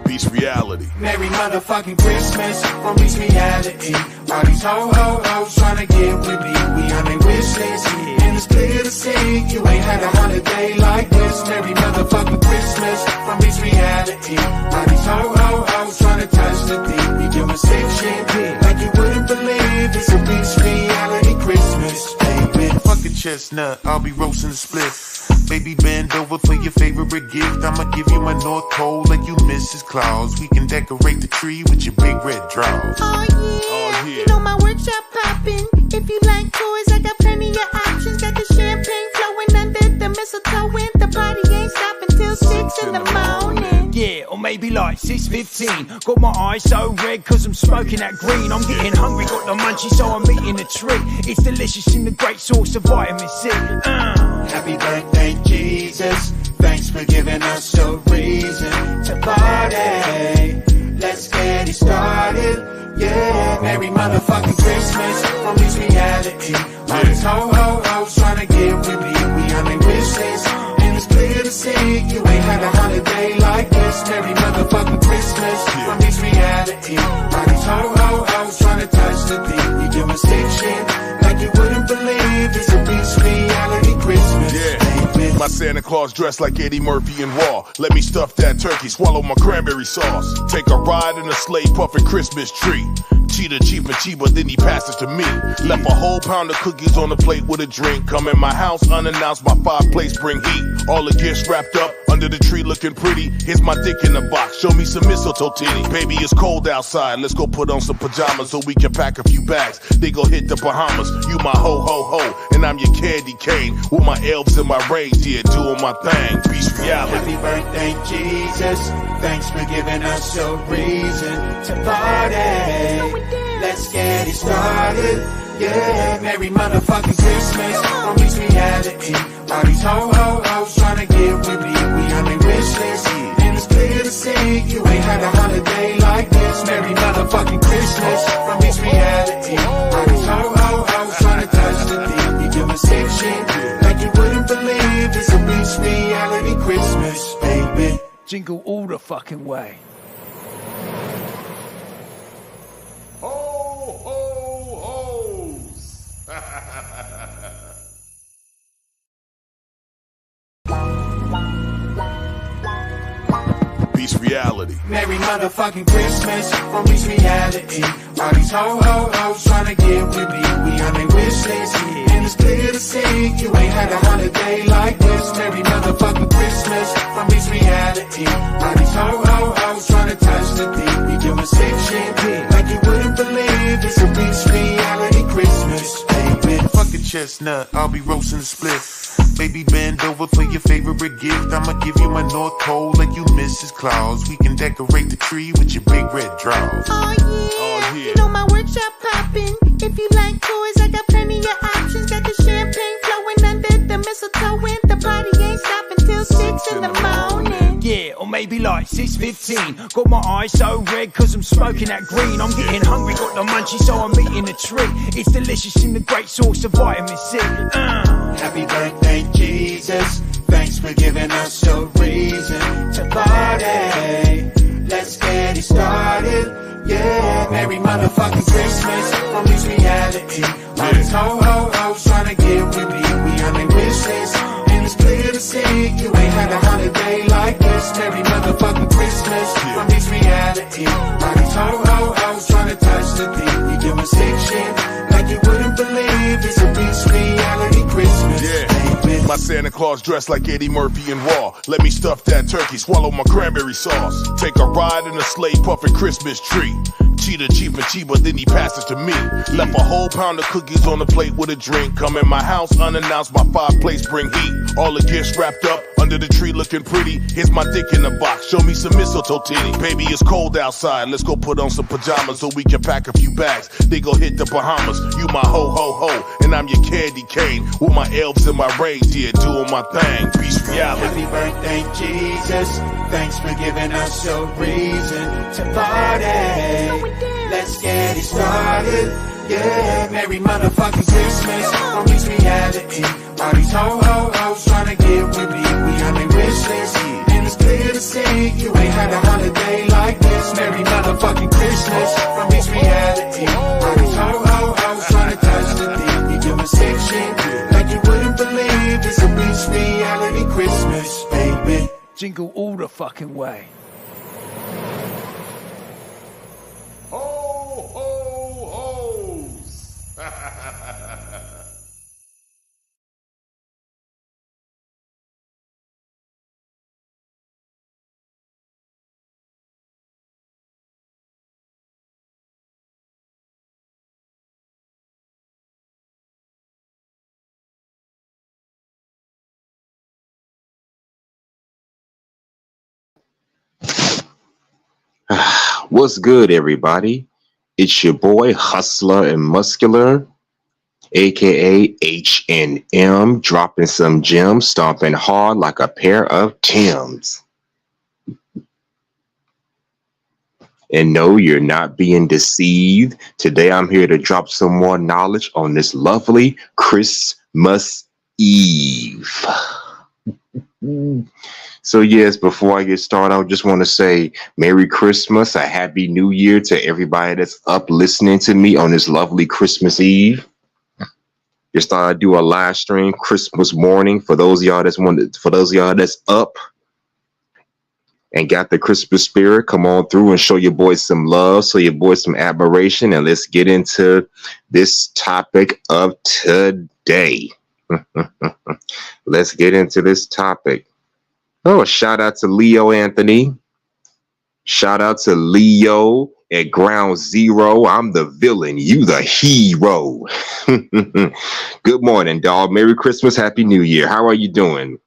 Beast reality. Merry motherfucking Christmas from Beast reality. All these ho-ho-hos tryna get with me. We on their wish list, and it's clear to see you ain't had a holiday like this. Merry motherfucking Christmas from Beast reality. All these ho-ho-hos tryna touch the beat. We doing sick shit like you wouldn't believe. It's a Beast reality Christmas, baby. Fuck a chestnut, I'll be roasting the split. Baby, bend over for your favorite gift. I'ma give you my North Pole like you Mrs. Claus. We can decorate the tree with your big red drawers. Oh yeah, you know my workshop poppin'. If you like toys, I got plenty of options. Got the champagne flowing under the mistletoe, and the party ain't stopping till 6 in the morning. Yeah, or maybe like 6:15. Got my eyes so red cause I'm smoking that green. I'm getting hungry, got the munchies, so I'm eating a treat. It's delicious in the great source of vitamin C. Happy birthday, Jesus. Thanks for giving us a reason to party. Let's get it started. Yeah, Merry motherfucking Christmas from Beast reality. All these ho-ho-hos tryna get with me. We on their wish list, and it's clear to see you ain't had a holiday like this. Merry motherfucking Christmas from Beast reality. All these ho-ho-hos tryna touch the beat. We doing sick shit like you wouldn't believe. It's a Beast reality Christmas. Yeah, my Santa Claus dressed like Eddie Murphy and Raw. Let me stuff that turkey, swallow my cranberry sauce. Take a ride in a sleigh, puffin' Christmas tree. Cheetah cheap and cheaper, then he passes to me. Left a whole pound of cookies on the plate with a drink. Come in my house unannounced, my fireplace bring heat. All the gifts wrapped up under the tree looking pretty. Here's my dick in the box, show me some mistletoe titty. Baby, it's cold outside, let's go put on some pajamas so we can pack a few bags. They go hit the Bahamas, you my ho-ho-ho, and I'm your candy cane. With my elves and my reindeer doing my thing, Beast reality. Happy birthday, Jesus. Thanks for giving us a reason to party. Let's get it started. Yeah, Merry motherfucking Christmas from Beast reality. All these ho-ho-hos tryna get with me. We on their wish list, and it's clear to see you ain't had a holiday like this. Merry motherfucking Christmas from Beast reality. All these ho-ho-hos tryna touch the beat. We doing sick shit like you wouldn't believe. It's a Beast reality Christmas, baby. Jingle all the fucking way. Beast reality. Merry motherfucking Christmas from Beast reality. All these ho-ho-hos tryna get with me. We on their wish list, and it's clear to see you ain't had a holiday like this. Merry motherfucking Christmas from Beast reality. All these ho-ho-hos tryna touch the beat. We doing sick shit like you wouldn't believe. It's a Beast reality Christmas, baby. Fuck a chestnut, I'll be roasting the split. Baby, bend over for your favorite gift. I'ma give you my North Pole like you Mrs. Claus. We can decorate the tree with your big red drawers. Oh yeah, you know my workshop poppin'. If you like toys, I got plenty of options. Got the champagne flowing under the mistletoe, and the party ain't stopping till 6 in the morning. Yeah, or maybe like 6:15. Got my eyes so red cause I'm smoking that green. I'm getting hungry, got the munchies, so I'm eating a treat. It's delicious in the great source of vitamin C. Happy birthday, Jesus. Thanks for giving us a reason to party. Let's get it started. Yeah, Merry motherfucking Christmas from Beast reality. All these ho-ho-hos tryna get with me. We on their wish list, and it's clear to see you ain't had a holiday like this. Merry motherfucking Christmas from Beast reality. All these ho-ho-hos tryna touch the beat. We doing sick shit like you wouldn't believe. It's a Beast reality Christmas. Yeah, my Santa Claus dressed like Eddie Murphy and Raw. Let me stuff that turkey, swallow my cranberry sauce. Take a ride in a sleigh, puffin' Christmas tree. Cheetah cheap and cheaper, then he passes to me. Left a whole pound of cookies on the plate with a drink. Come in my house unannounced, my fireplace bring heat. All the gifts wrapped up under the tree looking pretty. Here's my dick in the box, show me some mistletoe titty. Baby, it's cold outside, let's go put on some pajamas so we can pack a few bags. They go hit the Bahamas, you my ho-ho-ho, and I'm your candy cane. With my elves and my reindeer doing my thing, Beast reality. Happy birthday, Jesus. Thanks for giving us a reason to party. Let's get it started. Yeah, Merry motherfucking Christmas from Beast reality. All these ho-ho-hos tryna get with me. We on their wish list, and it's clear to see you ain't had a holiday like Christmas from its reality. All these ho-ho-hos trying to touch the beat. We doing sick shit like you wouldn't believe. It's a bitch reality Christmas, baby. Jingle all the fucking way. Ho, ho, ho's. What's good, everybody? It's your boy Hustler and Muscular, aka H&M, dropping some gems, stomping hard like a pair of Timbs. And no, you're not being deceived. Today I'm here to drop some more knowledge on this lovely Christmas Eve. So yes, before I get started, I just want to say Merry Christmas, a Happy New Year to everybody that's up listening to me on this lovely Christmas Eve. Just thought I'd do a live stream Christmas morning for those of y'all that's up and got the Christmas spirit. Come on through and show your boys some love, show your boys some admiration, and let's get into this topic of today. Let's get into this topic. Oh, shout out to Leo Anthony. Shout out to Leo at Ground Zero. I'm the villain, you the hero. Good morning, dog. Merry Christmas, Happy New Year. How are you doing?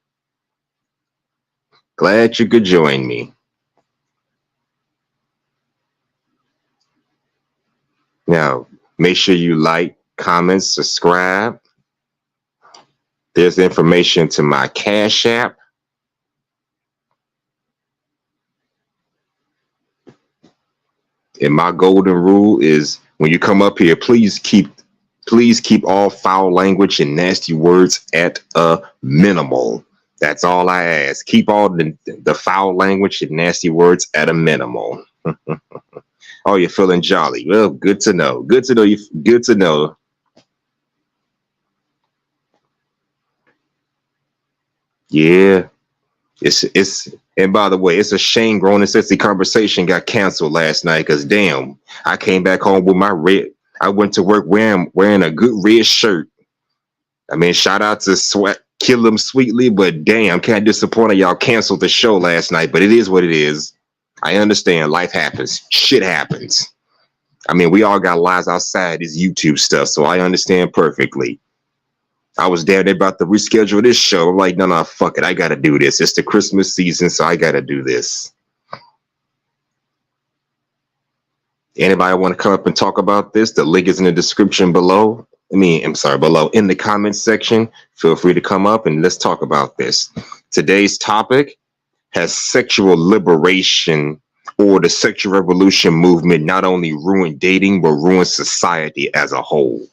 Glad you could join me. Now, make sure you like, comment, subscribe. There's information to my Cash App. And my golden rule is when you come up here, please keep all foul language and nasty words at a minimal. That's all I ask. Keep all the foul language and nasty words at a minimal. Oh, you're feeling jolly. Well, good to know. Good to know you. Good to know. Yeah. And by the way, it's a shame Grown and Sexy Conversation got canceled last night because damn, I came back home with I went to work wearing a good red shirt. I mean, shout out to Sweat Kill Them Sweetly, but damn, can't disappoint y'all canceled the show last night, but it is what it is. I understand life happens. Shit happens. I mean, we all got lives outside this YouTube stuff, so I understand perfectly. I was down there about to reschedule this show. I'm like, no, fuck it. I got to do this. It's the Christmas season, so I got to do this. Anybody want to come up and talk about this? The link is in the description below. Below in the comments section. Feel free to come up and let's talk about this. Today's topic has sexual liberation or the sexual revolution movement not only ruined dating, but ruined society as a whole.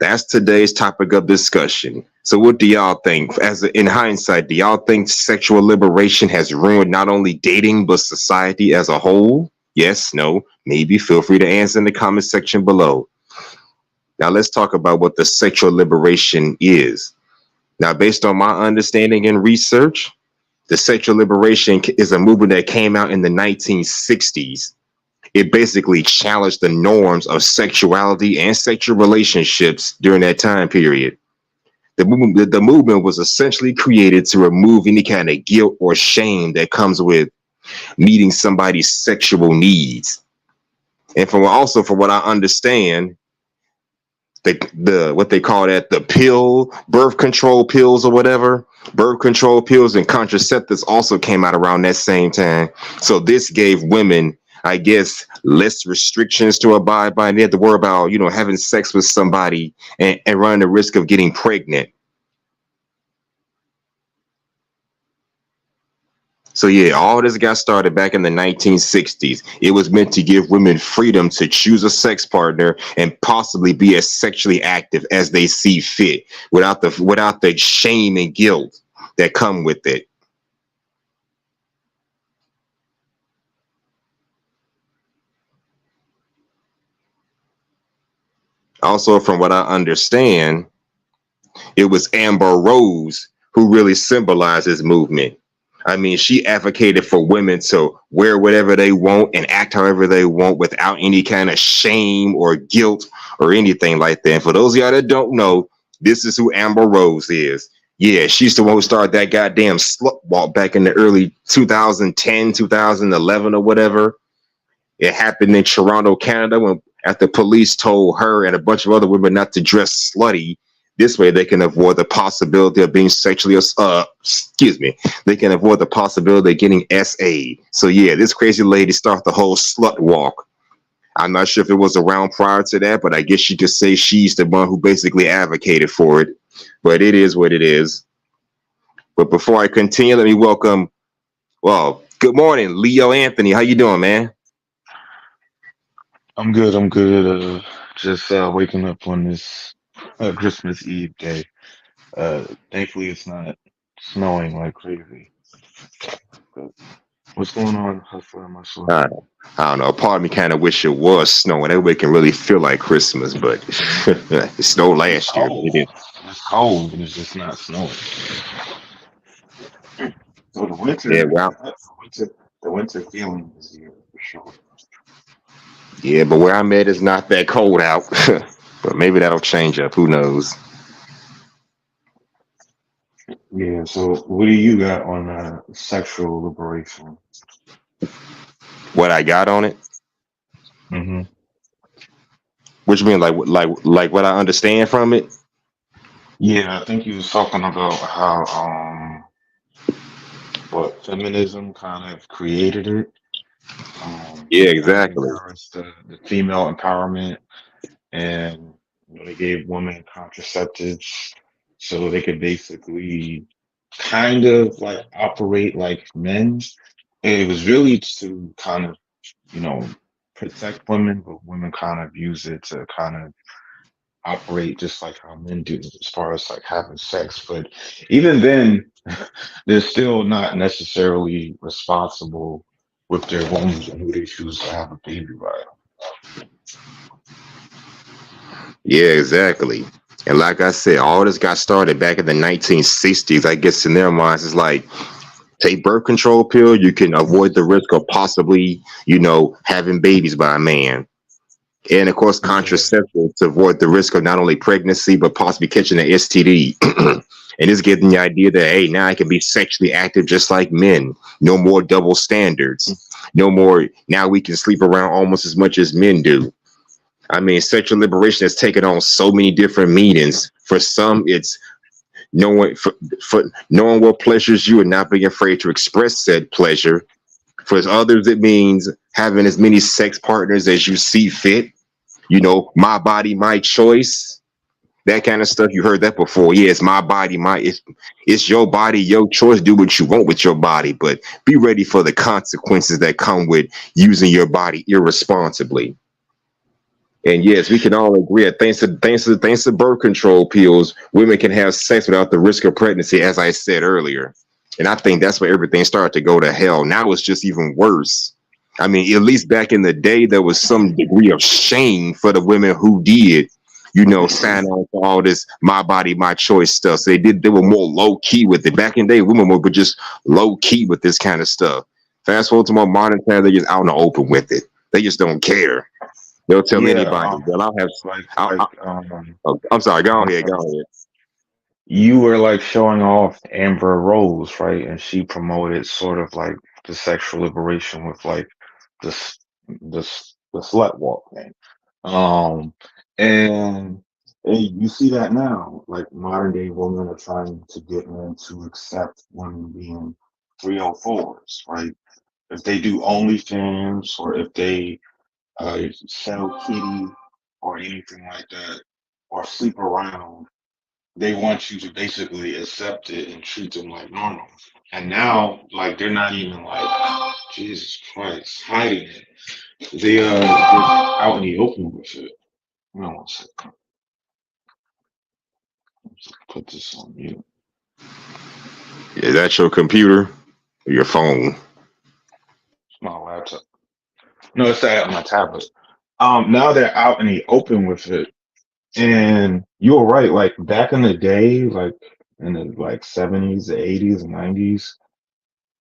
That's today's topic of discussion. So what do y'all think? In hindsight, do y'all think sexual liberation has ruined not only dating, but society as a whole? Yes, no, maybe. Feel free to answer in the comment section below. Now let's talk about what the sexual liberation is. Now, based on my understanding and research, the sexual liberation is a movement that came out in the 1960s. It basically challenged the norms of sexuality and sexual relationships during that time period. The movement was essentially created to remove any kind of guilt or shame that comes with meeting somebody's sexual needs. And from what I understand, the what they call that, the pill, birth control pills or whatever, birth control pills and contraceptives also came out around that same time. So this gave women, I guess, less restrictions to abide by, and they had to worry about, having sex with somebody and running the risk of getting pregnant. So yeah, all this got started back in the 1960s. It was meant to give women freedom to choose a sex partner and possibly be as sexually active as they see fit without the shame and guilt that come with it. Also, from what I understand, it was Amber Rose who really symbolized this movement. I mean, she advocated for women to wear whatever they want and act however they want without any kind of shame or guilt or anything like that. And for those of y'all that don't know, this is who Amber Rose is. Yeah, she's the one who started that goddamn slut walk back in the early 2010, 2011 or whatever. It happened in Toronto, Canada, when after police told her and a bunch of other women not to dress slutty. This way they can avoid the possibility of being sexually, they can avoid the possibility of getting SA. So yeah, this crazy lady started the whole slut walk. I'm not sure if it was around prior to that, but I guess you could say she's the one who basically advocated for it. But it is what it is. But before I continue, let me welcome, well, good morning, Leo Anthony. How you doing, man? I'm good. I'm good. Just waking up on this Christmas Eve day. Thankfully, it's not snowing like crazy. But what's going on, Hustler and myself? I don't know. Part of me kind of wish it was snowing. That way it can really feel like Christmas, but it snowed last year. Cold. It's cold, and it's just not snowing. So the winter, Yeah, well, the winter feeling is here for sure. yeah, but where I'm at is not that cold out. But maybe that'll change up. Who knows? Yeah. So what do you got on sexual liberation? What I got on it? Mm-hmm. What you mean, like what I understand from it? Yeah, I think you was talking about how what feminism kind of created it. Yeah, exactly. The female empowerment, and they gave women contraceptives so they could basically kind of like operate like men. And it was really to kind of, protect women, but women kind of use it to kind of operate just like how men do as far as like having sex. But even then, they're still not necessarily responsible with their wombs and who they choose to have a baby by. Yeah, exactly. And like I said, all this got started back in the 1960s. I guess in their minds, it's like, take birth control pill, you can avoid the risk of possibly, having babies by a man. And of course, contraceptive to avoid the risk of not only pregnancy, but possibly catching an STD. And it's getting the idea that, hey, now I can be sexually active just like men. No more double standards. No more, now we can sleep around almost as much as men do. I mean, sexual liberation has taken on so many different meanings. For some, it's knowing knowing what pleasures you and not being afraid to express said pleasure. For others, it means having as many sex partners as you see fit. My body, my choice. That kind of stuff. You heard that before. Yeah, it's my body, it's your body, your choice. Do what you want with your body, but be ready for the consequences that come with using your body irresponsibly. And yes, we can all agree that thanks to birth control pills, women can have sex without the risk of pregnancy, as I said earlier. And I think that's where everything started to go to hell. Now it's just even worse. I mean, at least back in the day, there was some degree of shame for the women who did, sign on to all this my body, my choice stuff. So they were more low key with it. Back in the day, women were just low key with this kind of stuff. Fast forward to more modern times, they're just out in the open with it. They just don't care. They'll tell anybody. Well, I'll have. I'm sorry. Go ahead. You were like showing off Amber Rose, right? And she promoted sort of like the sexual liberation with like the slut walk thing. And you see that now, like modern day women are trying to get men to accept women being 304s, right? If they do OnlyFans or if they sell kitty or anything like that, or sleep around, they want you to basically accept it and treat them like normal. And now, like, they're not even like, Jesus Christ, hiding it. They are just out in the open with it. Hold on 1 second. Let's put this on mute. Is that your computer or your phone? It's my laptop. No, it's on my tablet. Now they're out in the open with it, And you're right, like back in the day, like in the like 70s, the 80s, and 90s,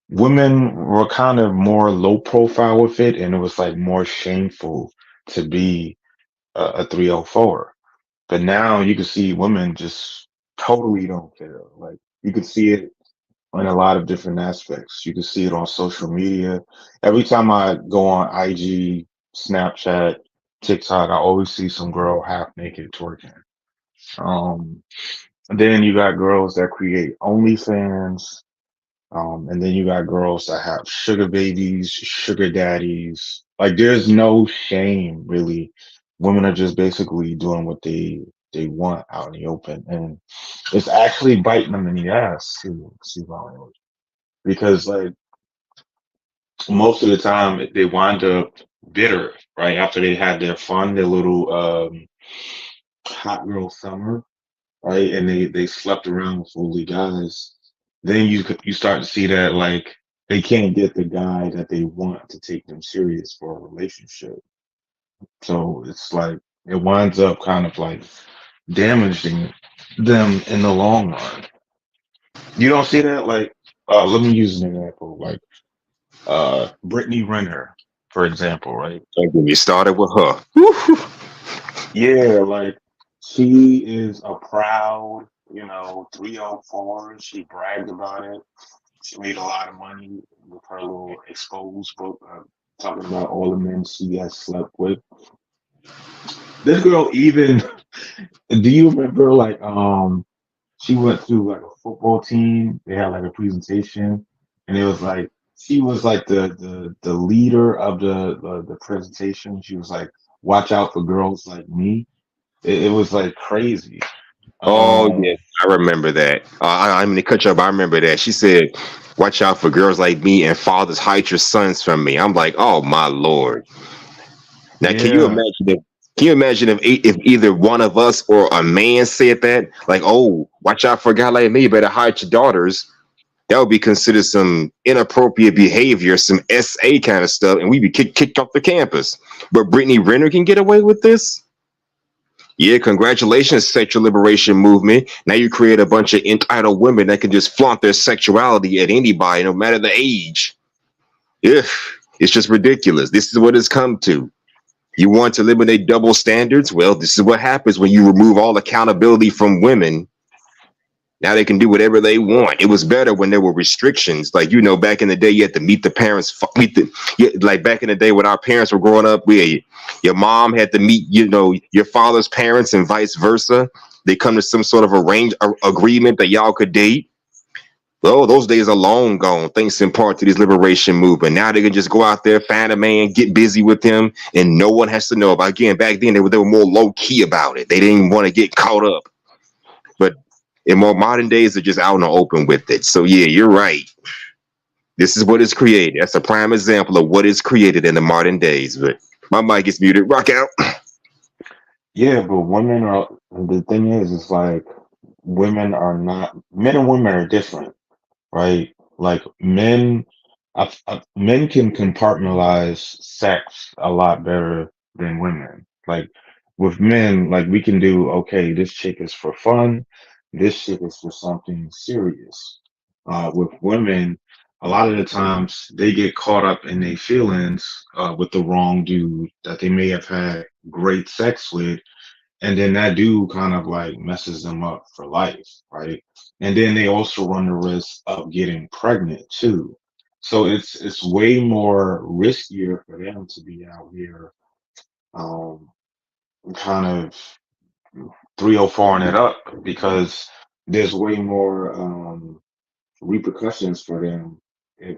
women were kind of more low profile with it, and it was like more shameful to be a 304. But now you can see women just totally don't care. Like you can see it in a lot of different aspects. You can see it on social media. Every time I go on IG, Snapchat, TikTok, I always see some girl half naked twerking. Um, and then you got girls that create OnlyFans. And then you got girls that have sugar babies, sugar daddies. Like there's no shame really. Women are just basically doing what they want out in the open, and it's actually biting them in the ass to see violence because like most of the time they wind up bitter right after they had their fun, their little hot girl summer, right? And they slept around with older guys. Then you start to see that like they can't get the guy that they want to take them serious for a relationship. So it's like it winds up kind of like damaging them in the long run. You don't see that like let me use an example like Brittany Renner, for example, right? Don't get me started with her. Woo. Yeah, like she is a proud, 304. She bragged about it. She made a lot of money with her little exposed book talking about all the men she has slept with. This girl even, do you remember like she went to like a football team. They had like a presentation, and it was like she was like the leader of the presentation. She was like, "Watch out for girls like me." It was like crazy. Oh Um, yeah, I remember that. I'm gonna cut you up. I remember that. She said, "Watch out for girls like me and fathers hide your sons from me." I'm like, "Oh my lord!" Now, yeah, Can you imagine if either one of us or a man said that? Like, "Oh, watch out for a guy like me. You better hide your daughters." That would be considered some inappropriate behavior, some SA kind of stuff, and we'd be kicked off the campus. But Brittany Renner can get away with this? Yeah, congratulations, sexual liberation movement. Now you create a bunch of entitled women that can just flaunt their sexuality at anybody, no matter the age. Yeah, it's just ridiculous. This is what it's come to. You want to eliminate double standards? Well, this is what happens when you remove all accountability from women. Now they can do whatever they want. It was better when there were restrictions. Like, back in the day, you had to meet the parents. Like back in the day when our parents were growing up, your mom had to meet, your father's parents and vice versa. They come to some sort of agreement that y'all could date. Well, those days are long gone, thanks in part to this liberation movement. Now they can just go out there, find a man, get busy with him, and no one has to know about. Again, back then they were more low key about it. They didn't want to get caught up. But in more modern days, they're just out in the open with it. So yeah, you're right. This is what is created. That's a prime example of what is created in the modern days. But my mic is muted. Rock out. yeah, but women are the thing is, it's like women are not men and women are different, right? Like men can compartmentalize sex a lot better than women. Like with men, like we can do, okay, this chick is for fun, this chick is for something serious. With women, a lot of the times they get caught up in their feelings with the wrong dude that they may have had great sex with, and then that dude kind of like messes them up for life, right? And then they also run the risk of getting pregnant too. So it's way more riskier for them to be out here, um, kind of 304ing it up because there's way more repercussions for them if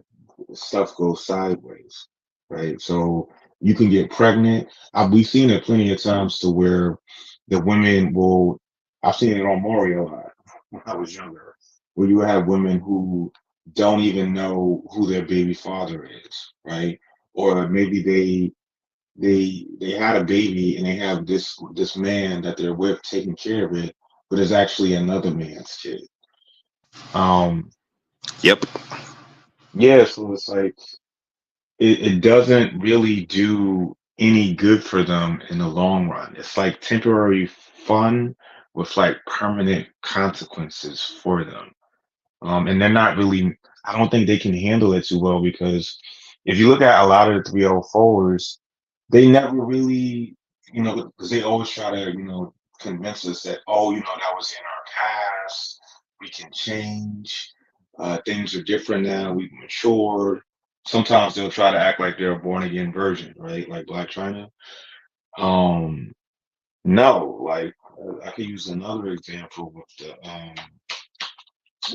stuff goes sideways, right? So you can get pregnant. We've seen it plenty of times to where the women will. I've seen it on Mario a lot when I was younger, where you have women who don't even know who their baby father is, right? Or maybe they had a baby and they have this man that they're with taking care of it, but it's actually another man's kid. Um, Yep. yeah, so it's like it doesn't really do any good for them in the long run. It's like temporary fun with like permanent consequences for them. And they're not really, I don't think they can handle it too well because if you look at a lot of the 304s, they never really, because they always try to, convince us that, oh, that was in our past, we can change, things are different now, we've matured. Sometimes they'll try to act like they're a born again version, right? Like Black China. Um, no, like I could use another example with the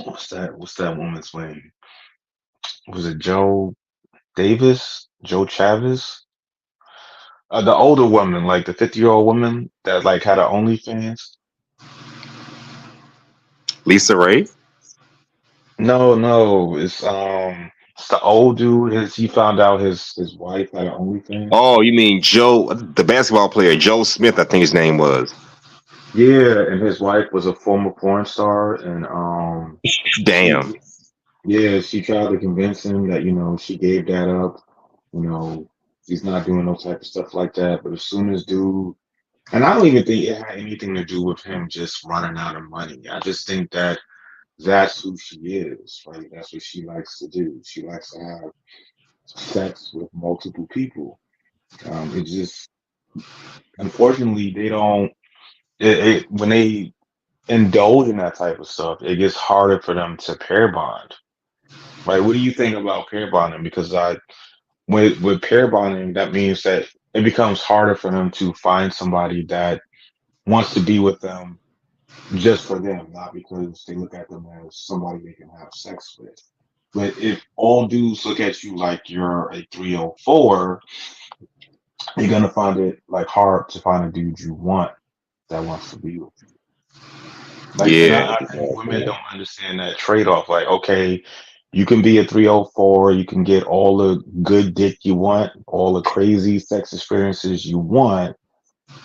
what's that woman's name? Was it Joe Davis? Joe Chavez? The older woman, like the 50-year-old woman that like had her OnlyFans. Lisa Ray. No, no, it's the old dude. He found out his wife had an OnlyFans. Oh, you mean Joe, the basketball player, Joe Smith, I think his name was. Yeah, and his wife was a former porn star, and Damn. she tried to convince him that she gave that up. You know, he's not doing no type of stuff like that. But as soon as dude, and I don't even think it had anything to do with him just running out of money. I just think that that's who she is, right? That's what she likes to do. She likes to have sex with multiple people. It just, unfortunately, they don't. When they indulge in that type of stuff, it gets harder for them to pair bond. Right? What do you think about pair bonding? Because with pair bonding, that means that it becomes harder for them to find somebody that wants to be with them just for them, not because they look at them as somebody they can have sex with. But if all dudes look at you like you're a 304, you're gonna find it like hard to find a dude you want that wants to be with you. Like, and Yeah. I think women don't understand that trade-off. Like, okay, you can be a 304, you can get all the good dick you want, all the crazy sex experiences you want,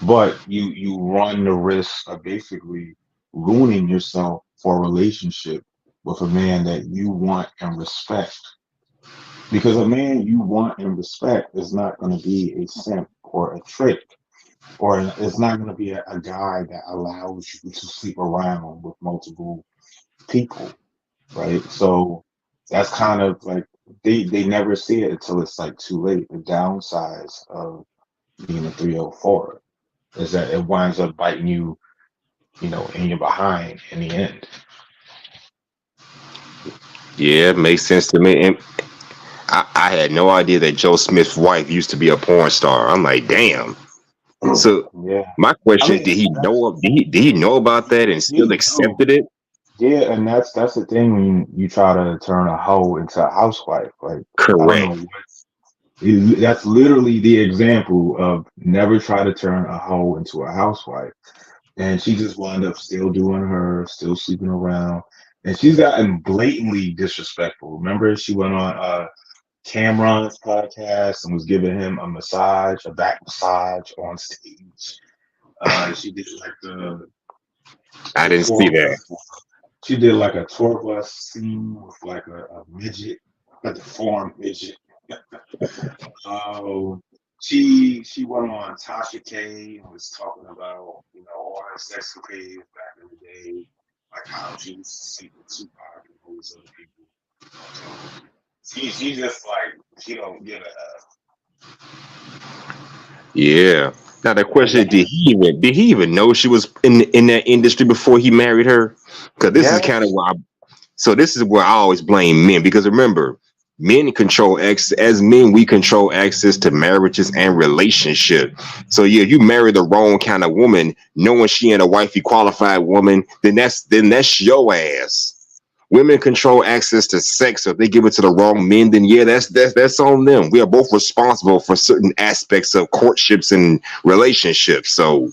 but you run the risk of basically ruining yourself for a relationship with a man that you want and respect. Because a man you want and respect is not going to be a simp or a trick, or it's not going to be a guy that allows you to sleep around with multiple people, right? So that's kind of like they never see it until it's like too late. The downsides of being a 304 is that it winds up biting you, in your behind in the end. Yeah, it makes sense to me. And I had no idea that Joe Smith's wife used to be a porn star. I'm like, damn. So Yeah, my I question is, mean did he did he know about that and still he no, accepted it? yeah, and that's the thing when you try to turn a hoe into a housewife. Like I don't know Correct. what. That's literally the example of never try to turn a hoe into a housewife. And she just wound up still doing her, still sleeping around. And she's gotten blatantly disrespectful. Remember, she went on Cameron's podcast and was giving him a massage, a back massage on stage. She did like I the didn't see tour that. bus. She did like a tour bus scene with like a midget, a deformed midget. Oh, she went on Tasha K and was talking about all her sexcapades back in the day, like how she used to sleep with Tupac and all these other people. So she just like she don't give a Yeah. Now the like question is, did he even know she was in that industry before he married her? Because this is kind of yes, why. So this is where I always blame men because remember, men control as men we control access to marriages and relationship. So yeah, you marry the wrong kind of woman, knowing she ain't a wifey qualified woman, then that's your ass. Women control access to sex, so if they give it to the wrong men, then yeah, that's on them. We are both responsible for certain aspects of courtships and relationships. So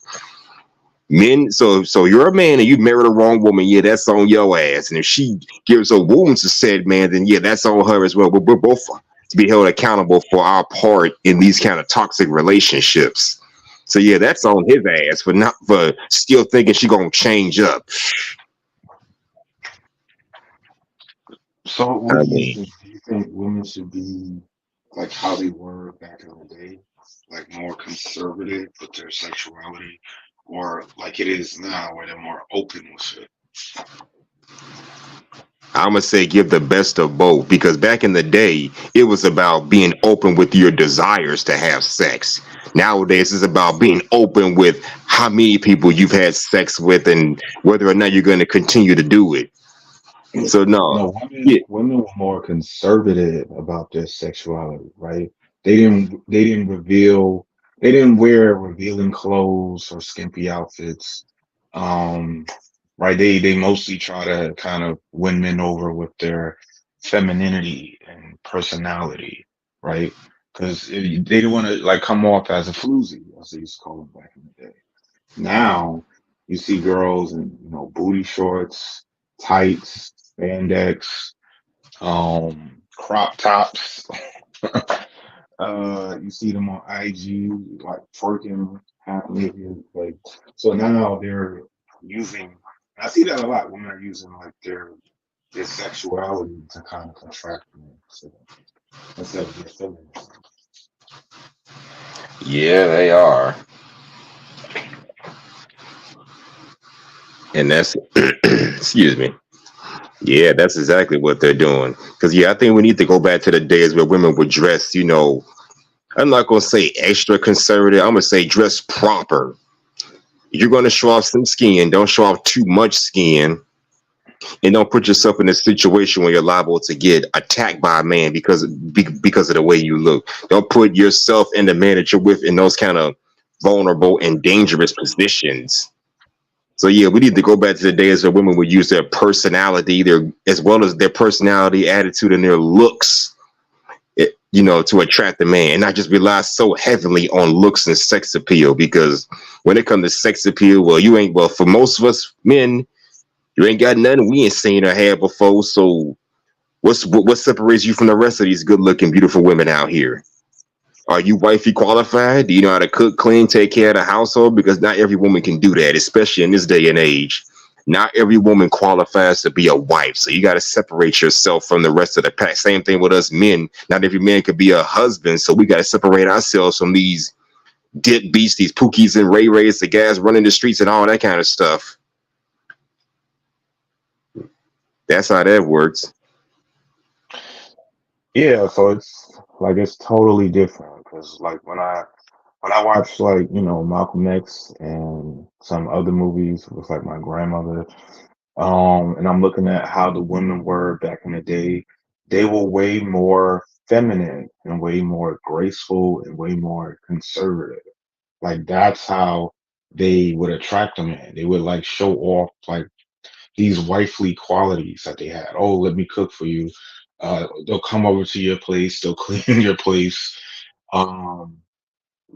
men, so you're a man and you married a wrong woman, yeah, that's on your ass. And if she gives a wound to said man, then yeah, that's on her as well. But we're both to be held accountable for our part in these kind of toxic relationships. So yeah, that's on his ass for not for still thinking she gonna change up. So what I do you mean, think? Do you think women should be like how they were back in the day, like more conservative with their sexuality, or like it is now, where they're more open with it? I'm gonna say give the best of both, because back in the day it was about being open with your desires to have sex. Nowadays it's about being open with how many people you've had sex with and whether or not you're going to continue to do it. So no, No, yeah, women were more conservative about their sexuality, right? They didn't reveal, they didn't wear revealing clothes or skimpy outfits. Um, right? They mostly try to kind of win men over with their femininity and personality, right? Because they didn't want to like come off as a floozy, as they used to call them back in the day. Now you see girls in, booty shorts, tights, spandex, crop tops. You see them on IG like twerking half naked. Like, so now they're using. I see that a lot. Women are using like their sexuality to kind of contract men, so instead of their feminine. yeah, they are, and that's excuse me. Yeah, that's exactly what they're doing. Because yeah, I think we need to go back to the days where women would dress. I'm not gonna say extra conservative. I'm gonna say dress proper. You're gonna show off some skin. Don't show off too much skin, and don't put yourself in a situation where you're liable to get attacked by a man because of the way you look. Don't put yourself and the man that you're with in those kind of vulnerable and dangerous positions. So yeah, we need to go back to the days where women would use their personality, their as well as their personality, attitude, and their looks, to attract the man, and not just rely so heavily on looks and sex appeal. Because when it comes to sex appeal, well, you ain't well for most of us men, you ain't got nothing we ain't seen or had before. So what separates you from the rest of these good looking, beautiful women out here? Are you wifey qualified? Do you know how to cook, clean, take care of the household? Because not every woman can do that, especially in this day and age. Not every woman qualifies to be a wife. So you got to separate yourself from the rest of the pack. Same thing with us men. Not every man could be a husband. So we got to separate ourselves from these dip beats, these Pookies and Ray Rays, the guys running the streets and all that kind of stuff. That's how that works. Yeah, so it's totally different because like when I watch like Malcolm X and some other movies with like my grandmother, and I'm looking at how the women were back in the day, they were way more feminine and way more graceful and way more conservative. Like that's how they would attract a man. They would like show off like these wifely qualities that they had. Oh, let me cook for you. They'll come over to your place. They'll clean your place. Um,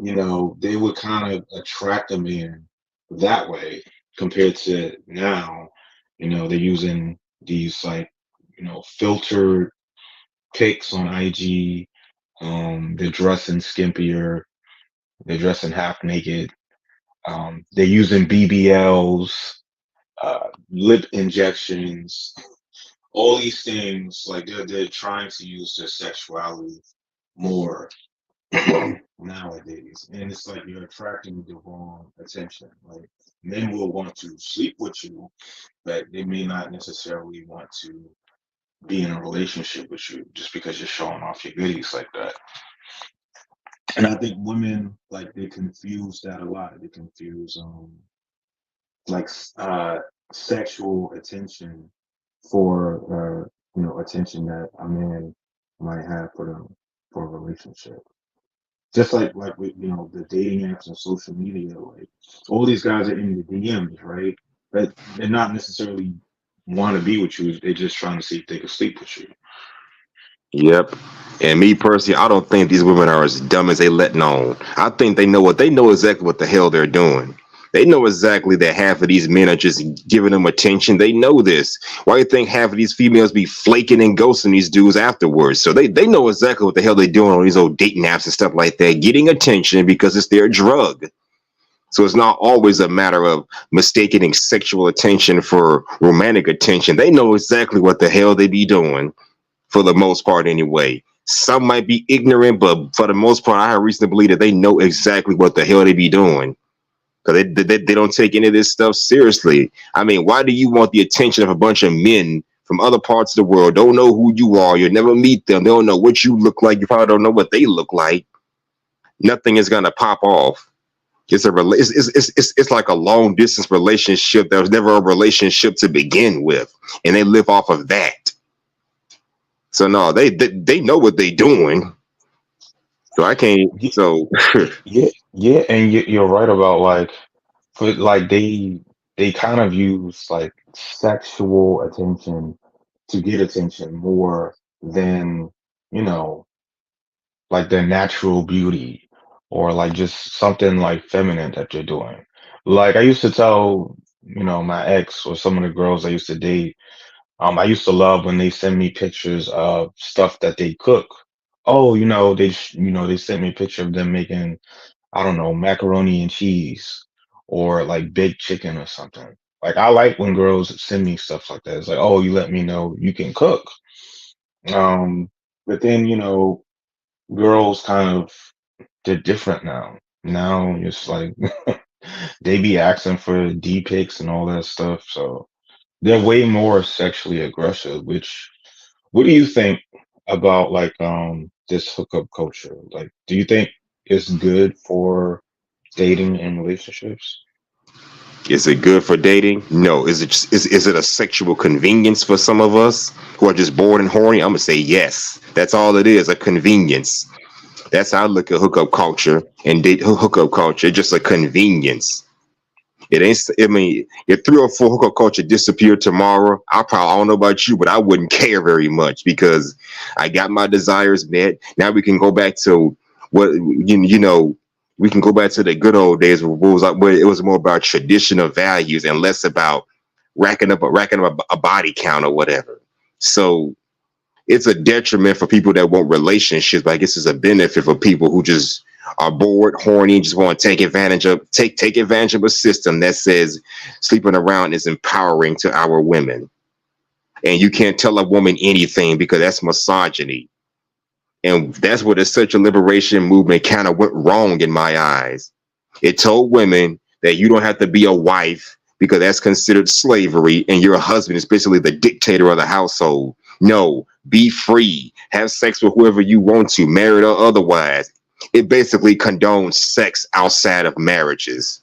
they would kind of attract them in that way compared to now. They're using these like, filtered pics on IG. They're dressing skimpier. They're dressing half naked. They're using BBLs, lip injections, all these things. Like they're trying to use their sexuality more nowadays, and it's like you're attracting the wrong attention. Like men will want to sleep with you, but they may not necessarily want to be in a relationship with you just because you're showing off your goodies like that. And I think women like they confuse that a lot. They confuse like sexual attention for attention that a man might have for them for a relationship. Just like with the dating apps and social media, like all these guys are in the DMs, right? But they're not necessarily want to be with you. They're just trying to see if they can sleep with you. Yep. And me personally, I don't think these women are as dumb as they letting on. I think they know exactly what the hell they're doing. They know exactly that half of these men are just giving them attention. They know this. Why do you think half of these females be flaking and ghosting these dudes afterwards? So they know exactly what the hell they're doing on these old dating apps and stuff like that, getting attention because it's their drug. So it's not always a matter of mistaking sexual attention for romantic attention. They know exactly what the hell they be doing for the most part anyway. Some might be ignorant, but for the most part, I have reason to believe that they know exactly what the hell they be doing. because they don't take any of this stuff seriously. I mean, why do you want the attention of a bunch of men from other parts of the world? Don't know who you are. You'll never meet them. They don't know what you look like. You probably don't know what they look like. Nothing is gonna pop off. It's like a long distance relationship that was never a relationship to begin with, and they live off of that. So no, they know what they doing. So I can't. Yeah, So yeah, yeah, and you're right about like, but like they kind of use like sexual attention to get attention more than, you know, like their natural beauty or like just something like feminine that they're doing. Like I used to tell, my ex or some of the girls I used to date, I used to love when they send me pictures of stuff that they cook. Oh, they sent me a picture of them making, I don't know, macaroni and cheese or like baked chicken or something. Like I like when girls send me stuff like that. It's like, oh, you let me know you can cook. Um, but then, girls kind of they're different now. Now it's like they be asking for D pics and all that stuff. So they're way more sexually aggressive, which what do you think about like this hookup culture? Like, do you think it's good for dating and relationships? is it good for dating? No. Is it a sexual convenience for some of us who are just bored and horny? I'm gonna say yes. That's all it is, a convenience. That's how I look at hookup culture and date hookup culture. It's just a convenience. It ain't. I mean, if 3 or 4 hookup culture disappeared tomorrow, I don't know about you, but I wouldn't care very much because I got my desires met. Now we can go back to what you know. We can go back to the good old days where it was more about traditional values and less about racking up a body count or whatever. So it's a detriment for people that want relationships, but I guess it's a benefit for people who just are bored, horny, and just want to take advantage of a system that says sleeping around is empowering to our women. And you can't tell a woman anything because that's misogyny. And that's where the sexual liberation movement kind of went wrong in my eyes. It told women that you don't have to be a wife because that's considered slavery, and your husband is basically the dictator of the household. No, be free. Have sex with whoever you want to, married or otherwise. It basically condones sex outside of marriages.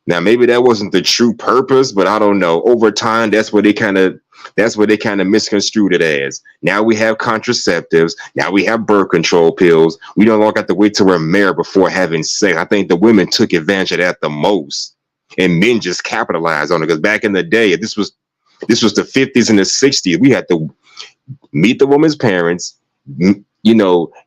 Now, maybe that wasn't the true purpose, but I don't know. Over time, that's what they kind of misconstrued it as. Now we have contraceptives. Now we have birth control pills. We no longer have to wait till we're married before having sex. I think the women took advantage of that the most, and men just capitalized on it. Because back in the day, this was the 50s and the 60s. We had to meet the woman's parents,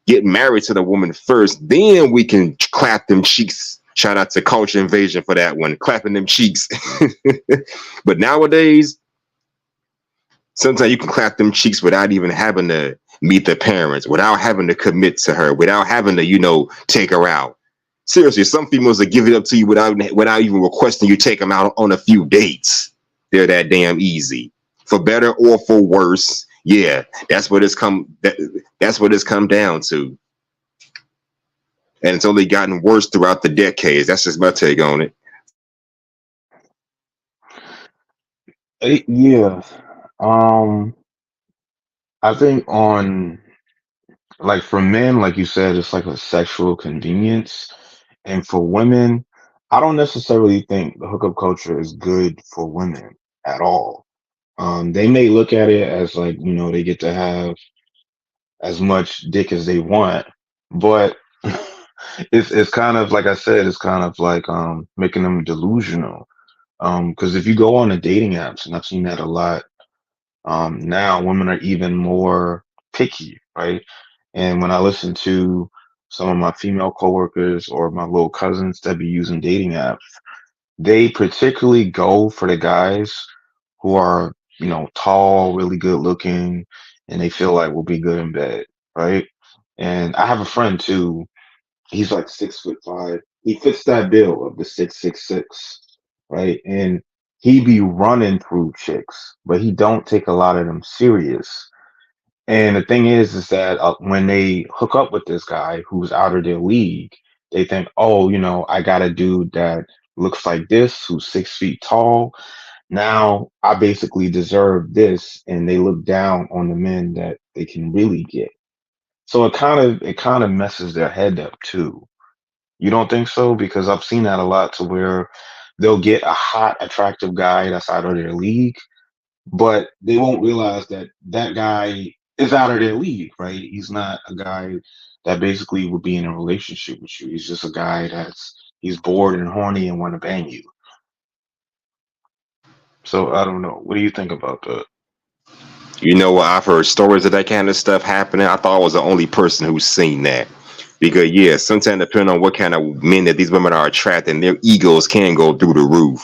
get married to the woman first, then we can clap them cheeks. Shout out to Culture Invasion for that one, clapping them cheeks. But nowadays, sometimes you can clap them cheeks without even having to meet the parents, without having to commit to her, without having to, take her out. Seriously, some females will give it up to you without even requesting you take them out on a few dates. They're that damn easy, for better or for worse. Yeah, that's what it's come down to, and it's only gotten worse throughout the decades. That's just my take on it. Yeah. Um, I think on like for men, like you said, it's like a sexual convenience. And for women, I don't necessarily think the hookup culture is good for women at all. They may look at it as like, they get to have as much dick as they want, but it's kind of like I said, it's kind of like making them delusional. Because if you go on the dating apps, and I've seen that a lot, now women are even more picky, right? And when I listen to some of my female coworkers or my little cousins that be using dating apps, they particularly go for the guys who are, tall, really good looking, and they feel like will be good in bed, right? And I have a friend too. He's like 6'5". He fits that bill of the 6'6", right? And he be running through chicks, but he don't take a lot of them serious. And the thing is that when they hook up with this guy who's out of their league, they think, oh, I got a dude that looks like this, who's 6 feet tall. Now I basically deserve this, and they look down on the men that they can really get. So it kind of messes their head up too. You don't think so? Because I've seen that a lot to where they'll get a hot, attractive guy that's out of their league, but they won't realize that that guy is out of their league, right? He's not a guy that basically would be in a relationship with you. He's just a guy he's bored and horny and want to bang you. So I don't know. What do you think about that? You know what? I've heard stories of that kind of stuff happening. I thought I was the only person who's seen that. Because yeah, sometimes depending on what kind of men that these women are attracting, their egos can go through the roof.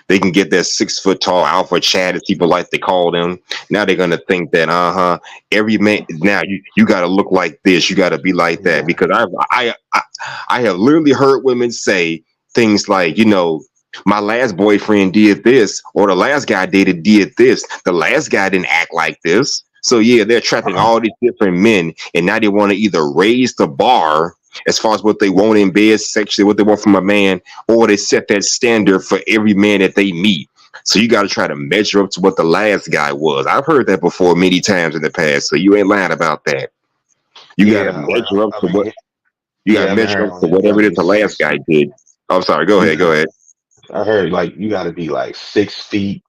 They can get that 6 foot tall alpha Chad, as people like to call them. Now they're gonna think that every man now you gotta look like this, you gotta be like that. Yeah. Because I have literally heard women say things like, my last boyfriend did this, or the last guy I dated did this. The last guy didn't act like this. So yeah, they're attracting all these different men, and now they want to either raise the bar as far as what they want in bed sexually, what they want from a man, or they set that standard for every man that they meet. So you got to try to measure up to what the last guy was. I've heard that before many times in the past. So you ain't lying about that. You got to Yeah, like measure up I've to been, what you got yeah, to I've been measure hearing up all to that. You whatever gotta it is be the last guy did. I'm sorry. Go you ahead. Go gotta, ahead. I heard like you gotta be like 6 feet,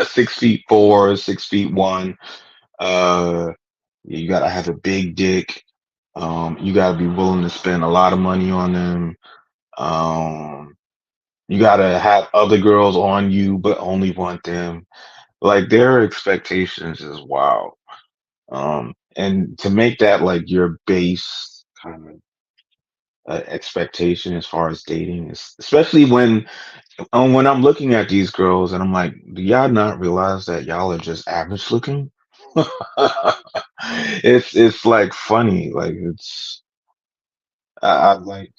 6 feet 4, 6 feet 1. Uh, you gotta have a big dick. You gotta be willing to spend a lot of money on them. Um, you gotta have other girls on you, but only want them. Like their expectations is wild. And to make that like your base kind of expectation as far as dating is, especially when I'm looking at these girls and I'm like, do y'all not realize that y'all are just average looking? It's like funny, like I like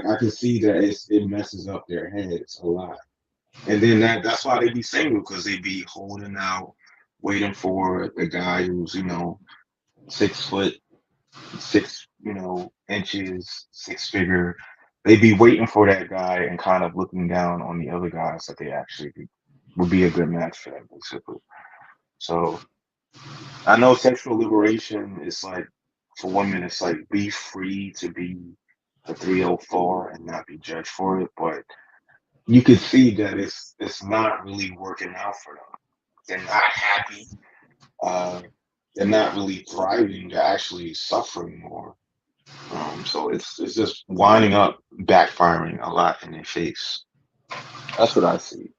I can see that it messes up their heads a lot, and then that's why they be single because they be holding out, waiting for a guy who's 6 foot 6 inches, six figure. They be waiting for that guy and kind of looking down on the other guys that they actually would be a good match for them, basically. So I know sexual liberation is like for women, it's like be free to be a 304 and not be judged for it, but you can see that it's not really working out for them. They're not happy. Uh, they're not really thriving. They're actually suffering more. So it's just winding up backfiring a lot in their face. That's what I see.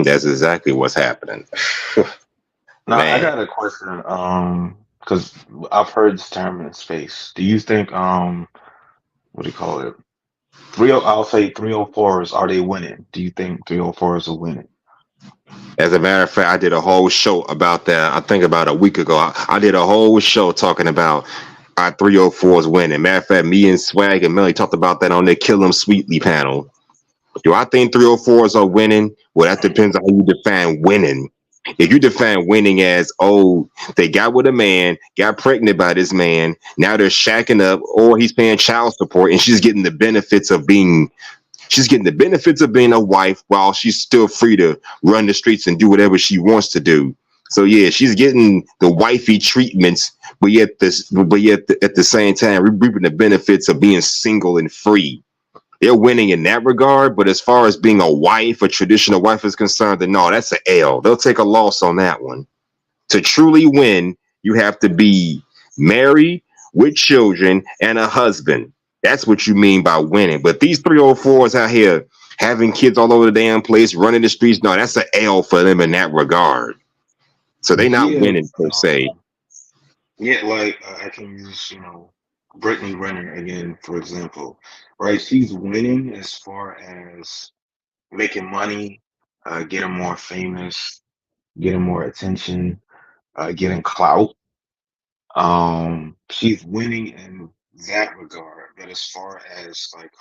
That's exactly what's happening. Now I Man, got a question. Because I've heard this term in space. Do you think what do you call it? I'll say 304s, are they winning? Do you think 304s are winning? as a matter of fact, I did a whole show about that. I think about a week ago. I did a whole show talking about our 304s winning. Matter of fact, me and Swag and Melly talked about that on their Kill 'Em Sweetly panel. Do I think 304s are winning? Well, that depends on how you define winning. If you define winning as, oh, they got with a man, got pregnant by this man, now they're shacking up, or he's paying child support, and she's getting the benefits of being a wife while she's still free to run the streets and do whatever she wants to do. So yeah, she's getting the wifey treatments, but yet at the same time reaping the benefits of being single and free. They're winning in that regard, but as far as being a wife, a traditional wife is concerned, then no, that's an L. They'll take a loss on that one. To truly win, you have to be married with children and a husband. That's what you mean by winning. But these 304s out here having kids all over the damn place, running the streets, no, that's an L for them in that regard. So they not Yeah, winning per se. yeah, like I can use, Brittany Renner again, for example, right? She's winning as far as making money, getting more famous, getting more attention, getting clout. She's winning in that regard, but as far as like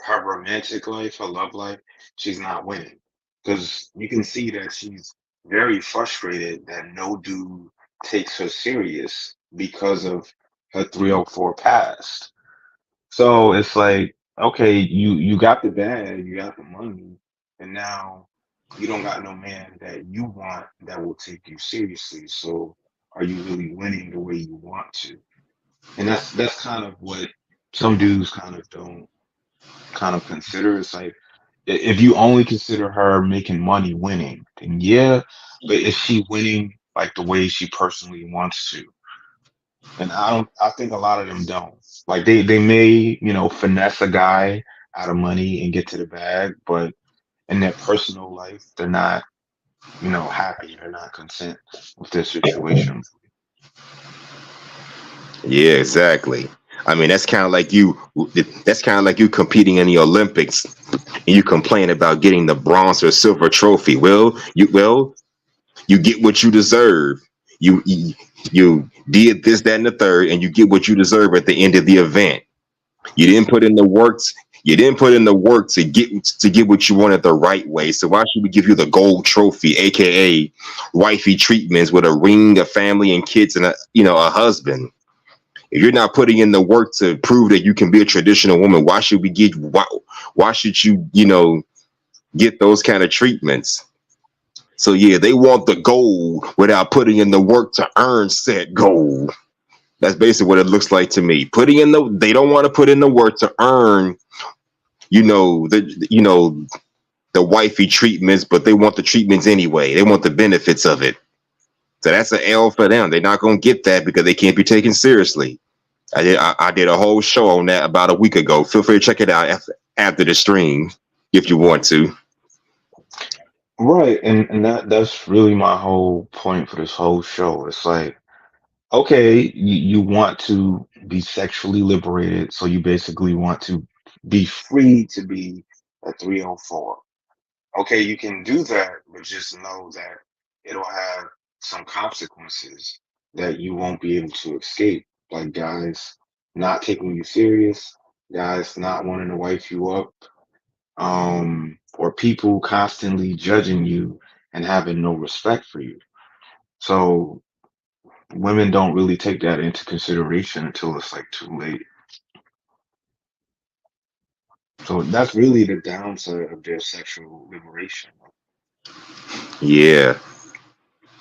her romantic life, her love life, she's not winning because you can see that she's very frustrated that no dude takes her serious because of her 304 passed. So it's like, okay, you got the bag, you got the money, and now you don't got no man that you want that will take you seriously. So are you really winning the way you want to? And that's kind of what some dudes kind of don't kind of consider. It's like if you only consider her making money winning, then yeah, but is she winning like the way she personally wants to? And I think a lot of them don't. Like they may, finesse a guy out of money and get to the bag, but in their personal life, they're not, happy. They're not content with their situation. Yeah, exactly. I mean, that's kind of like you. That's kind of like you competing in the Olympics, and you complain about getting the bronze or silver trophy. You get what you deserve. You did this, that, and the third, and you get what you deserve at the end of the event. You didn't put in the works. You didn't put in the work to get what you wanted the right way. So why should we give you the gold trophy, aka wifey treatments with a ring, a family, and kids, and a husband? If you're not putting in the work to prove that you can be a traditional woman, why should we get why should you get those kind of treatments? So yeah, they want the gold without putting in the work to earn said gold. That's basically what it looks like to me. They don't want to put in the work to earn, the wifey treatments, but they want the treatments anyway. They want the benefits of it. So that's an L for them. They're not going to get that because they can't be taken seriously. I did a whole show on that about a week ago. Feel free to check it out after the stream if you want to. Right, and that's really my whole point for this whole show. It's like, okay, you want to be sexually liberated, so you basically want to be free to be a 304. Okay, you can do that, but just know that it'll have some consequences that you won't be able to escape. Like guys not taking you serious, guys not wanting to wife you up, or people constantly judging you and having no respect for you. So women don't really take that into consideration until it's like too late. So that's really the downside of their sexual liberation. Yeah.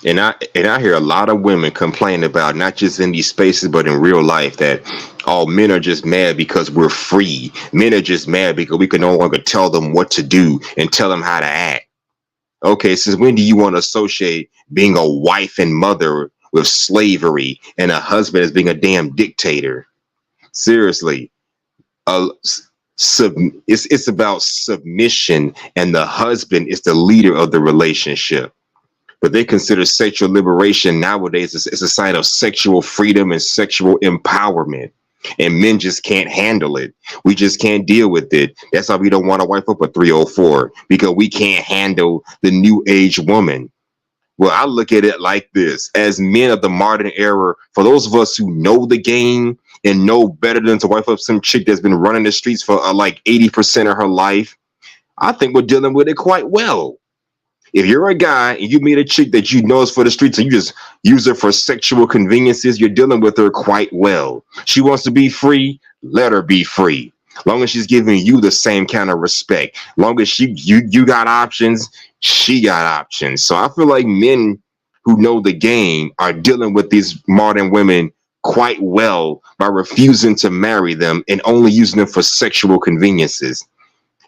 And I hear a lot of women complain about, not just in these spaces but in real life, that all men are just mad because we're free. Men are just mad because we can no longer tell them what to do and tell them how to act. Okay, since when do you want to associate being a wife and mother with slavery and a husband as being a damn dictator? Seriously. uh, it's about submission, and the husband is the leader of the relationship. But they consider sexual liberation nowadays as a sign of sexual freedom and sexual empowerment. And men just can't handle it. We just can't deal with it. That's why we don't want to wipe up a 304, because we can't handle the new age woman. Well, I look at it like this: as men of the modern era, for those of us who know the game and know better than to wipe up some chick that's been running the streets for like 80% of her life, I think we're dealing with it quite well. If you're a guy and you meet a chick that you know is for the streets and you just use her for sexual conveniences, you're dealing with her quite well. She wants to be free, let her be free. Long as she's giving you the same kind of respect. Long as you got options, she got options. So I feel like men who know the game are dealing with these modern women quite well by refusing to marry them and only using them for sexual conveniences.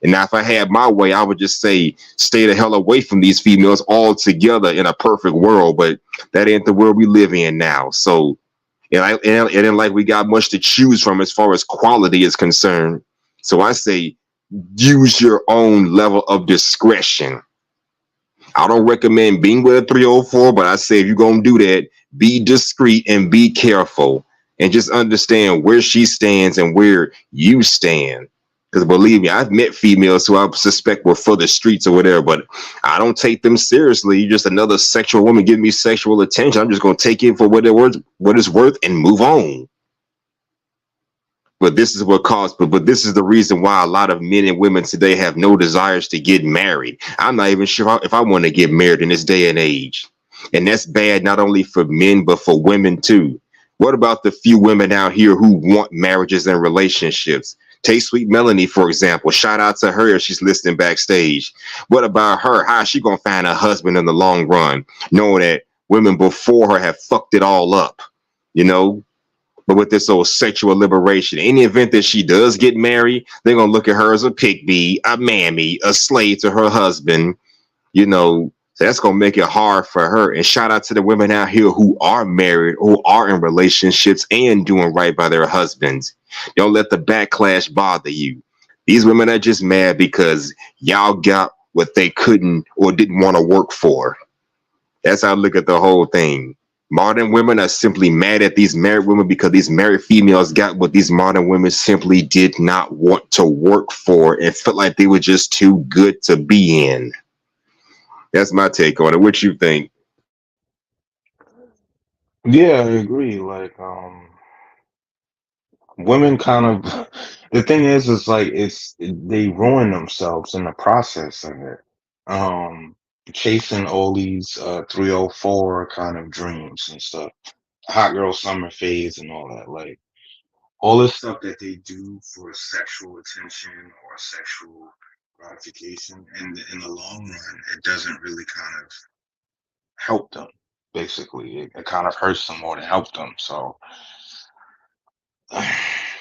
And now, if I had my way, I would just say, stay the hell away from these females altogether in a perfect world. But that ain't the world we live in now. So it ain't like we got much to choose from as far as quality is concerned. So I say, use your own level of discretion. I don't recommend being with a 304, but I say if you're going to do that, be discreet and be careful. And just understand where she stands and where you stand. Because believe me, I've met females who I suspect were for the streets or whatever, but I don't take them seriously. You're just another sexual woman giving me sexual attention. I'm just going to take it for what it's worth and move on. But this is what caused, but this is the reason why a lot of men and women today have no desires to get married. I'm not even sure if I want to get married in this day and age. And that's bad not only for men, but for women too. What about the few women out here who want marriages and relationships? Take Sweet Melanie, for example. Shout out to her if she's listening backstage. What about her? How is she going to find a husband in the long run, knowing that women before her have fucked it all up? You know, but with this old sexual liberation, any event that she does get married, they're gonna look at her as a pig bee, a mammy, a slave to her husband. You know, so that's gonna make it hard for her. And shout out to the women out here who are married, who are in relationships and doing right by their husbands. Don't let the backlash bother you. These women are just mad because y'all got what they couldn't or didn't want to work for. That's how I look at the whole thing. Modern women are simply mad at these married women because these married females got what these modern women simply did not want to work for and felt like they were just too good to be in. That's my take on it. What you think? Yeah, I agree. Like, women kind of, the thing is like they ruin themselves in the process of it. Um, Chasing all these 304 kind of dreams and stuff, hot girl summer phase and all that. Like all this stuff that they do for sexual attention or sexual gratification, and in the long run, it doesn't really kind of help them. Basically, it kind of hurts them more than help them. So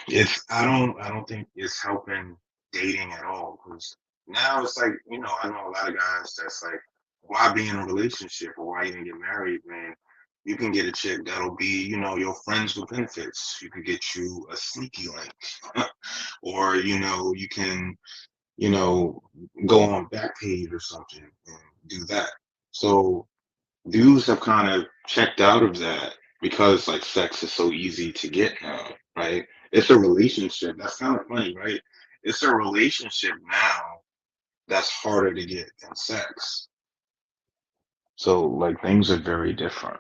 it's I don't think it's helping dating at all, because now it's like, I know a lot of guys that's like, why be in a relationship or why even get married, man? You can get a chick that'll be, your friends with benefits. You could get you a sneaky link, or you can, you know, go on Backpage or something and do that. So dudes have kind of checked out of that because like sex is so easy to get now, right? It's a relationship. That's kind of funny, right? It's a relationship now that's harder to get than sex. So like things are very different.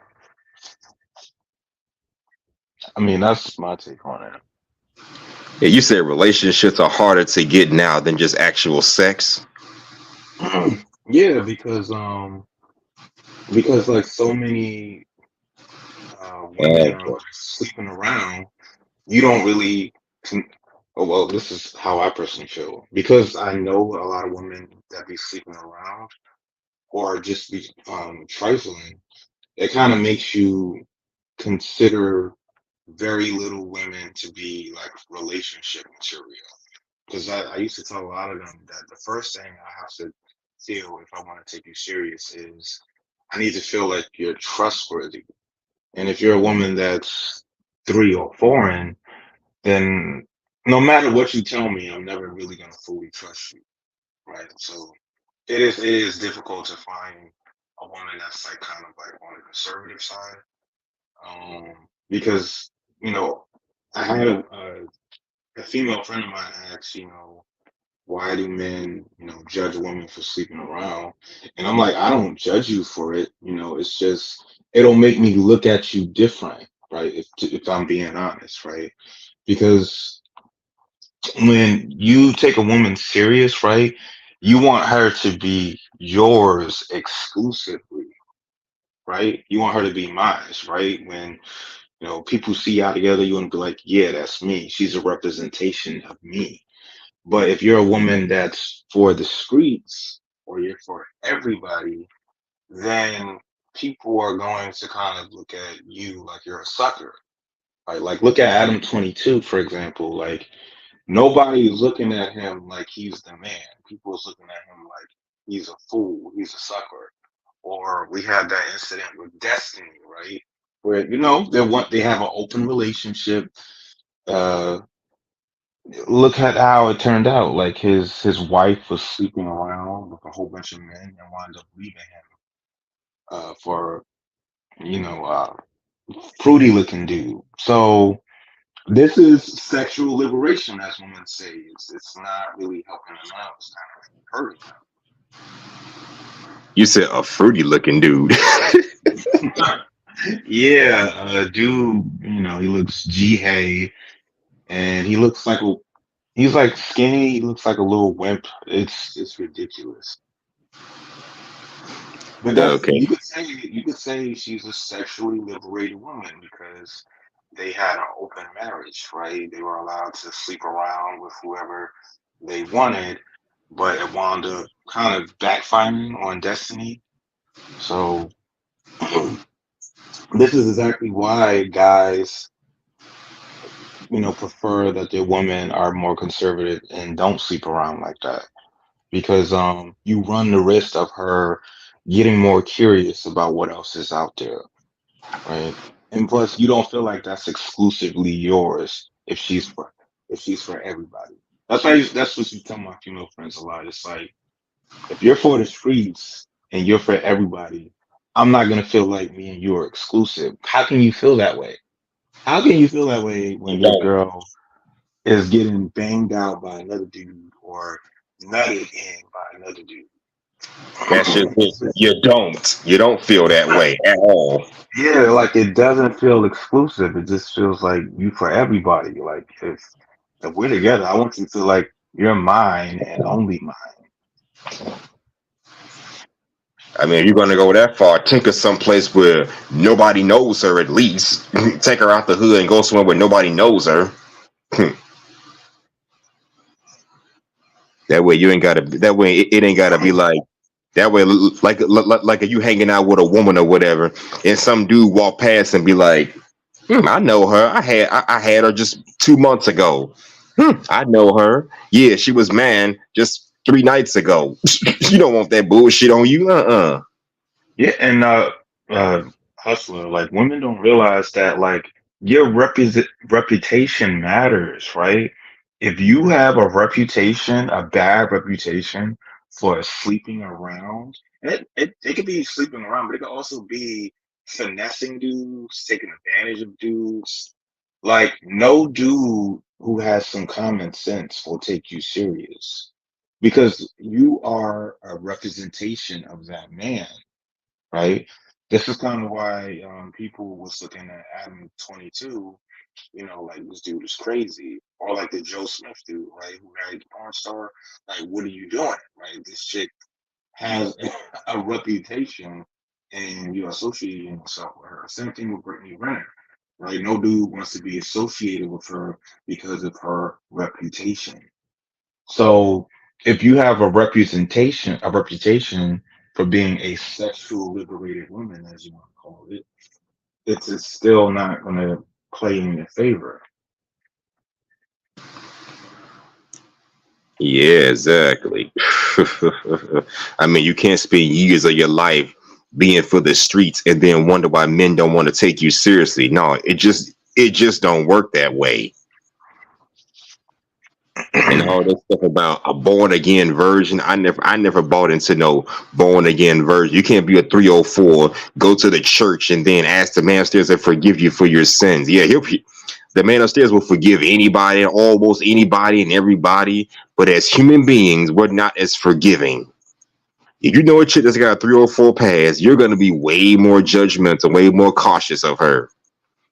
I mean, that's my take on it. Yeah, you said relationships are harder to get now than just actual sex. Yeah, because like so many women are Okay. like sleeping around. You don't really oh well, this is how I personally feel, because I know a lot of women that be sleeping around or just be trifling. It kind of makes you consider very little women to be like relationship material. Because I used to tell a lot of them that the first thing I have to feel if I want to take you serious is I need to feel like you're trustworthy. And if you're a woman that's 3 or 4 in, then no matter what you tell me, I'm never really gonna fully trust you, right? So it is difficult to find a woman that's like kind of like on the conservative side, because you know I had a female friend of mine ask, why do men, judge women for sleeping around? And I'm like, I don't judge you for it. It's just it'll make me look at you different, right? If I'm being honest, right? Because when you take a woman serious, right, you want her to be yours exclusively, right? You want her to be mine, right? When people see y'all together, you want to be like, yeah, that's me. She's a representation of me. But if you're a woman that's for the streets or you're for everybody, then people are going to kind of look at you like you're a sucker. Right? Like look at Adam 22, for example. Like nobody is looking at him like he's the man. People is looking at him like he's a fool, he's a sucker. Or we had that incident with Destiny, right? Where they have an open relationship. Uh, Look at how it turned out. Like his wife was sleeping around with a whole bunch of men and wound up leaving him for fruity looking dude. So this is sexual liberation, as women say. It's not really helping them out. It's kind of hurting You said a fruity looking dude. them. Yeah, dude. He looks G-hay, and he's like skinny. He looks like a little wimp. It's ridiculous. But that's Okay. you could say she's a sexually liberated woman because they had an open marriage, right? They were allowed to sleep around with whoever they wanted, but it wound up kind of backfiring on Destiny. So this is exactly why guys, prefer that their women are more conservative and don't sleep around like that. Because you run the risk of her getting more curious about what else is out there, right? And plus, you don't feel like that's exclusively yours if she's for everybody. That's what you tell my female friends a lot. It's like if you're for the streets and you're for everybody, I'm not gonna feel like me and you are exclusive. How can you feel that way? How can you feel that way when You your don't. girl is getting banged out by another dude or nutted in by another dude? That's just it. It's just, You don't. You don't feel that way at all. yeah, like it doesn't feel exclusive. It just feels like you for everybody. Like if we're together, I want you to feel like you're mine and only mine. I mean, if you're gonna go that far, take her someplace where nobody knows her. At least take her out the hood and go somewhere where nobody knows her. That way you ain't gotta. That way it ain't gotta be like that way. Like if you hanging out with a woman or whatever, and some dude walk past and be like, I know her. I had her just 2 months ago. I know her. Yeah, she was man just 3 nights ago. You don't want that bullshit on you. Yeah, and hustler, like women don't realize that like your reputation matters, right? If you have a reputation, a bad reputation for sleeping around, it could be sleeping around, but it could also be finessing dudes, taking advantage of dudes. Like no dude who has some common sense will take you serious because you are a representation of that man, right? This is kind of why people was looking at Adam 22, like this dude is crazy, or like the Joe Smith dude, right, who married the porn star. Like, what are you doing, right? This chick has a reputation, and you're associating yourself with her. Same thing with Brittany Renner, right? No dude wants to be associated with her because of her reputation. So if you have a reputation for being a sexual liberated woman, as you want to call it, it's still not going to play in your favor. Yeah, exactly. I mean, you can't spend years of your life being for the streets and then wonder why men don't want to take you seriously. No, it just don't work that way. And all this stuff about a born again version, I never bought into no born again version. You can't be a 304, go to the church and then ask the man upstairs to forgive you for your sins. Yeah, the man upstairs will forgive anybody, almost anybody and everybody, but as human beings, we're not as forgiving. If you know a chick that's got a 304 pass, you're gonna be way more judgmental, way more cautious of her.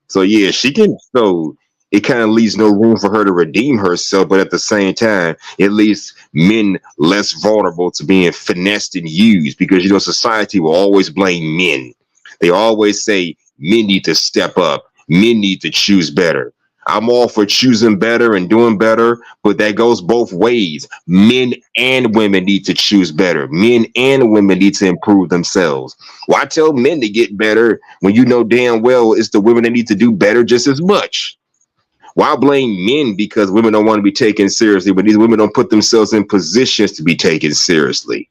So yeah, she can. So it kind of leaves no room for her to redeem herself, but at the same time, it leaves men less vulnerable to being finessed and used because society will always blame men. They always say men need to step up, men need to choose better. I'm all for choosing better and doing better, but that goes both ways. Men and women need to choose better. Men and women need to improve themselves. Why tell men to get better when you know damn well it's the women that need to do better just as much? Why blame men because women don't want to be taken seriously, but these women don't put themselves in positions to be taken seriously?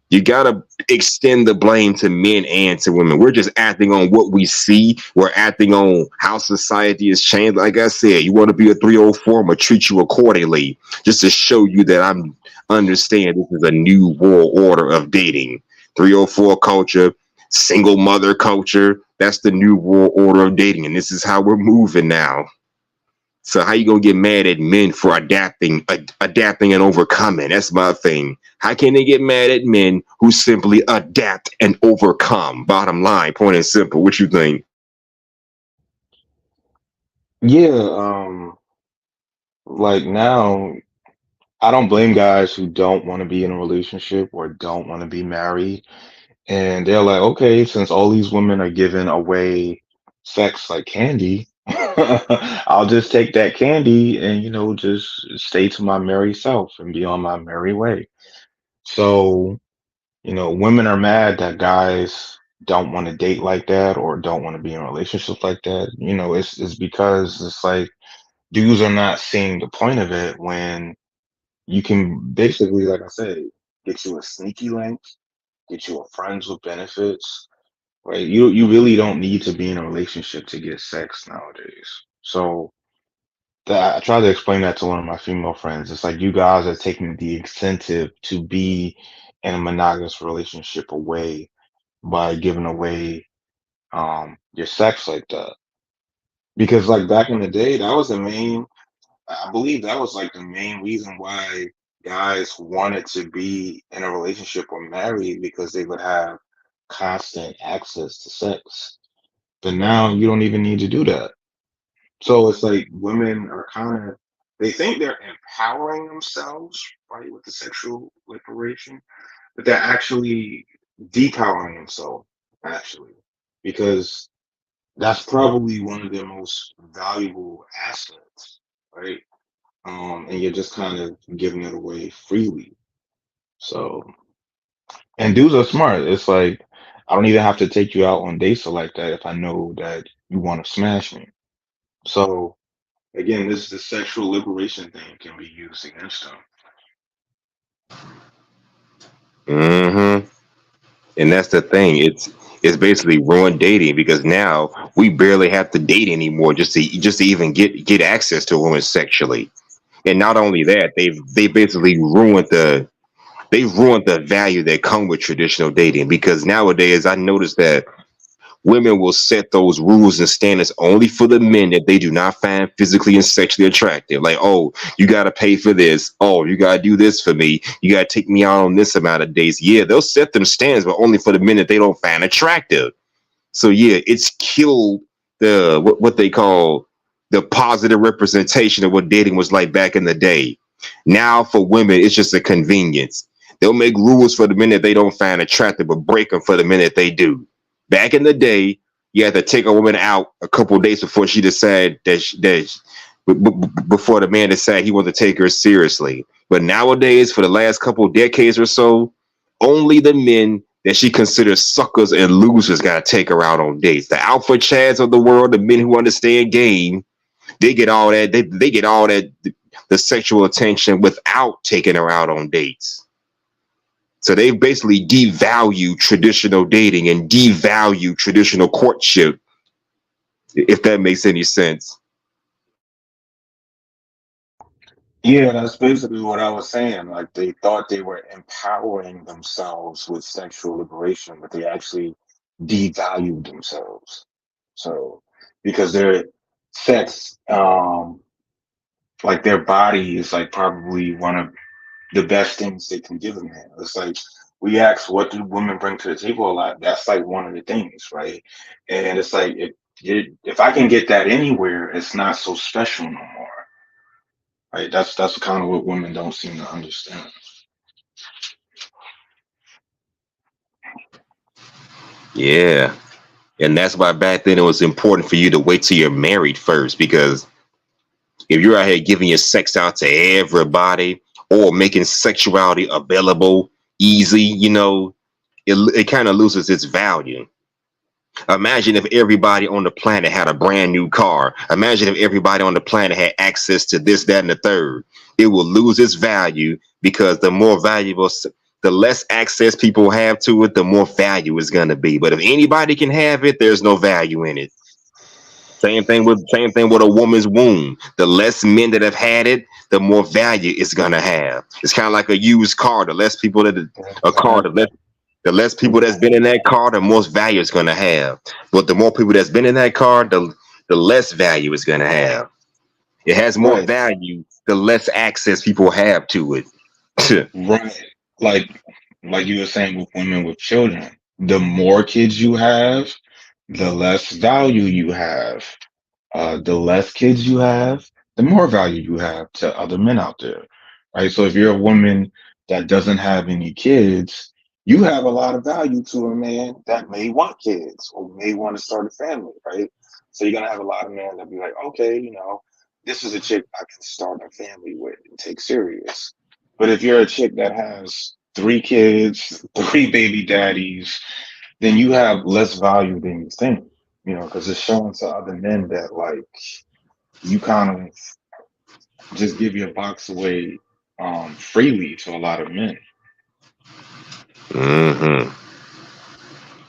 You gotta extend the blame to men and to women. We're just acting on what we see. We're acting on how society has changed. Like I said, you want to be a 304, I'm gonna treat you accordingly, just to show you that I'm understand this is a new world order of dating. 304 culture, single mother culture. That's the new world order of dating, and this is how we're moving now. So how you gonna get mad at men for adapting and overcoming? That's my thing. How can they get mad at men who simply adapt and overcome? Bottom line, point and simple. What you think? Yeah, like now, I don't blame guys who don't want to be in a relationship or don't want to be married. And they're like, okay, since all these women are giving away sex like candy, I'll just take that candy and, just stay to my merry self and be on my merry way. So, women are mad that guys don't want to date like that or don't want to be in relationships like that. It's because it's like dudes are not seeing the point of it when you can basically, like I said, get you a sneaky link, get you a friends with benefits, right? You really don't need to be in a relationship to get sex nowadays. So I try to explain that to one of my female friends. It's like you guys are taking the incentive to be in a monogamous relationship away by giving away your sex like that. Because like back in the day, that was the main I believe that was like the main reason why guys wanted to be in a relationship or married because they would have constant access to sex. But now you don't even need to do that. So it's like women are kind of, they think they're empowering themselves, right, with the sexual liberation, but they're actually depowering themselves, actually, because that's probably one of their most valuable assets, right? And you're just kind of giving it away freely. So, and dudes are smart. It's like, I don't even have to take you out on dates or like that if I know that you want to smash me. So, again, this the sexual liberation thing can be used against them. Mm-hmm. And that's the thing. It's basically ruined dating because now we barely have to date anymore just to even get access to a woman sexually. And not only that, they basically ruined the value that come with traditional dating because nowadays I noticed that women will set those rules and standards only for the men that they do not find physically and sexually attractive. Like, oh, you got to pay for this. Oh, you got to do this for me. You got to take me out on this amount of days. Yeah, they'll set them standards, but only for the men that they don't find attractive. So yeah, it's killed what they call the positive representation of what dating was like back in the day. Now for women, it's just a convenience. They'll make rules for the men that they don't find attractive, but break them for the men that they do. Back in the day, you had to take a woman out a couple of days before she decided before the man decided he wanted to take her seriously. But nowadays, for the last couple of decades or so, only the men that she considers suckers and losers got to take her out on dates. The alpha chads of the world, the men who understand game, they get all that. They get all that the sexual attention without taking her out on dates. So they've basically devalued traditional dating and devalued traditional courtship, if that makes any sense. Yeah, that's basically what I was saying. Like they thought they were empowering themselves with sexual liberation, but they actually devalued themselves. So because their sex, like their body is like probably one of the best things they can give a man. It's like we ask, what do women bring to the table a lot? That's like one of the things, right? And it's like if I can get that anywhere, it's not so special no more. Right? That's kind of what women don't seem to understand. Yeah. And that's why back then it was important for you to wait till you're married first, because if you're out here giving your sex out to everybody or making sexuality available easy, it kind of loses its value. Imagine if everybody on the planet had a brand new car. Imagine if everybody on the planet had access to this, that, and the third. It will lose its value because the less access people have to it, the more value it's going to be. But if anybody can have it, there's no value in it. Same thing with a woman's womb. The less men that have had it, the more value it's gonna have. It's kind of like a used car. The less people that a car, the less people that's been in that car, the most value it's gonna have. But the more people that's been in that car, the less value it's gonna have. It has more Right, value the less access people have to it. right. Like like you were saying with women with children, the more kids you have, the less value you have. The less kids you have, the more value you have to other men out there, right? So if you're a woman that doesn't have any kids, you have a lot of value to a man that may want kids or may want to start a family, right? So you're gonna have a lot of men that be like, okay, this is a chick I can start a family with and take serious. But if you're a chick that has 3 kids, 3 baby daddies, then you have less value than you think, because it's showing to other men that like you kind of just give your box away freely to a lot of men. Hmm.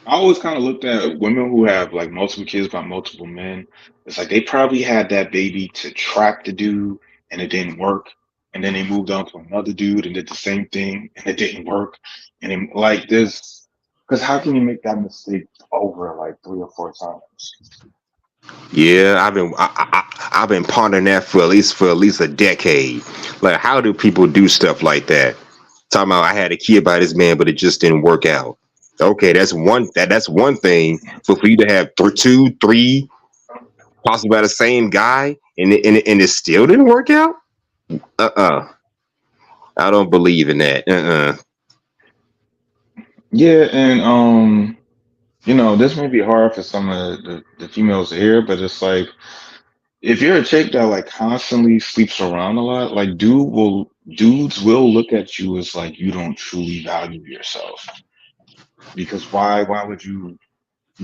I always kind of looked at women who have like multiple kids by multiple men. It's like they probably had that baby to trap the dude and it didn't work. And then they moved on to another dude and did the same thing and it didn't work. And then like this, because how can you make that mistake over like 3 or 4 times? Yeah, I've been pondering that for at least a decade. Like, how do people do stuff like that? Talking about I had a kid by this man, but it just didn't work out. Okay, that's one thing. But for you to have two, three, possibly by the same guy, and it still didn't work out. I don't believe in that. Yeah, and this may be hard for some of the females to hear, but it's like if you're a chick that like constantly sleeps around a lot, like dudes will look at you as like you don't truly value yourself. Because why would you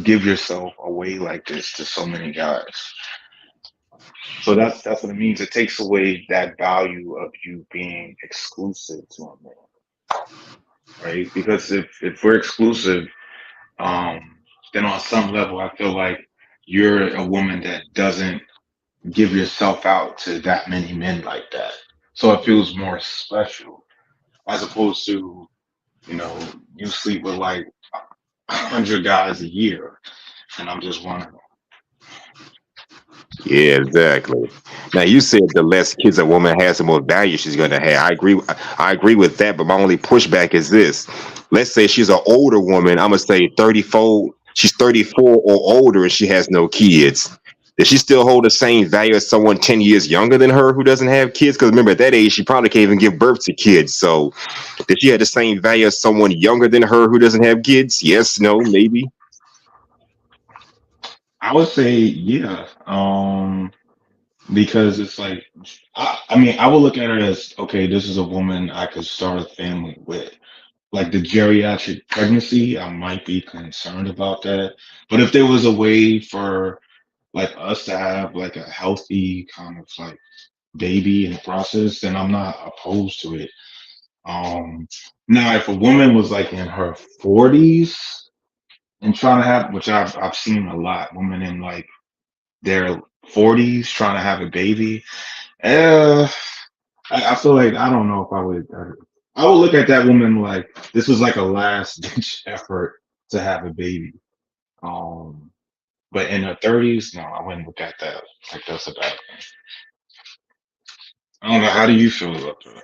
give yourself away like this to so many guys? So that's what it means. It takes away that value of you being exclusive to a man, right? Because if we're exclusive, then on some level I feel like you're a woman that doesn't give yourself out to that many men like that. So it feels more special as opposed to, you sleep with like 100 guys a year and I'm just one of them. Yeah, exactly. Now you said the less kids a woman has, the more value she's going to have. I agree. I agree with that. But my only pushback is this: let's say she's an older woman. I'm gonna say 34. She's 34 or older, and she has no kids. Does she still hold the same value as someone 10 years younger than her who doesn't have kids? Because remember, at that age, she probably can't even give birth to kids. So, does she have the same value as someone younger than her who doesn't have kids? Yes, no, maybe. I would say yeah, because it's like I mean I would look at her as okay, this is a woman I could start a family with. Like the geriatric pregnancy, I might be concerned about that. But if there was a way for like us to have like a healthy kind of like baby in the process, then I'm not opposed to it. Um, Now if a woman was like in her 40s and trying to have, which I've seen a lot, women in like their 40s trying to have a baby, uh, I feel like I don't know if I would. I would look at that woman like this was like a last ditch effort to have a baby. Um, but in her 30s, no, I wouldn't look at that like that's a bad thing. I don't know. How do you feel about that?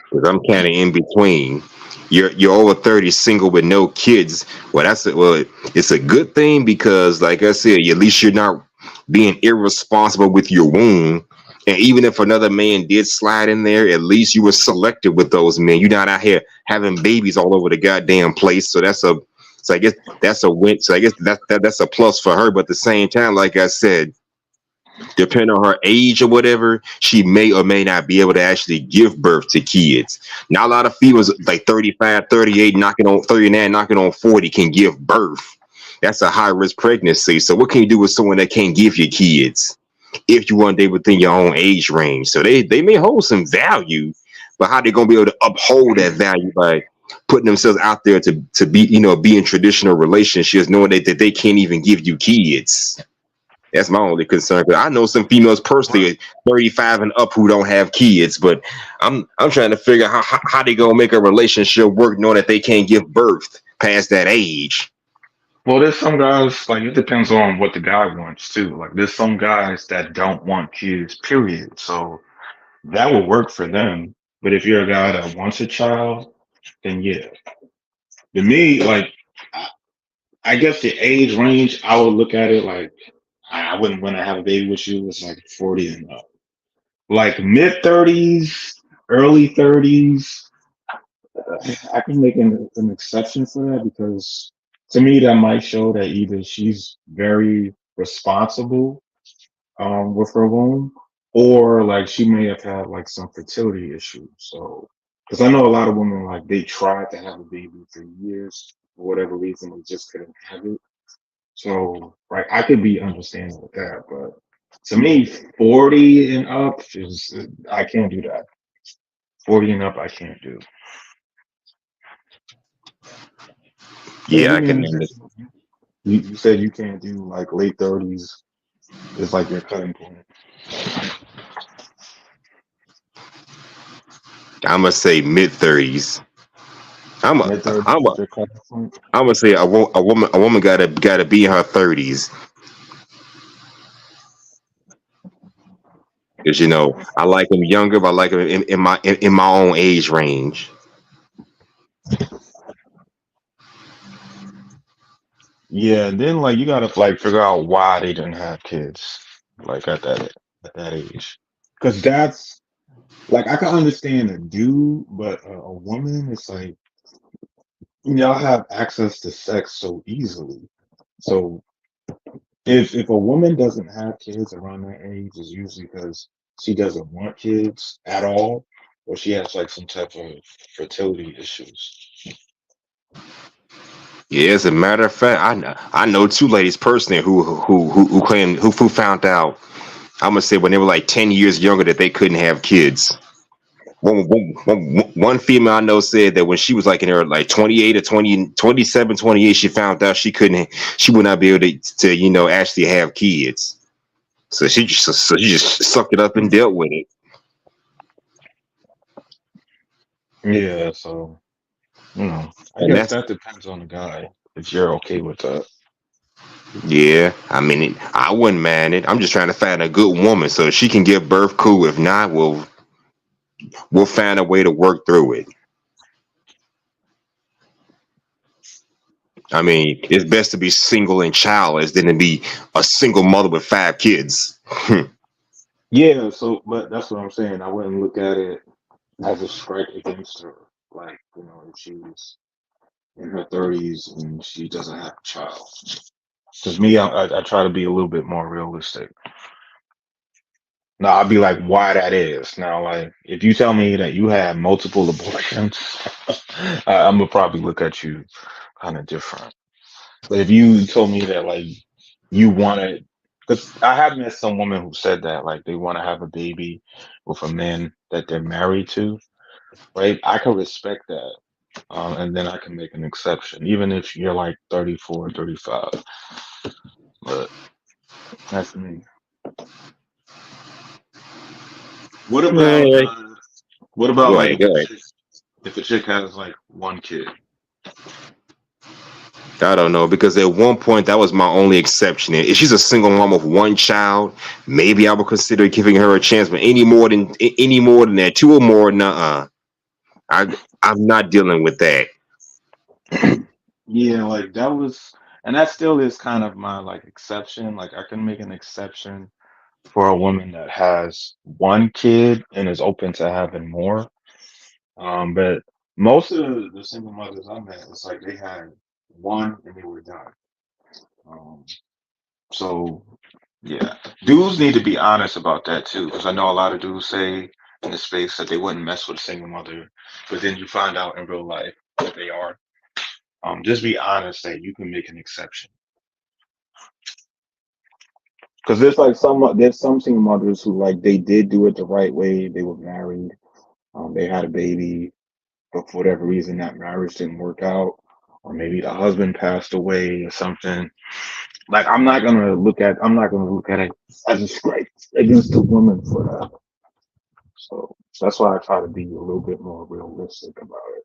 'Cause I'm kind of in between. You're over 30, single with no kids. It's a good thing because, like I said, at least you're not being irresponsible with your womb. And even if another man did slide in there, at least you were selected with those men. You're not out here having babies all over the goddamn place. So I guess that's a win. So I guess that's a plus for her. But at the same time, like I said, depending on her age or whatever, she may or may not be able to actually give birth to kids. Not a lot of females like 35, 38, knocking on 39, knocking on 40 can give birth. That's a high risk pregnancy. So what can you do with someone that can't give you kids if you want to date within your own age range? So they may hold some value, but how they gonna be able to uphold that value by putting themselves out there to be be in traditional relationships, knowing that they can't even give you kids? That's my only concern. 'Cause I know some females personally, 35 and up, who don't have kids, but I'm trying to figure out how they gonna make a relationship work, knowing that they can't give birth past that age. Well, there's some guys like it depends on what the guy wants too. Like there's some guys that don't want kids, period. So that will work for them. But if you're a guy that wants a child, then yeah. To me, like I guess the age range, I would look at it like I wouldn't want to have a baby with you. It's like 40 and up. Like mid 30s, early 30s, I can make an exception for that because to me that might show that either she's very responsible with her womb, or like she may have had like some fertility issues. So, because I know a lot of women like they tried to have a baby for years for whatever reason they just couldn't have it. So, like I could be understanding with that, but to me, 40 and up is I can't do that. 40 and up, I can't do. So, Yeah, you I can. mean you said you can't do like late 30s? It's like your cutting point. I'm gonna say mid 30s. I'm a, Mid 30s I'm a, is your cutting point. I'm gonna say a woman gotta be in her 30s, because I like them younger, but I like them in my own age range. Yeah, and then like you gotta like figure out why they didn't have kids, like at that age, because that's like I can understand a dude, but a woman, it's like y'all have access to sex so easily. So if a woman doesn't have kids around that age, it's usually because she doesn't want kids at all, or she has like some type of fertility issues. Yeah, as a matter of fact, I know two ladies personally who found out. I'm gonna say when they were like 10 years younger that they couldn't have kids. One female I know said that when she was like in her like 28 or 20, 27, 28, she found out she would not be able to actually have kids. So she just sucked it up and dealt with it. Yeah, so I And guess that's that depends on the guy if you're okay with that. Yeah. I mean, I wouldn't mind it. I'm just trying to find a good woman so if she can give birth. Cool. If not, we'll find a way to work through it. I mean, it's best to be single and childless than to be a single mother with 5 kids. Yeah, so but that's what I'm saying. I wouldn't look at it as a strike against her. Like, if she's in her 30s and she doesn't have a child. Because me, I try to be a little bit more realistic. Now, I'd be like, why that is. Now, like, if you tell me that you had multiple abortions, I'm gonna probably look at you kind of different. But if you told me that, like, you wanted, because I have met some women who said that, like, they want to have a baby with a man that they're married to, right? I can respect that. And then I can make an exception, even if you're like 34 or 35. But that's me. What about Yeah. what about Go like ahead. Go ahead. if a chick has like one kid? I don't know, because at one point that was my only exception. If she's a single mom with one child, maybe I would consider giving her a chance. But any more than that, two or more, nuh-uh. I'm not dealing with that. Yeah, like that was, and that still is kind of my like exception. Like I can make an exception for a woman that has one kid and is open to having more. But most of the single mothers I met, it's like they had one and they were done. Um, so yeah, dudes need to be honest about that too, because I know a lot of dudes say in the space that they wouldn't mess with a single mother, but then you find out in real life that they are. Just be honest that you can make an exception. Because there's some single mothers who like they did do it the right way. They were married, they had a baby, but for whatever reason that marriage didn't work out, or maybe the husband passed away or something. Like I'm not gonna look at it as a strike against the woman for that. So that's why I try to be a little bit more realistic about it.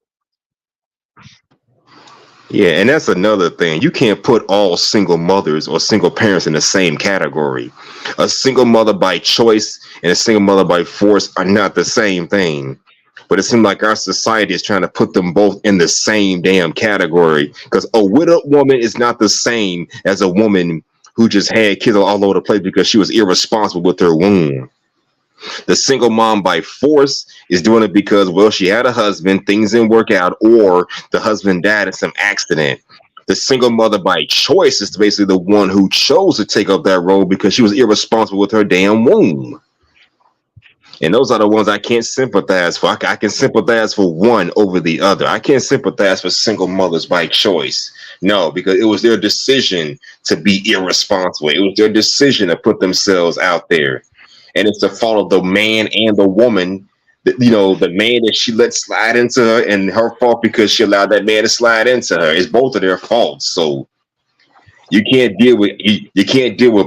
Yeah, and that's another thing. You can't put all single mothers or single parents in the same category. A single mother by choice and a single mother by force are not the same thing. But it seems like our society is trying to put them both in the same damn category. Because a widowed woman is not the same as a woman who just had kids all over the place because she was irresponsible with her womb. The single mom by force is doing it because, well, she had a husband, things didn't work out, or the husband died in some accident. The single mother by choice is basically the one who chose to take up that role because she was irresponsible with her damn womb. And those are the ones I can't sympathize for. I can sympathize for one over the other. I can't sympathize for single mothers by choice. No, because it was their decision to be irresponsible. It was their decision to put themselves out there. And it's the fault of the man and the woman. The man that she let slide into her, and her fault because she allowed that man to slide into her. It's both of their faults. So you can't deal with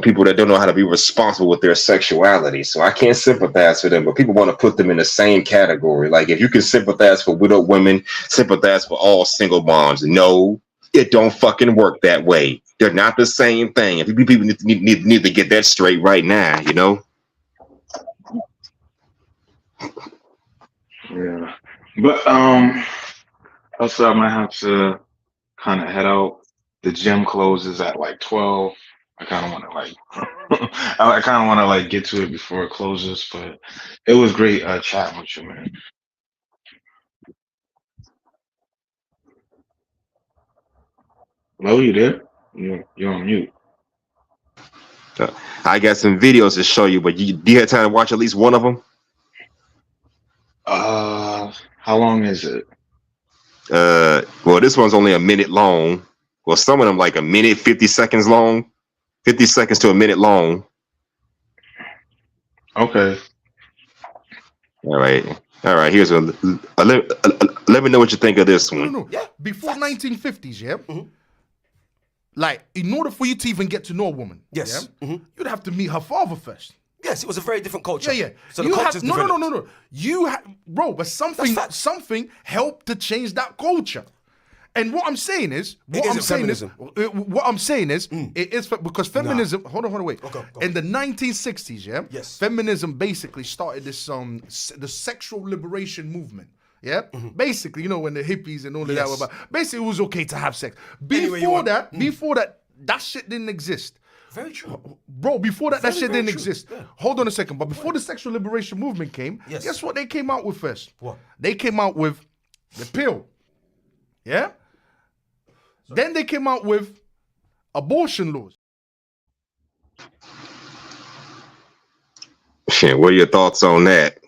people that don't know how to be responsible with their sexuality. So I can't sympathize for them, but people want to put them in the same category. Like, if you can sympathize for widowed women, sympathize for all single moms. No, it don't fucking work that way. They're not the same thing. And people need to get that straight right now, you know? Yeah. But also I might have to kind of head out. The gym closes at like 12. I kind of want to like I kind of want to like get to it before it closes, but it was great chatting with you, man. Hello, you there? You're on mute. I got some videos to show you, but do you have time to watch at least one of them? How long is it? Well, this one's only a minute long. Well, some of them like a minute, 50 seconds long, 50 seconds to a minute long. Okay. All right. Here's let me know what you think of this one. No. Yeah. Before 1950s, yeah. Mm-hmm. Like, in order for you to even get to know a woman, yes, yeah, mm-hmm, you'd have to meet her father first. Yes, it was a very different culture. Yeah. So the culture's developed. No. Bro, but something helped to change that culture. And what I'm saying is, it is because feminism. Hold on, wait. Okay, in the 1960s, yeah, yes, feminism basically started this the sexual liberation movement. Yeah, mm-hmm, basically, when the hippies and all of that were about. Basically, it was okay to have sex. Before that, that shit didn't exist. Very true. Bro, before that shit didn't exist. Yeah. Hold on a second. But before the sexual liberation movement came, guess what they came out with first? What? They came out with the pill. Yeah? Then they came out with abortion laws. What are your thoughts on that?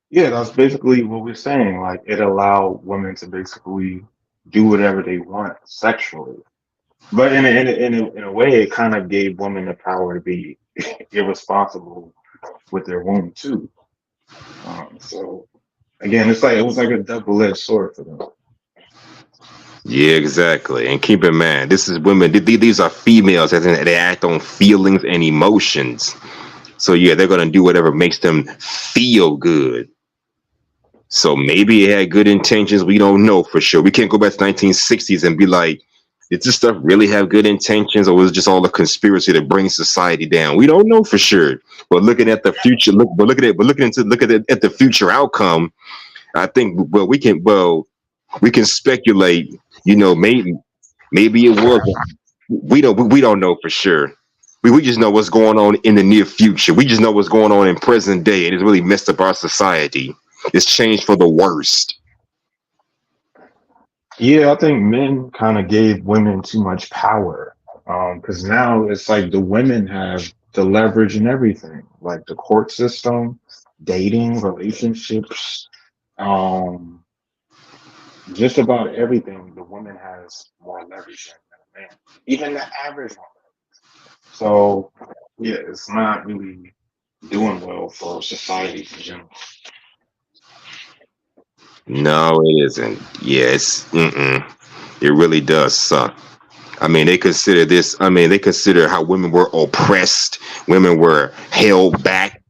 Yeah, that's basically what we're saying. Like, it allowed women to basically do whatever they want sexually. But in a way, it kind of gave women the power to be irresponsible with their womb too. So again, it was like a double-edged sword for them. Yeah, exactly. And keep in mind, this is women. These are females, as in they act on feelings and emotions. So yeah, they're gonna do whatever makes them feel good. So maybe it had good intentions. We don't know for sure. We can't go back to 1960s and be like, did this stuff really have good intentions, or was it just all a conspiracy to bring society down? We don't know for sure. But looking at the future, looking at the future outcome, I think we can speculate. Maybe it was. We don't know for sure. We just know what's going on in the near future. We just know what's going on in present day, and it's really messed up our society. It's changed for the worst. Yeah, I think men kind of gave women too much power, because now it's like the women have the leverage and everything, like the court system, dating, relationships, just about everything. The woman has more leverage than a man, even the average woman. So yeah, it's not really doing well for society in general. No, it isn't. Yeah, it really does suck. I mean, they consider how women were oppressed, women were held back.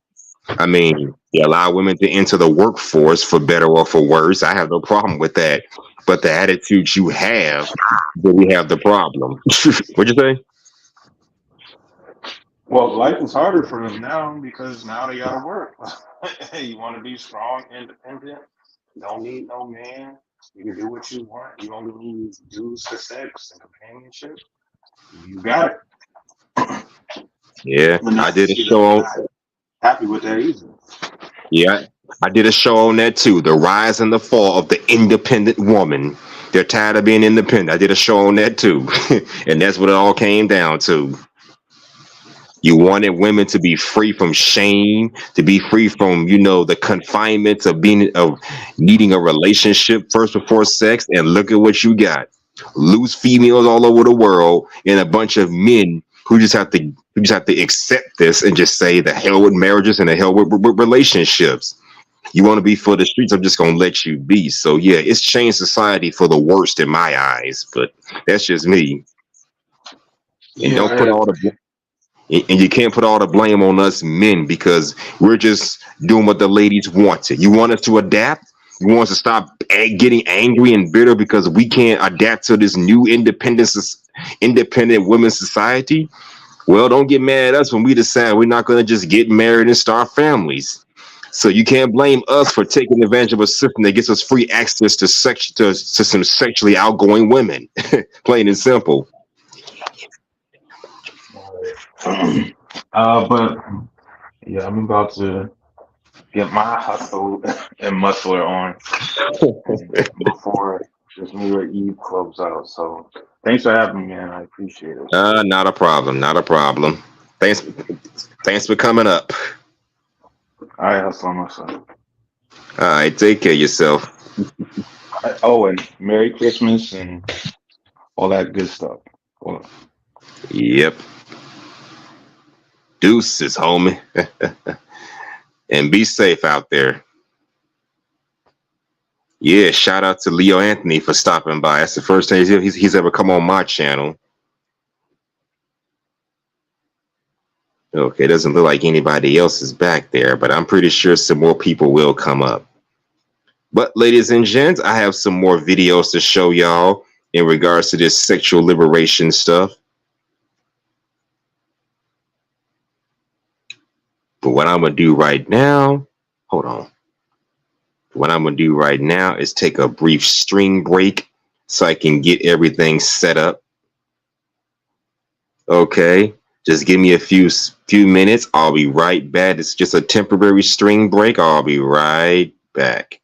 I mean, they allow women to enter the workforce for better or for worse. I have no problem with that. But the attitude you have, then we have the problem. What'd you say? Well, life is harder for them now because now they gotta work. You want to be strong, independent. Don't need no man. You can do what you want. You only need dudes for sex and companionship. You got it. Yeah, But I not to did a see that show they're on. not happy with that either. Yeah, I did a show on that too. The rise and the fall of the independent woman. They're tired of being independent. I did a show on that too, and that's what it all came down to. You wanted women to be free from shame, to be free from, the confinements of needing a relationship first before sex, and look at what you got. Loose females all over the world and a bunch of men who just have to accept this and just say the hell with marriages and the hell with relationships. You want to be for the streets, I'm just gonna let you be. So yeah, it's changed society for the worst in my eyes, but that's just me. And Yeah, don't I put all agree. the and you can't put all the blame on us men because we're just doing what the ladies wanted. You want us to adapt? You want us to stop getting angry and bitter because we can't adapt to this new independent women's society? Well, don't get mad at us when we decide we're not going to just get married and start families. So you can't blame us for taking advantage of a system that gets us free access to some sexually outgoing women. Plain and simple. But yeah, I'm about to get my hustle and muscler on before this New Year Eve close out. So thanks for having me, man. I appreciate it. Not a problem. Not a problem. Thanks for coming up. All right, hustle on myself. All right, take care of yourself. Oh, and Merry Christmas and all that good stuff. Well, Yep. Deuces, homie. And be safe out there. Yeah, shout out to Leo Anthony for stopping by. That's the first time he's ever come on my channel. Okay, doesn't look like anybody else is back there, but I'm pretty sure some more people will come up. But ladies and gents, I have some more videos to show y'all in regards to this sexual liberation stuff. But what I'm going to do right now, hold on. What I'm going to do right now is take a brief string break so I can get everything set up. Okay, just give me a few minutes. I'll be right back. It's just a temporary string break. I'll be right back.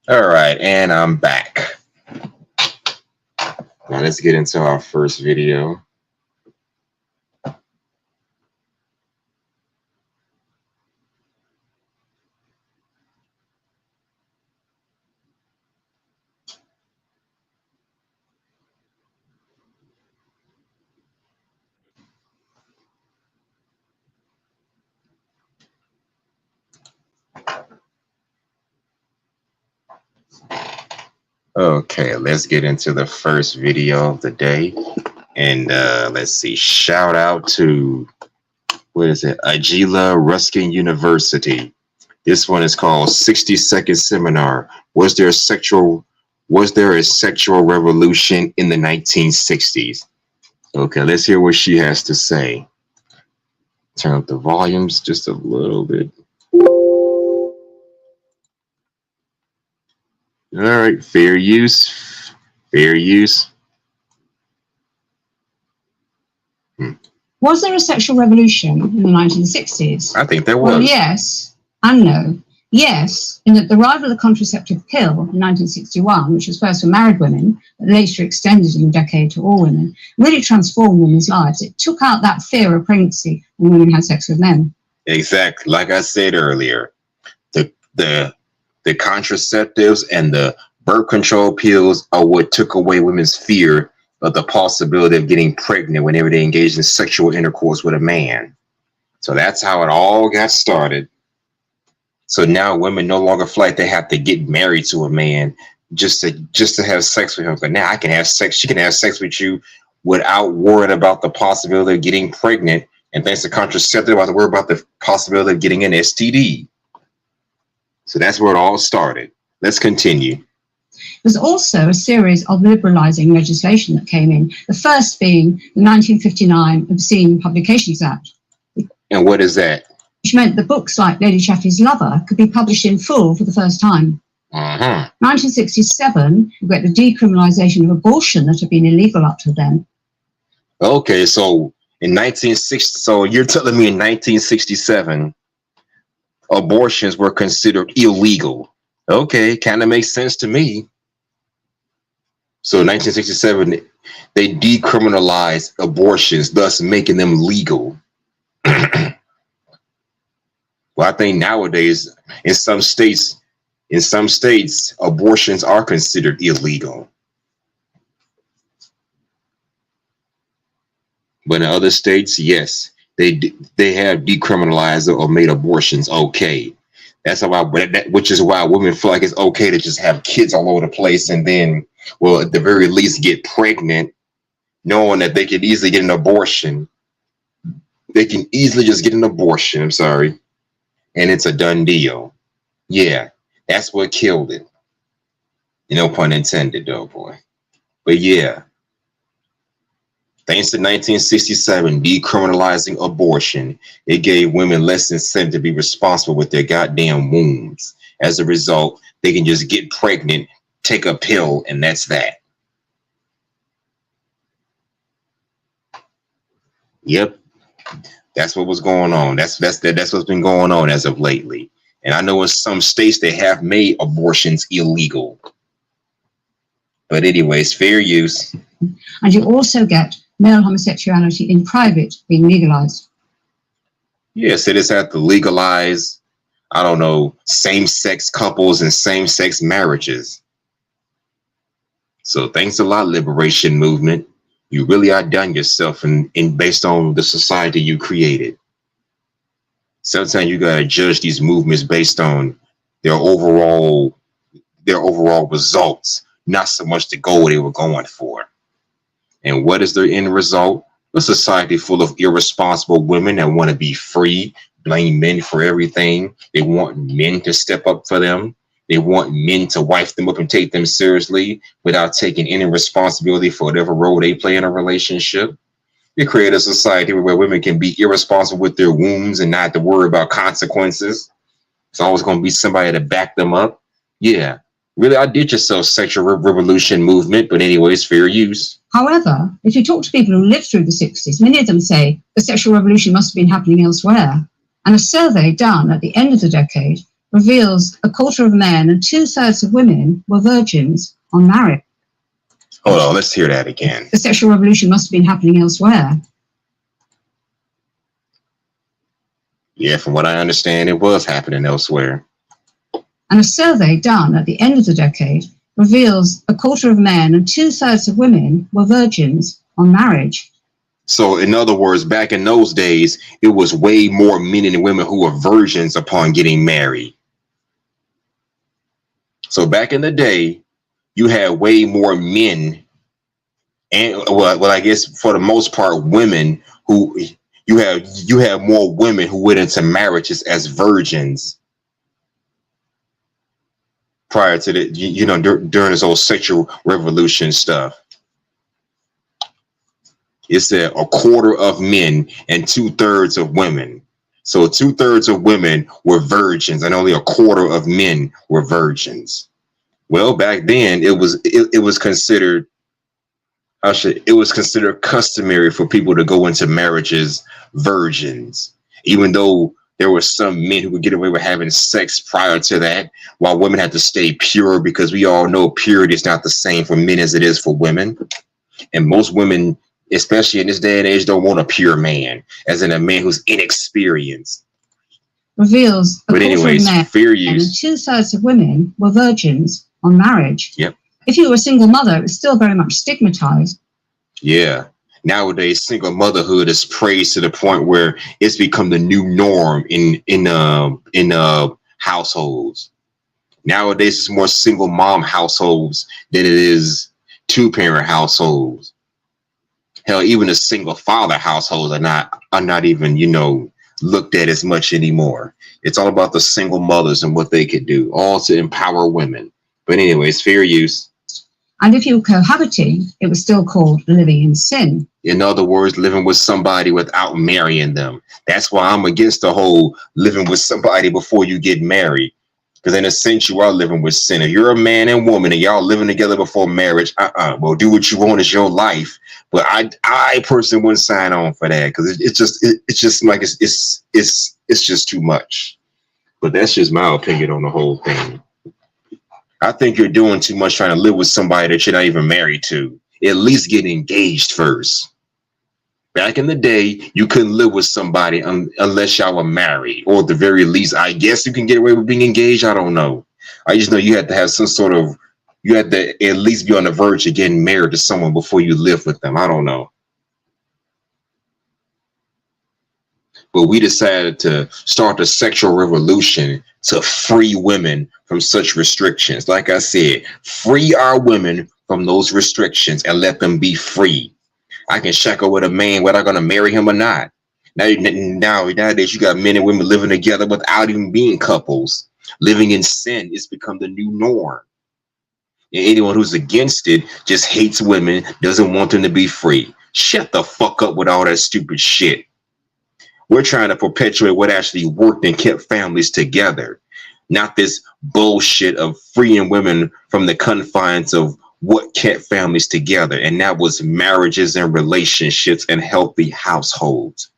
All right, and I'm back. Now let's get into our first video. Okay, let's get into the first video of the day. And let's see, shout out to, what is it? Agila Ruskin University. This one is called 60-Second Seminar. Was there a sexual revolution in the 1960s? Okay, let's hear what she has to say. Turn up the volumes just a little bit. All right, fair use. Fair use. Was there a sexual revolution in the 1960s? I think there was. Well, yes and no. Yes, in that the arrival of the contraceptive pill in 1961, which was first for married women, but later extended in a decade to all women, really transformed women's lives. It took out that fear of pregnancy when women had sex with men. Exactly. Like I said earlier, the contraceptives and the birth control pills are what took away women's fear of the possibility of getting pregnant whenever they engaged in sexual intercourse with a man. So that's how it all got started. So now women no longer feel like they have to get married to a man just to have sex with him. But now I can have sex. She can have sex with you without worrying about the possibility of getting pregnant. And thanks to contraceptive, I have to worry about the possibility of getting an STD. So that's where it all started. Let's continue. There's also a series of liberalising legislation that came in, the first being the 1959 Obscene Publications Act. And what is that? Which meant that books like Lady Chaffee's Lover could be published in full for the first time. 1967, we get the decriminalisation of abortion that had been illegal up to then. Okay, so in 1960, so you're telling me in 1967, abortions were considered illegal. Okay, kind of makes sense to me. So in 1967, they decriminalized abortions, thus making them legal. Well, I think nowadays in some states, abortions are considered illegal. But in other states, yes, they have decriminalized or made abortions okay. That's which is why women feel like it's okay to just have kids all over the place and then, well, at the very least get pregnant, knowing that they can easily get an abortion. They can easily just get an abortion, I'm sorry, and it's a done deal. Yeah, that's what killed it. No pun intended, though, boy. But yeah, thanks to 1967 decriminalizing abortion, it gave women less incentive to be responsible with their goddamn wombs. As a result, they can just get pregnant, take a pill, and that's that. Yep, that's what was going on. That's what's been going on as of lately. And I know in some states they have made abortions illegal. But anyways, fair use. And you also get male homosexuality in private being legalized. Yes, it is have to legalize, I don't know, same-sex couples and same-sex marriages. So thanks a lot, Liberation Movement. You really outdone yourself in based on the society you created. Sometimes you gotta judge these movements based on their overall results, not so much the goal they were going for. And what is their end result? A society full of irresponsible women that want to be free, blame men for everything. They want men to step up for them. They want men to wife them up and take them seriously without taking any responsibility for whatever role they play in a relationship. They create a society where women can be irresponsible with their wombs and not have to worry about consequences. It's always going to be somebody to back them up. Yeah, really outdid yourself, sexual revolution movement. But anyways, fair use. However, if you talk to people who lived through the 60s, many of them say the sexual revolution must have been happening elsewhere. And a survey done at the end of the decade reveals a quarter of men and 2/3 of women were virgins on marriage. Hold on, let's hear that again. The sexual revolution must have been happening elsewhere. Yeah, from what I understand, it was happening elsewhere. And a survey done at the end of the decade reveals a quarter of men and 2/3 of women were virgins on marriage. So, in other words, back in those days, it was way more men and women who were virgins upon getting married. So, back in the day, you had way more men, and well, I guess for the most part, women who you have more women who went into marriages as virgins prior to the during this whole sexual revolution stuff. It said a quarter of men and 2/3 of women. So 2/3 of women were virgins and only a quarter of men were virgins. Well, back then it was considered customary for people to go into marriages virgins, even though there were some men who would get away with having sex prior to that, while women had to stay pure, because we all know purity is not the same for men as it is for women. And most women, especially in this day and age, don't want a pure man, as in a man who's inexperienced. Reveals a But anyways, quarter of men fair and use. 2/3 of women were virgins on marriage. Yep. If you were a single mother, it was still very much stigmatized. Yeah. Nowadays, single motherhood is praised to the point where it's become the new norm in households. Nowadays, it's more single mom households than it is 2-parent households. Hell, even the single father households are not even looked at as much anymore. It's all about the single mothers and what they could do, all to empower women. But anyways, fair use. And if you were cohabiting, it was still called living in sin. In other words, living with somebody without marrying them. That's why I'm against the whole living with somebody before you get married. Because in a sense, you are living with sin. If you're a man and woman and y'all living together before marriage, well, do what you want. It's your life. But I personally wouldn't sign on for that, because it's just like it's just too much. But that's just my opinion on the whole thing. I think you're doing too much trying to live with somebody that you're not even married to. At least get engaged first. Back in the day, you couldn't live with somebody unless y'all were married, or at the very least, I guess you can get away with being engaged. I don't know. I just know you had to have you had to at least be on the verge of getting married to someone before you live with them. I don't know. But we decided to start the sexual revolution to free women from such restrictions. Like I said, free our women from those restrictions and let them be free. I can shackle with a man whether I'm going to marry him or not. Nowadays, you got men and women living together without even being couples. Living in sin has become the new norm. And anyone who's against it just hates women, doesn't want them to be free. Shut the fuck up with all that stupid shit. We're trying to perpetuate what actually worked and kept families together, not this bullshit of freeing women from the confines of what kept families together. And that was marriages and relationships and healthy households.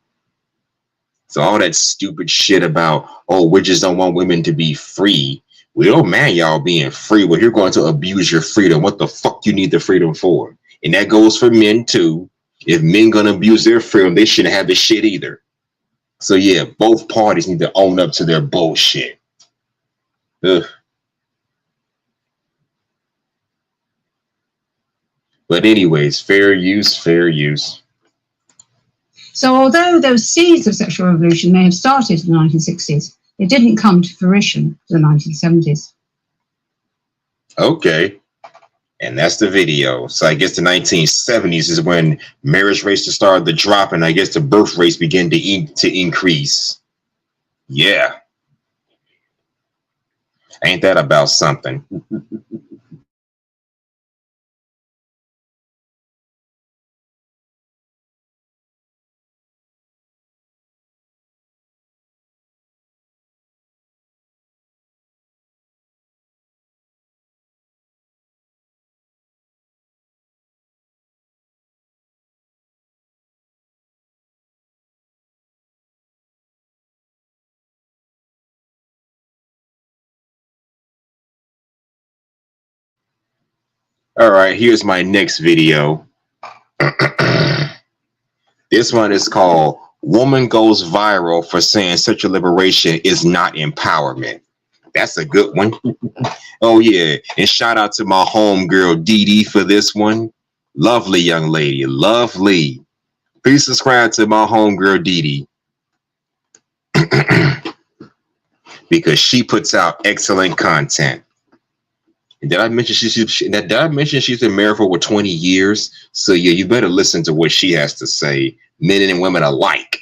So all that stupid shit about, oh, we just don't want women to be free. We don't mind y'all being free, but you're going to abuse your freedom. What the fuck you need the freedom for? And that goes for men too. If men gonna abuse their freedom, they shouldn't have this shit either. So yeah, both parties need to own up to their bullshit. Ugh. But anyways, fair use, fair use. So although those seeds of sexual revolution may have started in the 1960s, it didn't come to fruition to the 1970s. Okay. And that's the video. So I guess the 1970s is when marriage rates started to drop, and I guess the birth rates began to increase. Yeah. Ain't that about something? All right, here's my next video. This one is called "Woman Goes Viral for Saying Sexual Liberation is Not Empowerment." That's a good one. Oh yeah, and shout out to my homegirl Dee Dee for this one. Lovely young lady, lovely. Please subscribe to my homegirl Dee Dee because she puts out excellent content. And did I mention she's been married for over 20 years? So yeah, you better listen to what she has to say, men and women alike.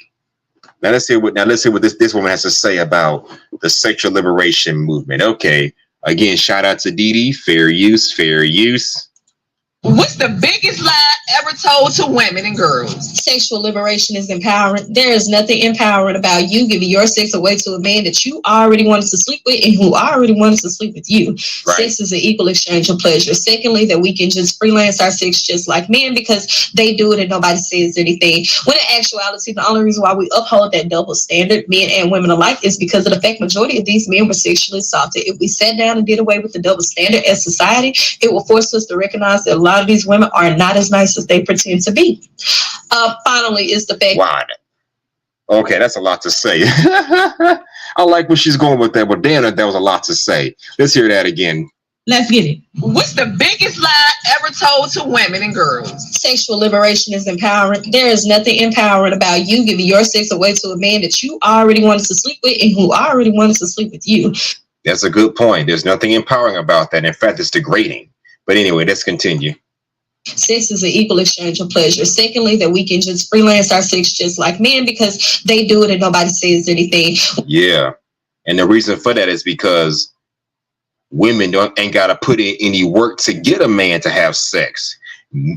Now let's hear what this woman has to say about the sexual liberation movement. Okay, again, shout out to Dee Dee. Fair use, fair use. What's the biggest lie ever told to women and girls? Sexual liberation is empowering. There is nothing empowering about you giving your sex away to a man that you already wanted to sleep with and who already wanted to sleep with you. Right. Sex is an equal exchange of pleasure. Secondly, that we can just freelance our sex just like men because they do it and nobody says anything. When in actuality, the only reason why we uphold that double standard, men and women alike, is because of the fact majority of these men were sexually assaulted. If we sat down and did away with the double standard as society, it will force us to recognize that a lot of these women are not as nice as they pretend to be. Finally, is the fact. Wow. Okay, that's a lot to say. I like where she's going with that, but damn, that was a lot to say. Let's hear that again. Let's get it. What's the biggest lie ever told to women and girls? Sexual liberation is empowering. There is nothing empowering about you giving your sex away to a man that you already wanted to sleep with and who already wanted to sleep with you. That's a good point. There's nothing empowering about that. In fact, it's degrading. But anyway, let's continue. Sex is an equal exchange of pleasure. Secondly, that we can just freelance our sex just like men because they do it and nobody says anything. Yeah. And the reason for that is because women ain't got to put in any work to get a man to have sex.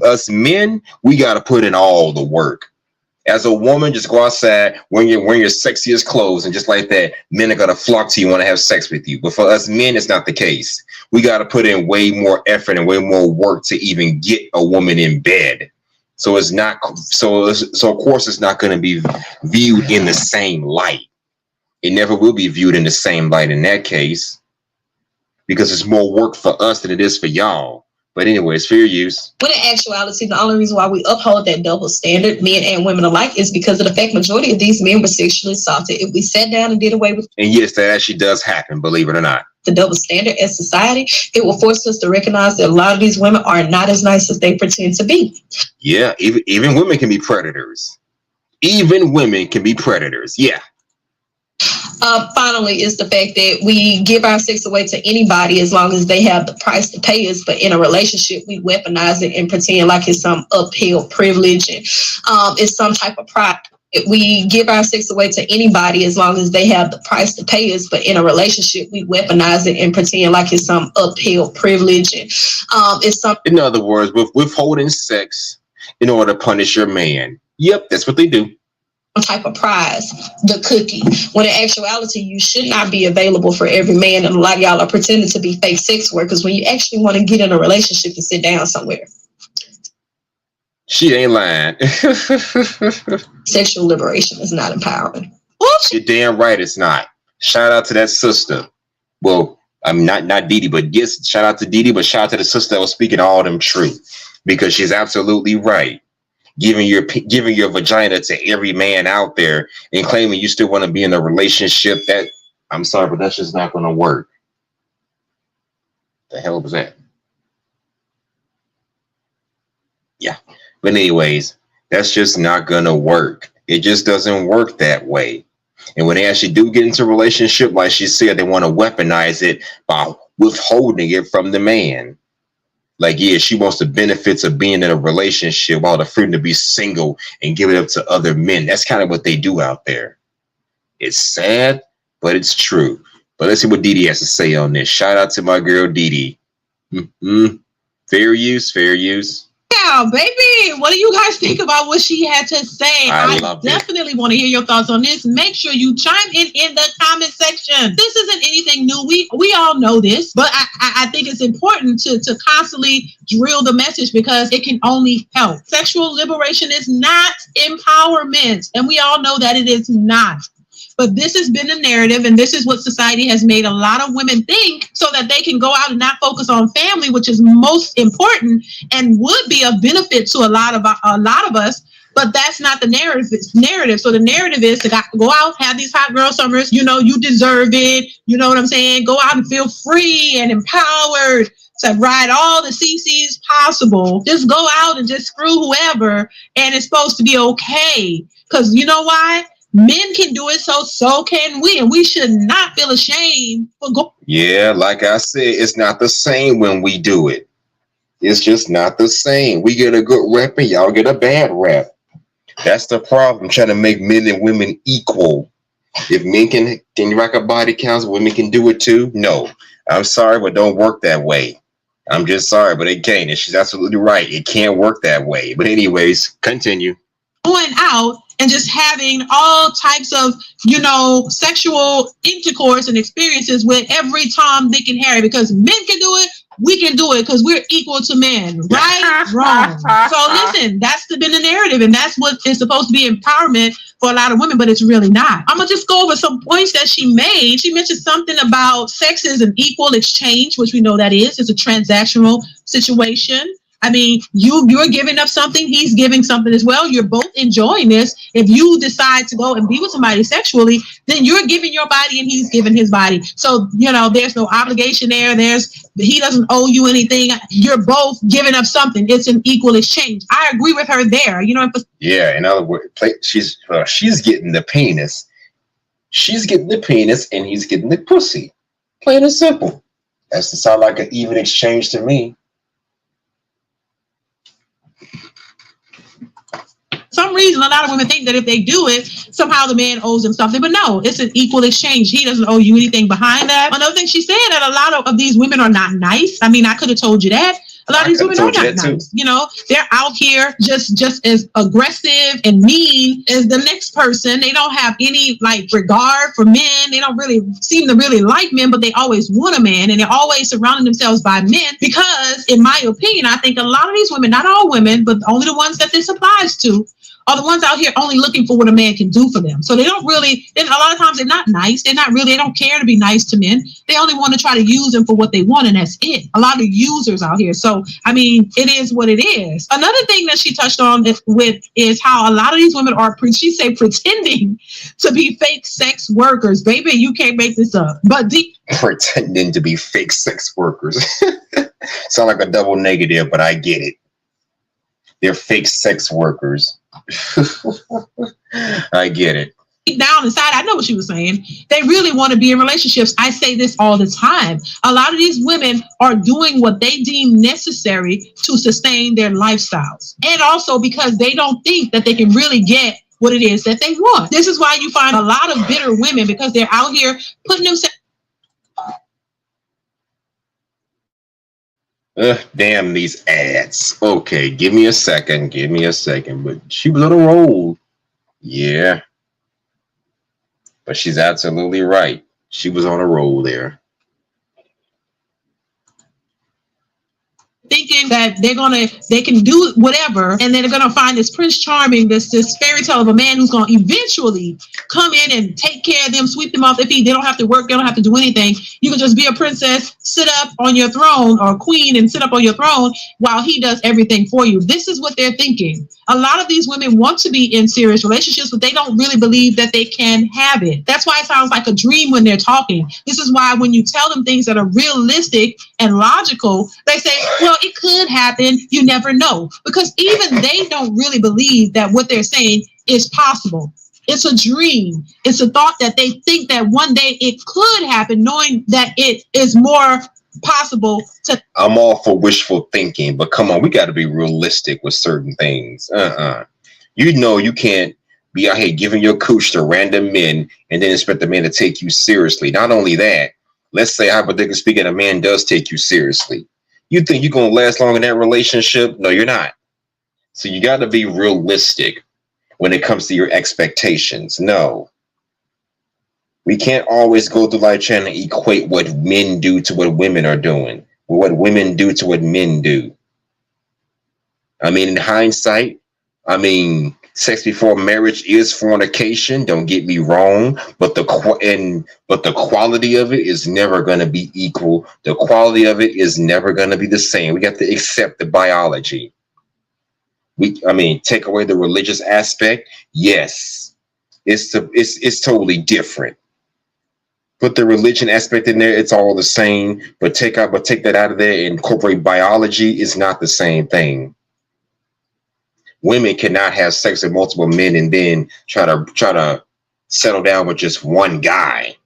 Us men, we got to put in all the work. As a woman, just go outside, wearing your sexiest clothes, and just like that, men are going to flock to you, want to have sex with you. But for us men, it's not the case. We got to put in way more effort and way more work to even get a woman in bed. So it's not, so of course it's not going to be viewed in the same light. It never will be viewed in the same light in that case, because it's more work for us than it is for y'all. But anyway, it's fair use. When in actuality, the only reason why we uphold that double standard, men and women alike, is because of the fact majority of these men were sexually assaulted. If we sat down and did away with... And yes, that actually does happen, believe it or not. The double standard as society, it will force us to recognize that a lot of these women are not as nice as they pretend to be. Yeah, even women can be predators. Even women can be predators, yeah. Finally, is the fact that we give our sex away to anybody as long as they have the price to pay us. But in a relationship, we weaponize it and pretend like it's some uphill privilege and it's some type of pride. We give our sex away to anybody as long as they have the price to pay us. But in a relationship, we weaponize it and pretend like it's some uphill privilege and it's some. In other words, with withholding sex in order to punish your man. Yep, that's what they do. Type of prize, the cookie, when in actuality you should not be available for every man, and a lot of y'all are pretending to be fake sex workers when you actually want to get in a relationship and sit down somewhere. She ain't lying. Sexual liberation is not empowering. You're damn right it's not. Shout out to that sister. Well, I'm not Dee Dee, but yes, shout out to Dee Dee, but shout out to the sister that was speaking all them truth, because she's absolutely right. Giving your vagina to every man out there and claiming you still want to be in a relationship, that, I'm sorry, but that's just not going to work. The hell was that? Yeah. But anyways, that's just not going to work. It just doesn't work that way. And when they actually do get into a relationship, like she said, they want to weaponize it by withholding it from the man. Like, yeah, she wants the benefits of being in a relationship, all the freedom to be single and give it up to other men. That's kind of what they do out there. It's sad, but it's true. But let's see what Dee Dee has to say on this. Shout out to my girl Dee Dee. Mm-hmm. Fair use, fair use. Yeah, baby. What do you guys think about what she had to say? I definitely want to hear your thoughts on this. Make sure you chime in the comment section. This isn't anything new. We all know this, but I think it's important to constantly drill the message because it can only help. Sexual liberation is not empowerment, and we all know that it is not. But this has been the narrative, and this is what society has made a lot of women think, so that they can go out and not focus on family, which is most important and would be of benefit to a lot of us. But that's not the narrative. So the narrative is to go out, have these hot girl summers. You know, you deserve it. You know what I'm saying? Go out and feel free and empowered to ride all the CCs possible. Just go out and just screw whoever, and it's supposed to be okay. Because you know why? Men can do it, so can we. And we should not feel ashamed for going. Yeah, like I said, it's not the same when we do it. It's just not the same. We get a good rep and y'all get a bad rep. That's the problem, trying to make men and women equal. If men can rack up body counts, women can do it too. No, I'm sorry, but don't work that way. I'm just sorry, but it can't. And she's absolutely right. It can't work that way. But anyways, continue. Going out and just having all types of, you know, sexual intercourse and experiences with every Tom, Dick, and Harry, because men can do it. We can do it because we're equal to men, right? Wrong. So listen, that's been the narrative, and that's what is supposed to be empowerment for a lot of women, but it's really not. I'm gonna just go over some points that she made. She mentioned something about sex is an equal exchange, which we know that is. It's a transactional situation. I mean, you're giving up something, he's giving something as well. You're both enjoying this. If you decide to go and be with somebody sexually, then you're giving your body and he's giving his body. So, you know, there's no obligation there. He doesn't owe you anything. You're both giving up something. It's an equal exchange. I agree with her there. You know, yeah, in other words, she's getting the penis. She's getting the penis and he's getting the pussy. Plain and simple. That's to sound like an even exchange to me. Some reason a lot of women think that if they do it, somehow the man owes them something, but no, it's an equal exchange. He doesn't owe you anything behind that. Another thing she said, that a lot of these women are not nice. I mean, I could have told you that. A lot of these women are not nice. You know, they're out here just as aggressive and mean as the next person. They don't have any like regard for men. They don't really seem to really like men, but they always want a man, and they're always surrounding themselves by men because, in my opinion, I think a lot of these women, not all women, but only the ones that this applies to, are the ones out here only looking for what a man can do for them. So they don't really, a lot of times they're not nice. They don't care to be nice to men. They only want to try to use them for what they want, and that's it. A lot of users out here. So, I mean, it is what it is. Another thing that she touched on is how a lot of these women are, pretending to be fake sex workers. Baby, you can't make this up. But pretending to be fake sex workers. Sound like a double negative, but I get it. They're fake sex workers. I get it. Down inside, I know what she was saying. They really want to be in relationships. I say this all the time. A lot of these women are doing what they deem necessary to sustain their lifestyles. And also because they don't think that they can really get what it is that they want. This is why you find a lot of bitter women, because they're out here putting themselves. Damn these ads. Okay, give me a second. But she was on a roll. Yeah. But she's absolutely right. She was on a roll there. Thinking that they can do whatever, and then they're gonna find this Prince Charming, this fairy tale of a man who's gonna eventually come in and take care of them, sweep them off their feet. They don't have to work, they don't have to do anything. You can just be a princess, sit up on your throne, or queen, and sit up on your throne while he does everything for you. This is what they're thinking. A lot of these women want to be in serious relationships, but they don't really believe that they can have it. That's why it sounds like a dream when they're talking. This is why when you tell them things that are realistic and logical, they say, well, it could happen. You never know. Because even they don't really believe that what they're saying is possible. It's a dream. It's a thought that they think that one day it could happen, knowing that it is more possible to. I'm all for wishful thinking, but come on, we got to be realistic with certain things. You know, you can't be out here giving your cooch to random men and then expect the man to take you seriously. Not only that, let's say hypothetically speaking, a man does take you seriously. You think you're going to last long in that relationship? No, you're not. So you got to be realistic when it comes to your expectations. No. We can't always go through life trying to equate what men do to what women are doing, or what women do to what men do. I mean, in hindsight, I mean, Sex before marriage is fornication. Don't get me wrong, but the quality of it is never going to be equal. The quality of it is never going to be the same. We got to accept the biology. Take away the religious aspect. Yes, it's totally different. Put the religion aspect in there, it's all the same. But take that out of there and incorporate biology. Is not the same thing. Women cannot have sex with multiple men and then try to settle down with just one guy.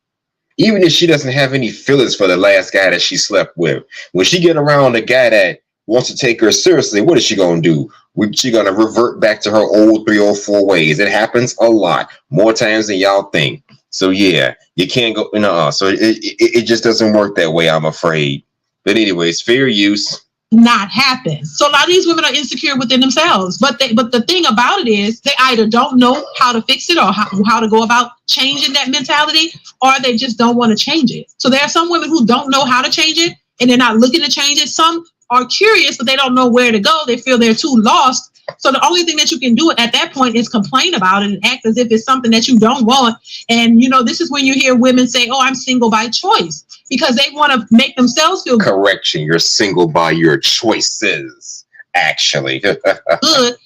Even if she doesn't have any feelings for the last guy that she slept with, when she get around a guy that wants to take her seriously, what is she gonna do? She gonna revert back to her old 304 ways. It happens a lot, more times than y'all think. So yeah, you can't go. So it just doesn't work that way, I'm afraid. But anyways, fair use. Not happen. So a lot of these women are insecure within themselves. But the thing about it is they either don't know how to fix it or how to go about changing that mentality, or they just don't want to change it. So there are some women who don't know how to change it and they're not looking to change it. Some are curious, but they don't know where to go. They feel they're too lost. So the only thing that you can do at that point is complain about it and act as if it's something that you don't want. And, this is when you hear women say, oh, I'm single by choice, because they want to make themselves feel Correction, you're single by your choices, actually. good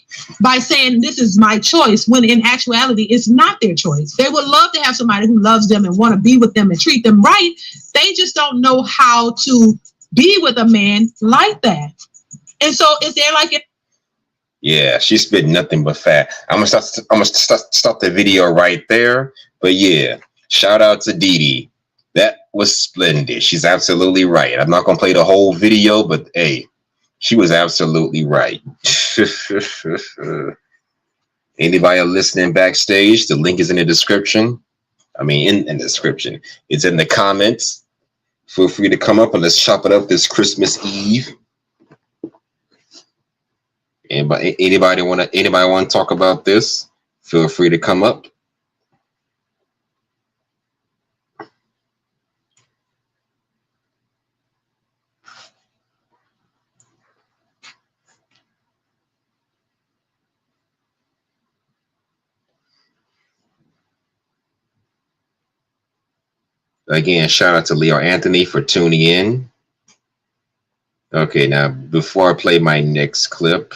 by saying this is my choice, when in actuality, it's not their choice. They would love to have somebody who loves them and want to be with them and treat them right. They just don't know how to be with a man like that. And so is there like Yeah, she spit nothing but fat. I'm gonna stop the video right there. But yeah, shout out to Dee Dee. That was splendid. She's absolutely right. I'm not gonna play the whole video, but hey, she was absolutely right. Anybody listening backstage, the link is in the description. In the description. It's in the comments. Feel free to come up and let's chop it up this Christmas Eve. Anybody want to talk about this? Feel free to come up. Again, shout out to Leo Anthony for tuning in. Okay, now before I play my next clip,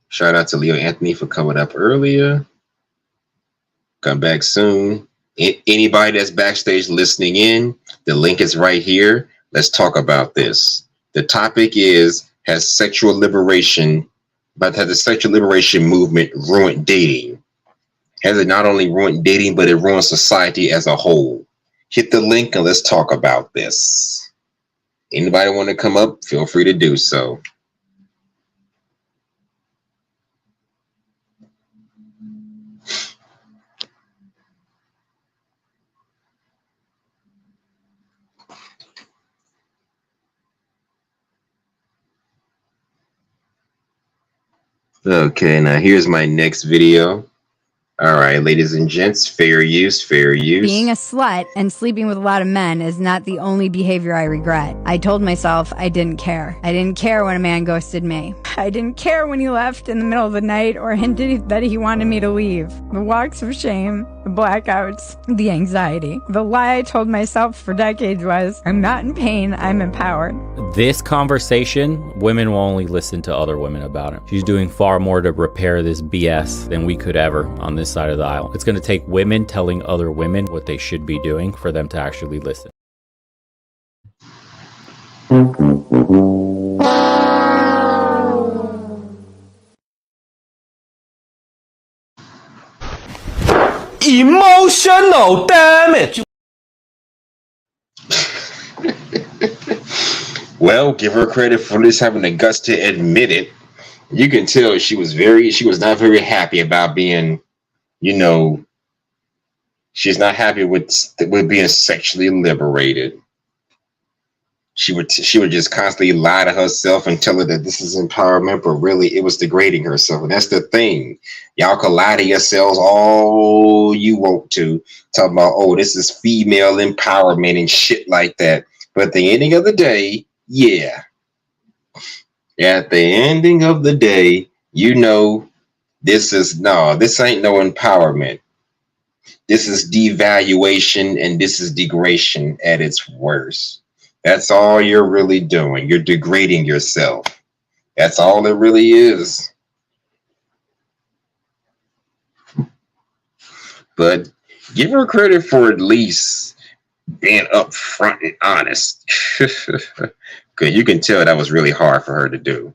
shout out to Leo Anthony for coming up earlier. Come back soon. Anybody that's backstage listening in, the link is right here. Let's talk about this. The topic is, has the sexual liberation movement ruined dating? Has it not only ruined dating, but it ruined society as a whole? Hit the link and let's talk about this. Anybody want to come up? Feel free to do so. Okay, now here's my next video. All right, ladies and gents, fair use, fair use. Being a slut and sleeping with a lot of men is not the only behavior I regret. I told myself I didn't care. I didn't care when a man ghosted me. I didn't care when he left in the middle of the night or hinted that he wanted me to leave. The walks of shame, the blackouts, the anxiety. The lie I told myself for decades was, I'm not in pain, I'm empowered. This conversation, women will only listen to other women about it. She's doing far more to repair this BS than we could ever on this side of the aisle. It's going to take women telling other women what they should be doing for them to actually listen. Emotional damage. Well, give her credit for at least having the guts to admit it. You can tell she was not very happy about being, she's not happy with being sexually liberated. she would just constantly lie to herself and tell her that this is empowerment, but really it was degrading herself. And that's the thing. Y'all can lie to yourselves all you want to, talking about, oh, this is female empowerment and shit like that. But at the ending of the day, yeah. At the ending of the day, you know, this ain't no empowerment. This is devaluation and this is degradation at its worst. That's all you're really doing. You're degrading yourself. That's all it really is. But give her credit for at least being upfront and honest. Because you can tell that was really hard for her to do.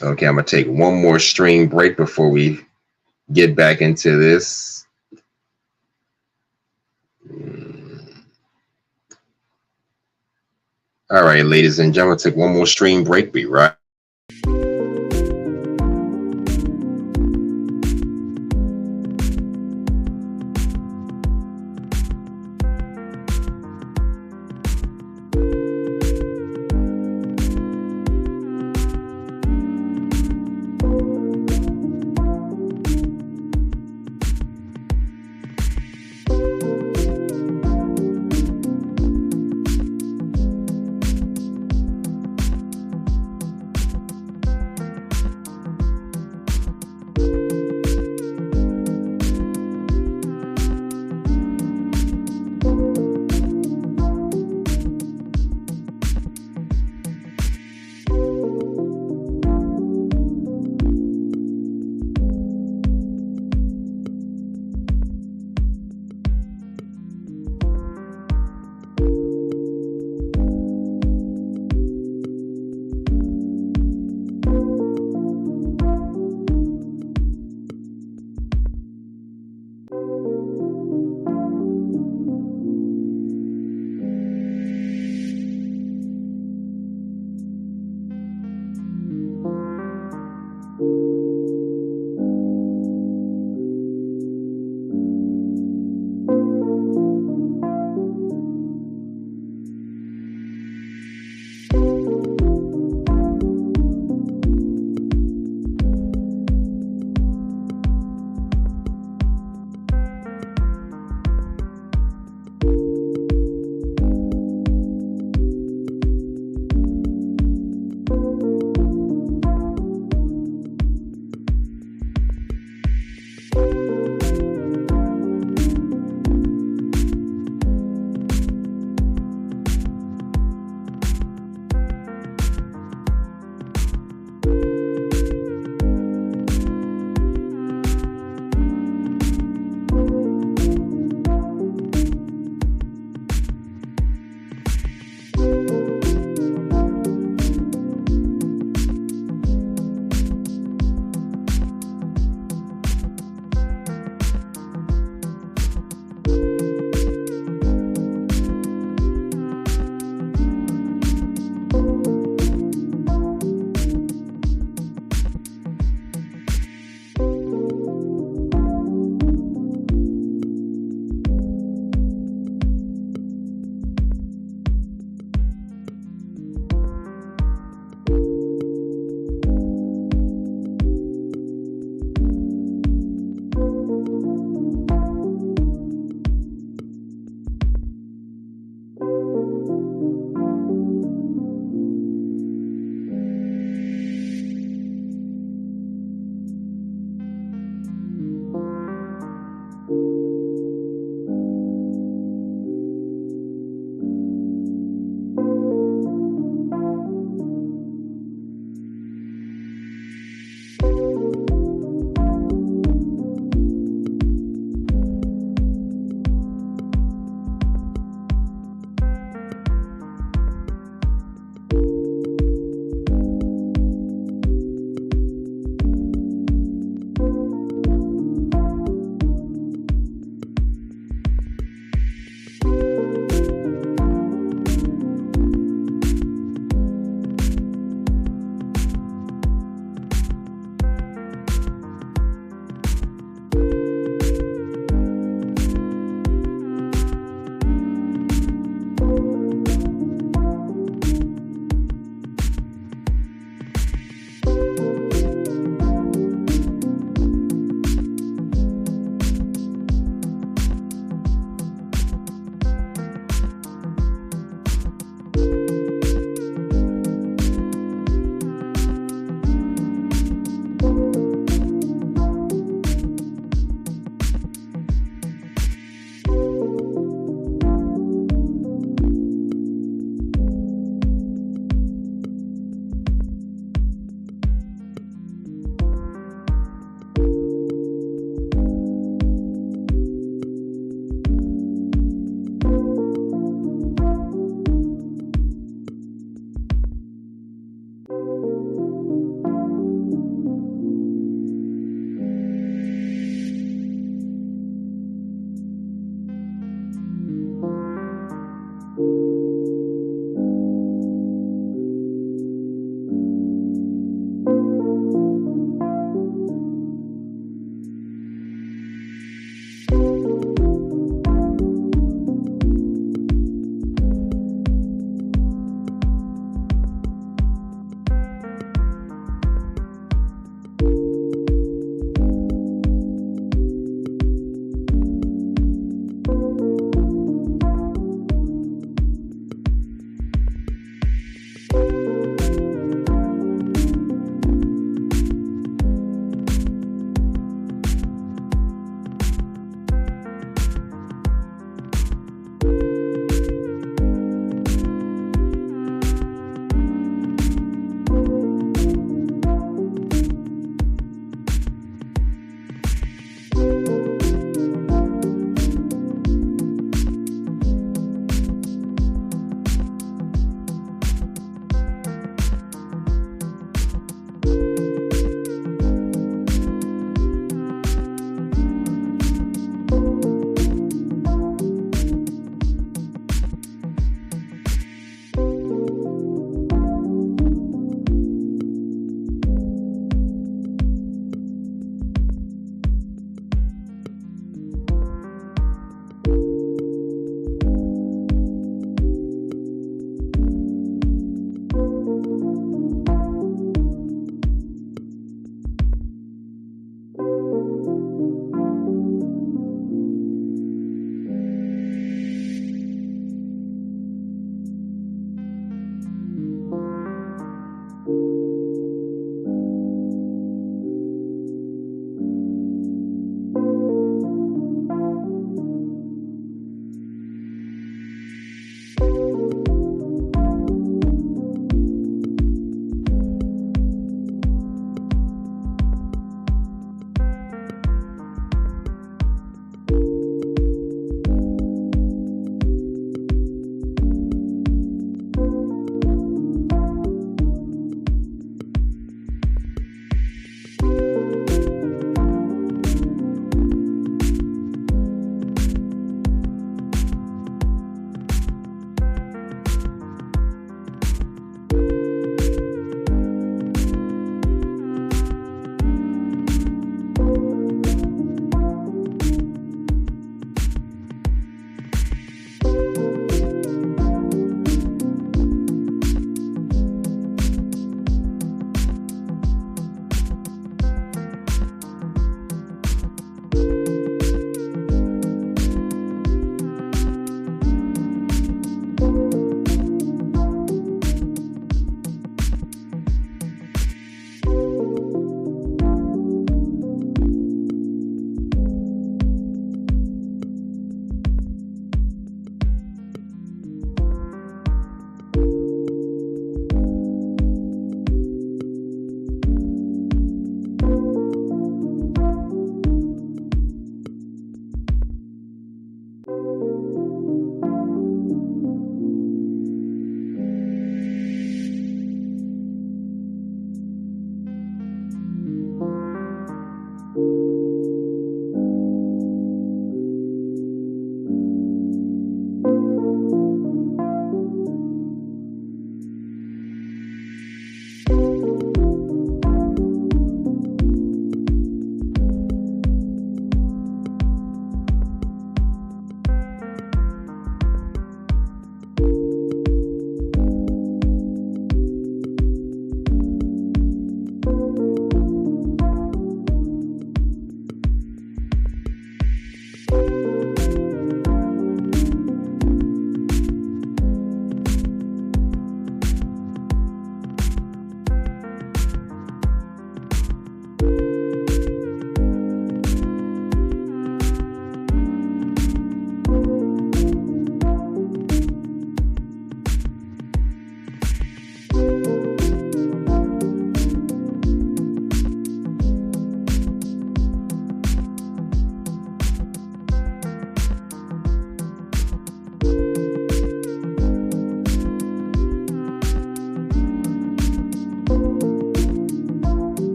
Okay, I'm going to take one more stream break before we get back into this. All right, ladies and gentlemen, take one more stream break. Be right.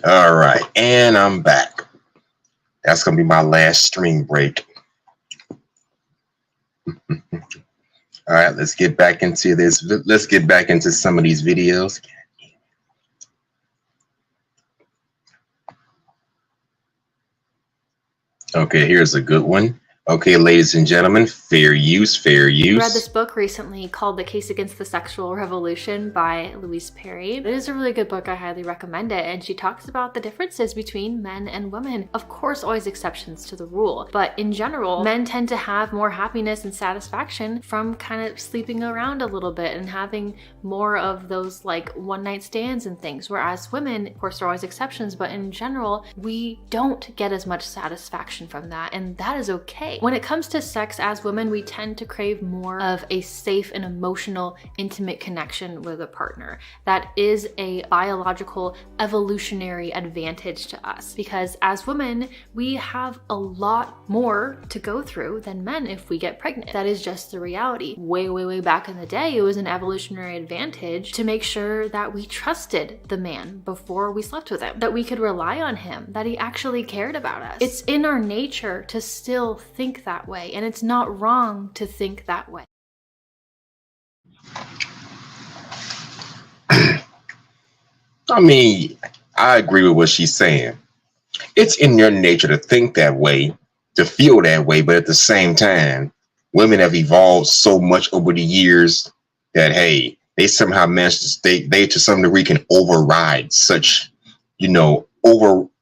All right, and I'm back. That's gonna be my last stream break. All right, let's get back into this. Let's get back into some of these videos. Okay, here's a good one. Okay, ladies and gentlemen, fair use, fair use. I read this book recently called The Case Against the Sexual Revolution by Louise Perry. It is a really good book. I highly recommend it. And she talks about the differences between men and women. Of course, always exceptions to the rule. But in general, men tend to have more happiness and satisfaction from kind of sleeping around a little bit and having more of those like one-night stands and things. Whereas women, of course, there are always exceptions, but in general, we don't get as much satisfaction from that. And that is okay. When it comes to sex as women, we tend to crave more of a safe and emotional, intimate connection with a partner. That is a biological, evolutionary advantage to us because as women, we have a lot more to go through than men if we get pregnant. That is just the reality. Way, way, way back in the day, it was an evolutionary advantage to make sure that we trusted the man before we slept with him, that we could rely on him, that he actually cared about us. It's in our nature to still think that way, and it's not wrong to think that way. I mean, I agree with what she's saying. It's in your nature to think that way, to feel that way, but at the same time, women have evolved so much over the years that, hey, they somehow managed to they to some degree can override such,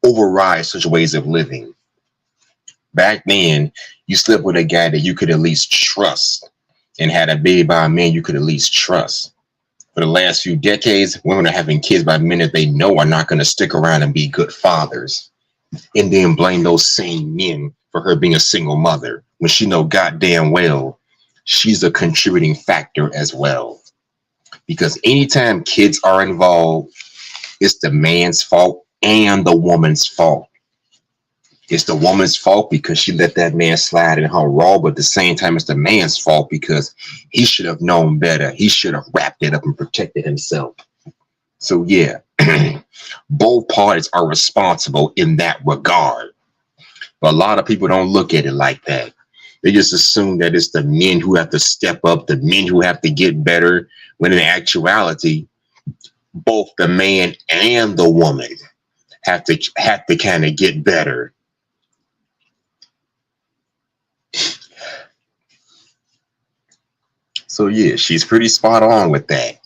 override such ways of living. Back then, you slept with a guy that you could at least trust and had a baby by a man you could at least trust. For the last few decades, women are having kids by men that they know are not going to stick around and be good fathers. And then blame those same men for her being a single mother when she know goddamn well she's a contributing factor as well. Because anytime kids are involved, it's the man's fault and the woman's fault. It's the woman's fault because she let that man slide in her raw, but at the same time, it's the man's fault because he should have known better. He should have wrapped it up and protected himself. So yeah, both parties are responsible in that regard. But a lot of people don't look at it like that. They just assume that it's the men who have to step up, the men who have to get better, when in actuality, both the man and the woman have to kind of get better. So yeah, she's pretty spot on with that.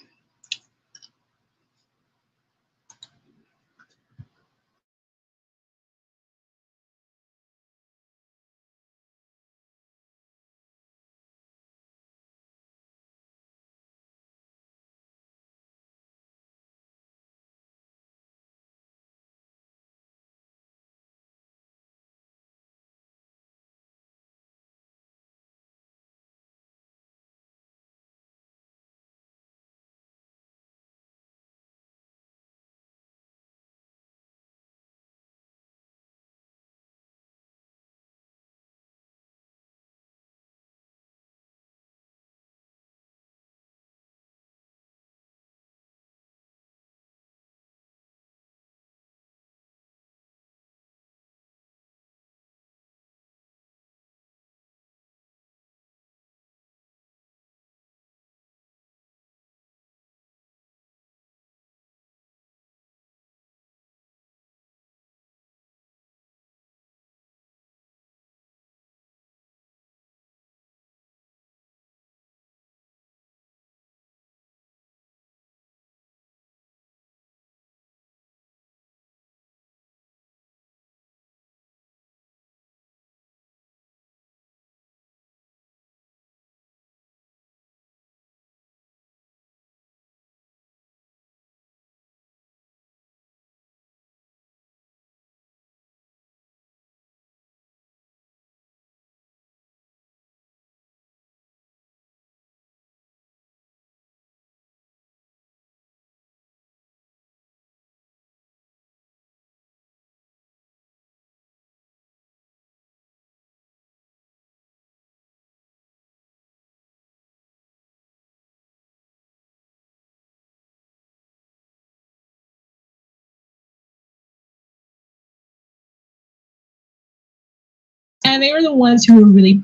And they were the ones who were really...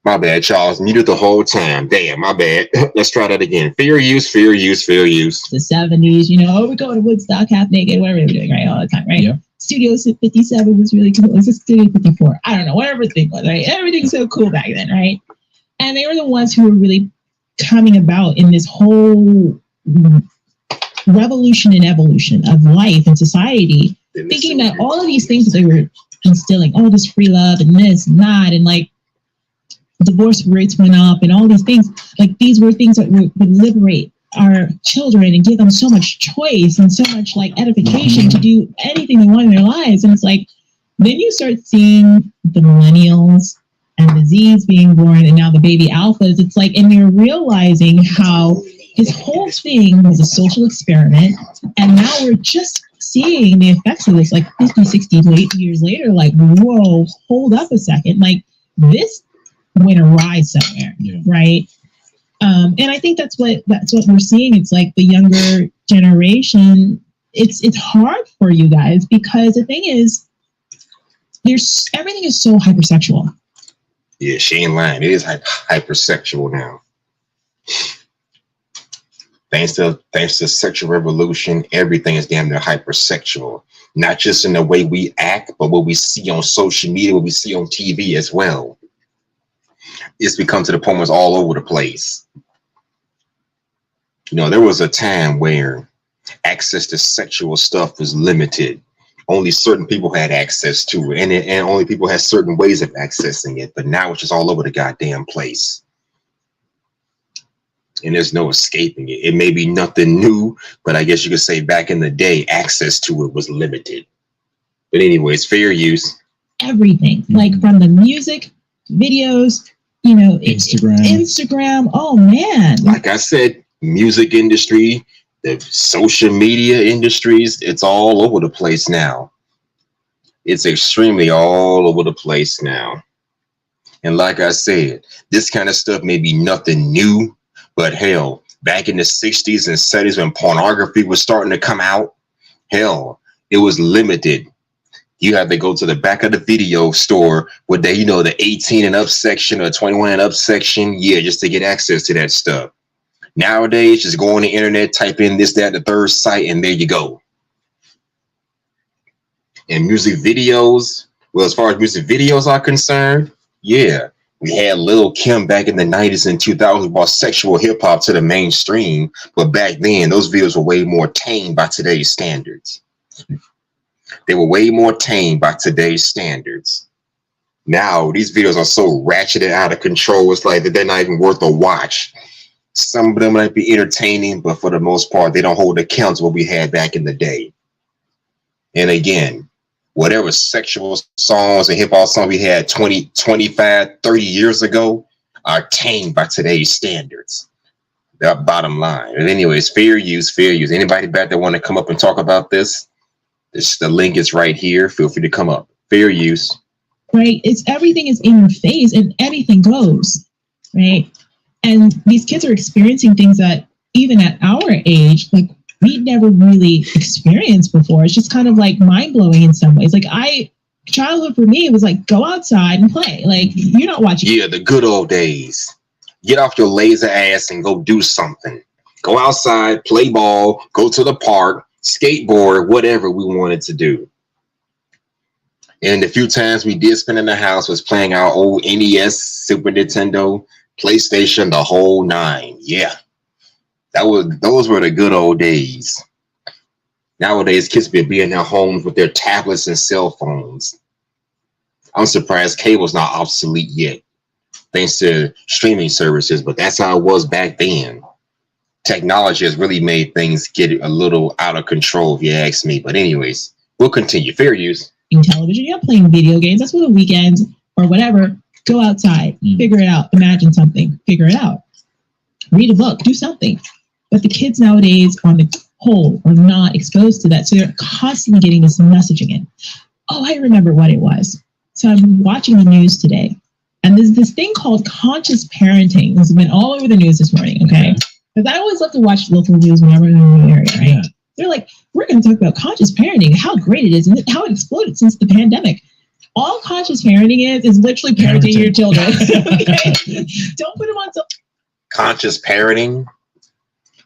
My bad, Charles. Muted the whole time. Damn, my bad. Let's try that again. Fair use. The 70s, you know, we're going to Woodstock half naked, whatever we're doing, right? All the time, right? Yeah. Studio 57 was really cool. It was Studio 54. I don't know, whatever the thing was, right? Everything's so cool back then, right? And they were the ones who were really coming about in this whole revolution and evolution of life and society, thinking that all of these things that they were instilling, all this free love and this and that, and like divorce rates went up and all these things, like these were things that would liberate our children and give them so much choice and so much like edification to do anything they want in their lives. And it's like, then you start seeing the millennials and the Z's being born and now the baby alphas. It's like, and you're realizing how this whole thing was a social experiment. And now we're just seeing the effects of this, like 50, 60 years later, like, whoa, hold up a second. Like this went awry somewhere, right? And I think that's what we're seeing. It's like the younger generation. It's hard for you guys because the thing is, everything is so hypersexual. Yeah, she ain't lying. It is hypersexual now. Thanks to sexual revolution, everything is damn near hypersexual. Not just in the way we act, but what we see on social media, what we see on TV as well. It's become to the point where it's all over the place. You know, there was a time where access to sexual stuff was limited. Only certain people had access to it, and only people had certain ways of accessing it. But now it's just all over the goddamn place. And there's no escaping it. It may be nothing new, but I guess you could say back in the day, access to it was limited. But anyways, fair use. Everything, like from the music, videos, you know, Instagram. Oh man. Like I said, music industry, the social media industries, it's all over the place now. It's extremely all over the place now. And like I said, this kind of stuff may be nothing new, but hell, back in the 60s and 70s when pornography was starting to come out, hell, it was limited. You had to go to the back of the video store with the, you know, the 18 and up section or 21 and up section, just to get access to that stuff. Nowadays, just go on the internet, type in this, that, the third site, and there you go. And music videos, well, as far as music videos are concerned, yeah, we had Lil' Kim back in the 90s and 2000s brought sexual hip hop to the mainstream, but back then, those videos were way more tame by today's standards. They were way more tame by today's standards. Now, these videos are so ratcheted out of control, it's like that they're not even worth a watch. Some of them might be entertaining, but for the most part, they don't hold account to what we had back in the day. And again, whatever sexual songs and hip hop songs we had 20, 25, 30 years ago are tamed by today's standards. That bottom line. And anyways, fair use, fair use. Anybody back there want to come up and talk about this? The link is right here. Feel free to come up. Fair use. Right. Everything is in your face and anything goes. Right. And these kids are experiencing things that even at our age, like we never really experienced before. It's just kind of like mind blowing in some ways. Like childhood for me, it was like, go outside and play. Like you're not watching. Yeah, the good old days. Get off your lazy ass and go do something. Go outside, play ball, go to the park, skateboard, whatever we wanted to do. And the few times we did spend in the house was playing our old NES, Super Nintendo, PlayStation, the whole nine. Yeah. Those were the good old days. Nowadays, kids be in their homes with their tablets and cell phones. I'm surprised cable's not obsolete yet, thanks to streaming services, but that's how it was back then. Technology has really made things get a little out of control, if you ask me. But anyways, we'll continue. Fair use. Television, you're playing video games. That's for the weekends or whatever. Go outside, figure it out, imagine something, figure it out. Read a book, do something. But the kids nowadays, on the whole, are not exposed to that. So they're constantly getting this messaging in. Oh, I remember what it was. So I'm watching the news today. And there's this thing called conscious parenting. This has been all over the news this morning, okay? Because I always love to watch local news whenever I'm in the area, right? Yeah. They're like, we're going to talk about conscious parenting, how great it is, and how it exploded since the pandemic. all conscious parenting is literally parenting your children. Okay? Don't put them on conscious parenting.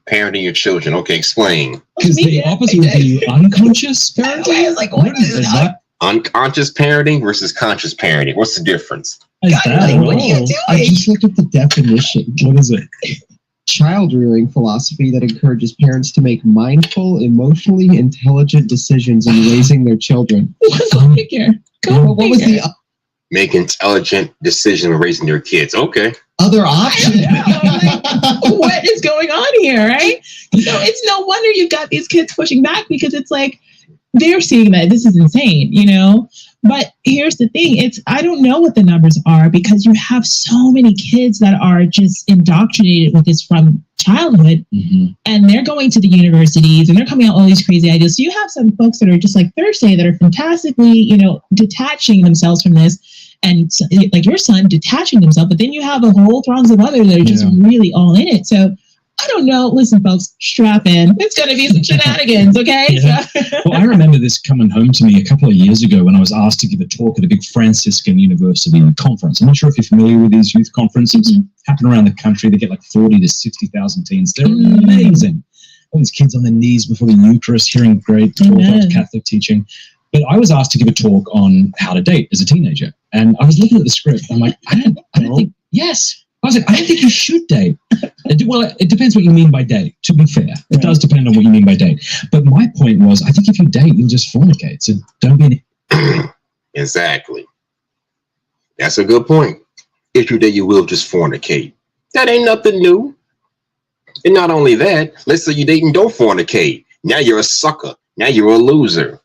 Parenting your children. Okay, explain. Because the opposite would be unconscious parenting. I was like, what is that? Unconscious parenting versus conscious parenting. What's the difference? What are you doing? I just looked at the definition. What is it? Child rearing philosophy that encourages parents to make mindful, emotionally intelligent decisions in raising their children. Go figure. What was the make intelligent decisions when raising their kids? Okay. Other option? What is going on here, right? So it's no wonder you've got these kids pushing back, because it's like they're seeing that this is insane, you know? But here's the thing, I don't know what the numbers are, because you have so many kids that are just indoctrinated with this from childhood, and they're going to the universities and they're coming out with all these crazy ideas. So you have some folks that are just like Thursday that are fantastically, you know, detaching themselves from this, and so, like your son detaching himself, but then you have a whole throngs of others that are just really all in it. So I don't know. Listen, folks, strap in. It's going to be some shenanigans, okay? Yeah. Well, I remember this coming home to me a couple of years ago when I was asked to give a talk at a big Franciscan University conference. I'm not sure if you're familiar with these youth conferences. Happen around the country. They get like 40 to 60,000 teens. They're amazing. All these kids on their knees before the Eucharist, hearing great Catholic teaching. But I was asked to give a talk on how to date as a teenager. And I was looking at the script. I'm like, I don't think, yes. I was like, I don't think you should date. Well, it depends what you mean by date, to be fair. It does depend on what you mean by date. But my point was, I think if you date, you'll just fornicate. So don't be Exactly. That's a good point. If you date, you will just fornicate. That ain't nothing new. And not only that, let's say you date and don't fornicate. Now you're a sucker. Now you're a loser.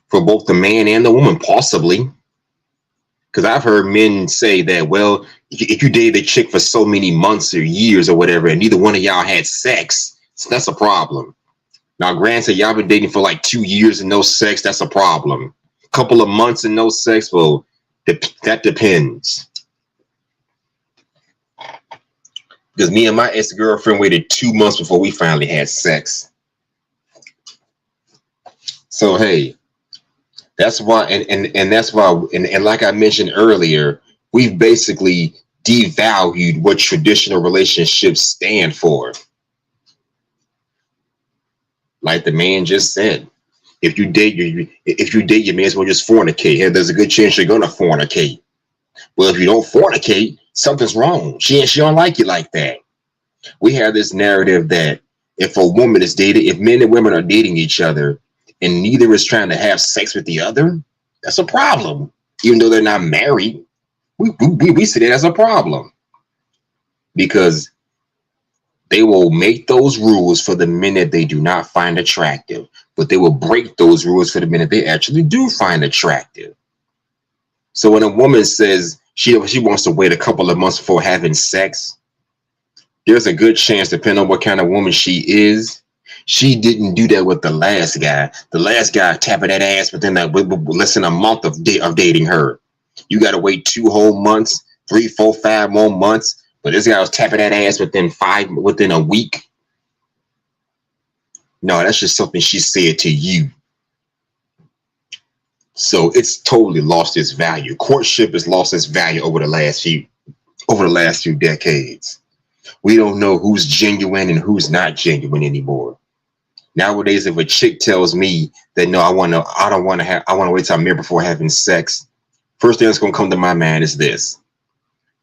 For both the man and the woman, possibly. Because I've heard men say that, well, if you dated a chick for so many months or years or whatever, and neither one of y'all had sex, so that's a problem. Now, granted, y'all been dating for like 2 years and no sex, that's a problem. A couple of months and no sex, well, that depends. Because me and my ex-girlfriend waited 2 months before we finally had sex. So, hey. That's why, and that's why, and like I mentioned earlier, we've basically devalued what traditional relationships stand for. Like the man just said, if you date, you may as well just fornicate. And there's a good chance you're gonna fornicate. Well, if you don't fornicate, something's wrong. She don't like you like that. We have this narrative that if a woman is dating, if men and women are dating each other, and neither is trying to have sex with the other, that's a problem. Even though they're not married, we see that as a problem. Because they will make those rules for the men that they do not find attractive, but they will break those rules for the men that they actually do find attractive. So when a woman says she wants to wait a couple of months before having sex, there's a good chance, depending on what kind of woman she is, she didn't do that with the last guy. The last guy tapping that ass within less than a month of dating her. You got to wait 2 whole months, 3, 4, 5 more months. But this guy was tapping that ass within a week. No, that's just something she said to you. So it's totally lost its value. Courtship has lost its value over the last few decades. We don't know who's genuine and who's not genuine anymore. Nowadays, if a chick tells me that no, I want to wait till I'm married before having sex, first thing that's gonna come to my mind is this: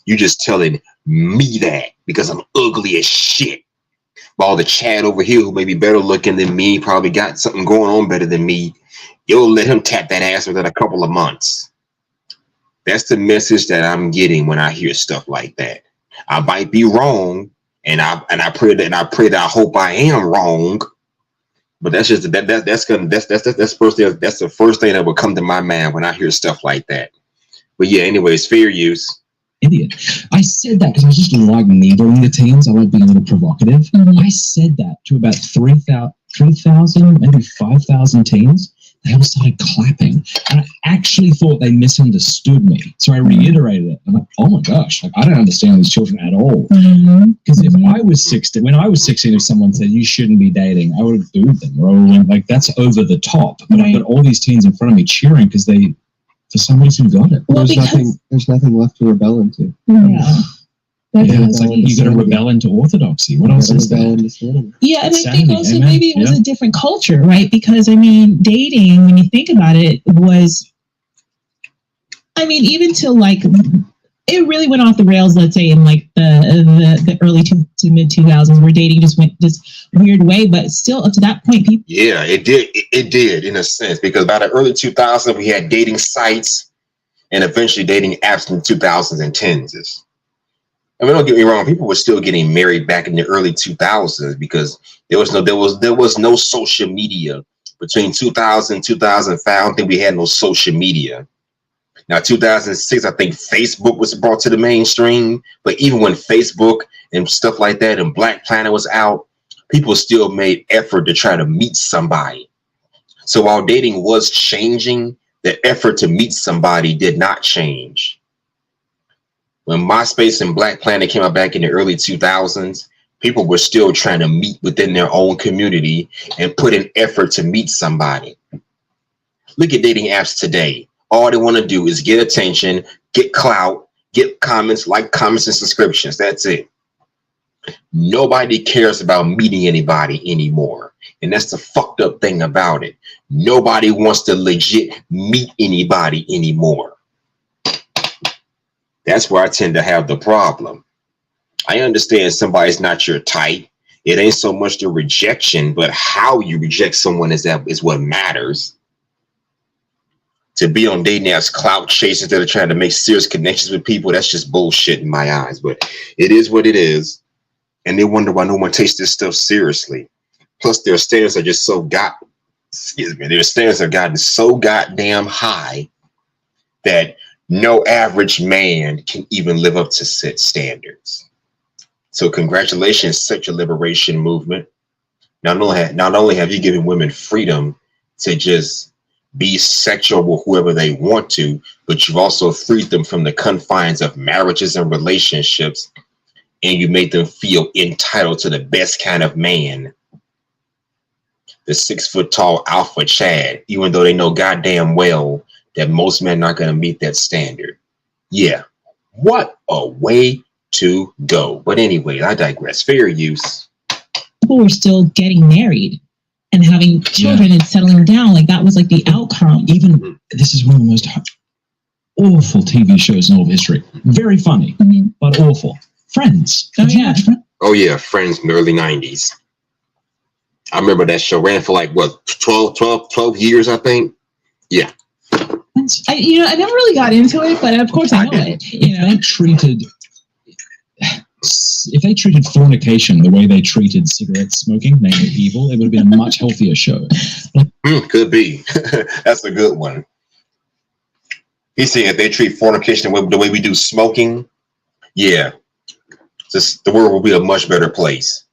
you just telling me that because I'm ugly as shit. While the Chad over here, who may be better looking than me, probably got something going on better than me, you'll let him tap that ass within a couple of months. That's the message that I'm getting when I hear stuff like that. I might be wrong, and I pray that I hope I am wrong. But that's just that's the first thing that will come to my mind when I hear stuff like that. But yeah, anyways, fair use. Idiot. I said that because I just like needling the teens. I like being a little provocative. I said that to about 3,000, maybe 5,000 teens. They all started clapping, and I actually thought they misunderstood me. So I reiterated it. I'm like, oh my gosh, like I don't understand these children at all. Because if I was 16, when I was 16, if someone said you shouldn't be dating, I would have booed them. Or like that's over the top. But I've got all these teens in front of me cheering because they for some reason got it. Well, there's nothing left to rebel into. Yeah. It's like you got to rebel into orthodoxy. What else is there? Yeah, and I Sanity, think also amen. maybe it was a different culture, right? Because I mean, dating, when you think about it, was, I mean, even till like, it really went off the rails, let's say in like the early to mid 2000s, where dating just went this weird way, but still up to that point, people. Yeah, it did. It did in a sense, because by the early 2000s, we had dating sites and eventually dating apps in the 2010s. I mean, don't get me wrong, people were still getting married back in the early 2000s because there was no social media between 2000 and 2005. I don't think we had no social media. Now, 2006, I think Facebook was brought to the mainstream. But even when Facebook and stuff like that and Black Planet was out, people still made effort to try to meet somebody. So while dating was changing, the effort to meet somebody did not change. When MySpace and Black Planet came out back in the early 2000s, people were still trying to meet within their own community and put an effort to meet somebody. Look at dating apps today. All they want to do is get attention, get clout, get comments, like comments and subscriptions. That's it. Nobody cares about meeting anybody anymore. And that's the fucked up thing about it. Nobody wants to legit meet anybody anymore. That's where I tend to have the problem. I understand somebody's not your type. It ain't so much the rejection, but how you reject someone is what matters. To be on dating apps, clout chasers that are trying to make serious connections with people, that's just bullshit in my eyes. But it is what it is. And they wonder why no one takes this stuff seriously. Plus, their standards are just their standards have gotten so goddamn high that no average man can even live up to set standards. So congratulations, sexual liberation movement. Not only have you given women freedom to just be sexual with whoever they want to, but you've also freed them from the confines of marriages and relationships, and you made them feel entitled to the best kind of man. The 6-foot-tall alpha Chad, even though they know goddamn well that most men are not going to meet that standard. Yeah, what a way to go. But anyway, I digress. Fair use. People were still getting married and having children and settling down. Like that was like the outcome. Even this is one of the most awful TV shows in all of history. Very funny, but awful. Friends. Did you watch Friends? Oh yeah, Friends in the early 90s. I remember that show ran for like what, 12 years, I think. Yeah. I never really got into it, but of course I know it. If they treated fornication the way they treated cigarette smoking, namely evil, it would have been a much healthier show. Could be. That's a good one. He's saying if they treat fornication the way we do smoking, yeah, the world will be a much better place.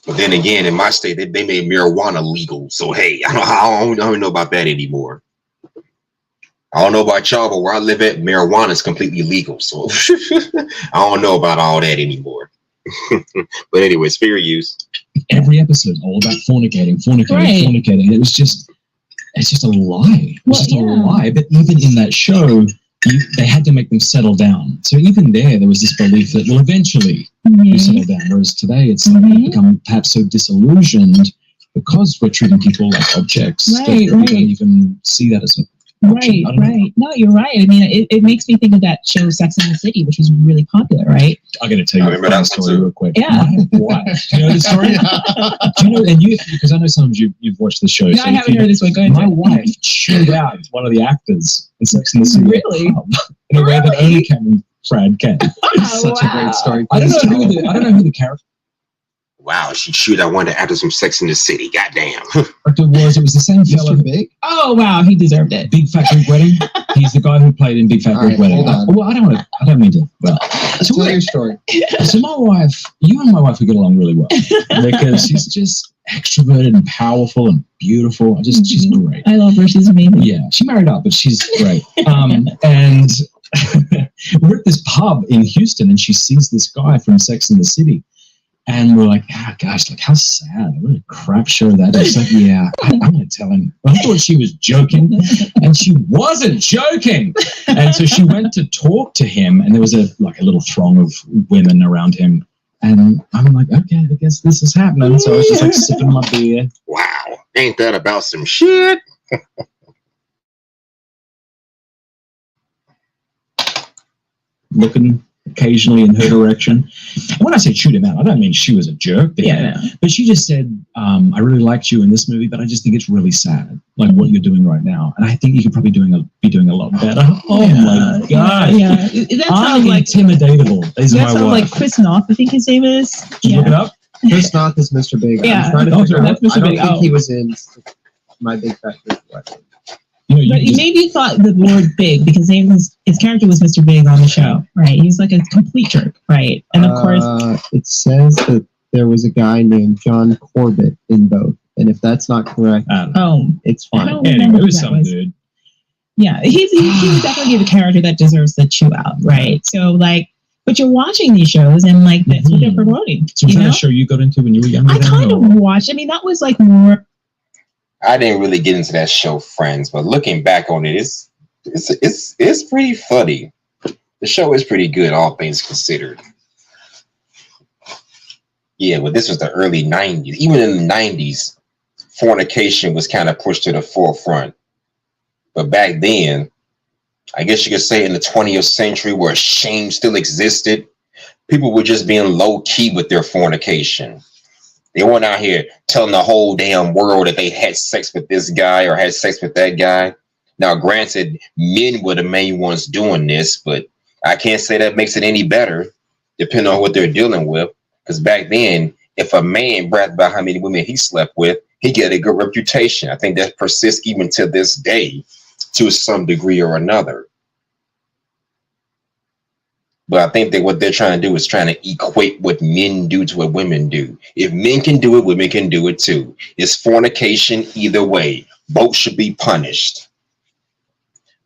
But then again, in my state, they made marijuana legal. So, hey, I don't know about that anymore. I don't know about y'all, but where I live at, marijuana is completely legal. So I don't know about all that anymore. But anyways, fair use. Every episode all about fornicating. It's just a lie. It's just a lie. But even in that show, they had to make them settle down. So even there was this belief that, well, eventually you settle down. Whereas today, it's like become perhaps so disillusioned because we're treating people like objects that we don't even see that as a Right. No, you're right. I mean, it makes me think of that show Sex and the City, which was really popular, right? I got to tell you a funny story real quick. Yeah. My wife, do you know the story? Do you know, and you, because I know sometimes you've watched the show. No, I haven't heard this one. Go ahead. My wife chewed out one of the actors in Sex and the City. Really? In a way that only Cameron Frad can. It's such a great story. I don't know who the character. Wow, she chewed out one of the actors from Sex and the City. Goddamn. It was the same fellow. Big? Oh wow, he deserved it. Big Fat Greek Wedding. He's the guy who played in Big Fat Greek Wedding. Well, I don't mean to. Well, tell your story. So my wife, you and my wife, we get along really well because she's just extroverted and powerful and beautiful. She's great. I love her. She's amazing. Yeah, she married up, but she's great. And we're at this pub in Houston, and she sees this guy from Sex and the City. And we're like, oh gosh, like how sad. What a crap show that is. Like, yeah, I'm going to tell him. I thought she was joking, and she wasn't joking. And so she went to talk to him, and there was a little throng of women around him. And I'm like, okay, I guess this is happening. So I was just like sipping my beer. Wow, ain't that about some shit? Looking occasionally in her direction. And when I say shoot him out, I don't mean she was a jerk. But she just said, I really liked you in this movie, but I just think it's really sad, like what you're doing right now. And I think you could probably be doing a lot better. Oh my God. Yeah. That sounds like intimidatable. That sounds like Chris Noth, I think his name is. Did you look it up? Chris Noth is Mr. Big. Yeah. I'm trying to figure out. Mr. I don't Big. think he was in My Big Fat Greek Wedding. But maybe you thought the word big because his character was Mr. Big on the show, right? He's like a complete jerk, right? And of course, it says that there was a guy named John Corbett in both, and if that's not correct, it's fine. Anyway, it was some dude. Yeah, he was definitely the character that deserves the chew out, right? So like, but you're watching these shows and like that's what they're promoting. So was that a show you got into when you were younger? I kind of watched. I mean, that was like more. I didn't really get into that show, Friends, but looking back on it, it's pretty funny. The show is pretty good, all things considered. Yeah, but this was the early 90s. Even in the 90s, fornication was kind of pushed to the forefront. But back then, I guess you could say in the 20th century where shame still existed, people were just being low-key with their fornication. They weren't out here telling the whole damn world that they had sex with this guy or had sex with that guy. Now, granted, men were the main ones doing this, but I can't say that makes it any better, depending on what they're dealing with. Because back then, if a man bragged about how many women he slept with, he get a good reputation. I think that persists even to this day, to some degree or another. But I think that what they're trying to do is trying to equate what men do to what women do. If men can do it, women can do it too. It's fornication either way. Both should be punished.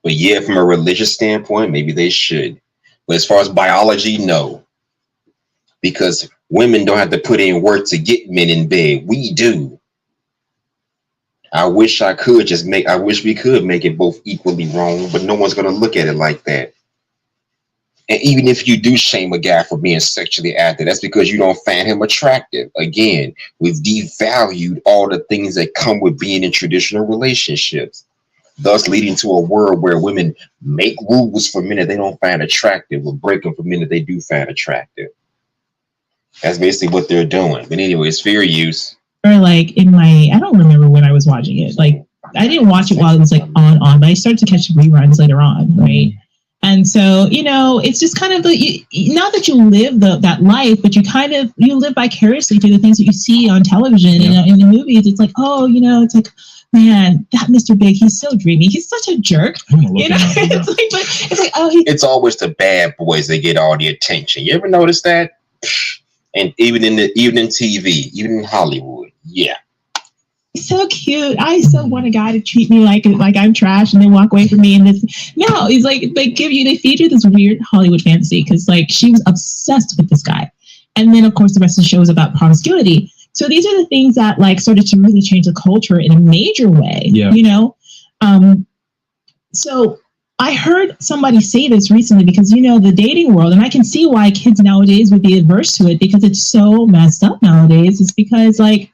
But yeah, from a religious standpoint, maybe they should. But as far as biology, no. Because women don't have to put in work to get men in bed. We do. I wish we could make it both equally wrong, but no one's going to look at it like that. And even if you do shame a guy for being sexually active, that's because you don't find him attractive. Again, we've devalued all the things that come with being in traditional relationships, thus leading to a world where women make rules for men that they don't find attractive or break them for men that they do find attractive. That's basically what they're doing. But anyway, it's fair use. Or like I don't remember when I was watching it. Like I didn't watch it while it was like on, but I started to catch reruns later on, right? And so, it's just kind of not that you live that life, but you live vicariously through the things that you see on television and in the movies. It's like, it's like, man, that Mr. Big, he's so dreamy. He's such a jerk. It's always the bad boys that get all the attention. You ever notice that? And even in TV, even in Hollywood, yeah. So cute. I so want a guy to treat me like I'm trash and then walk away from me. And he's like they feed you this weird Hollywood fantasy because like she was obsessed with this guy, and then of course the rest of the show is about promiscuity. So these are the things that like started to really change the culture in a major way. Yeah. So I heard somebody say this recently because the dating world, and I can see why kids nowadays would be adverse to it because it's so messed up nowadays. It's because like.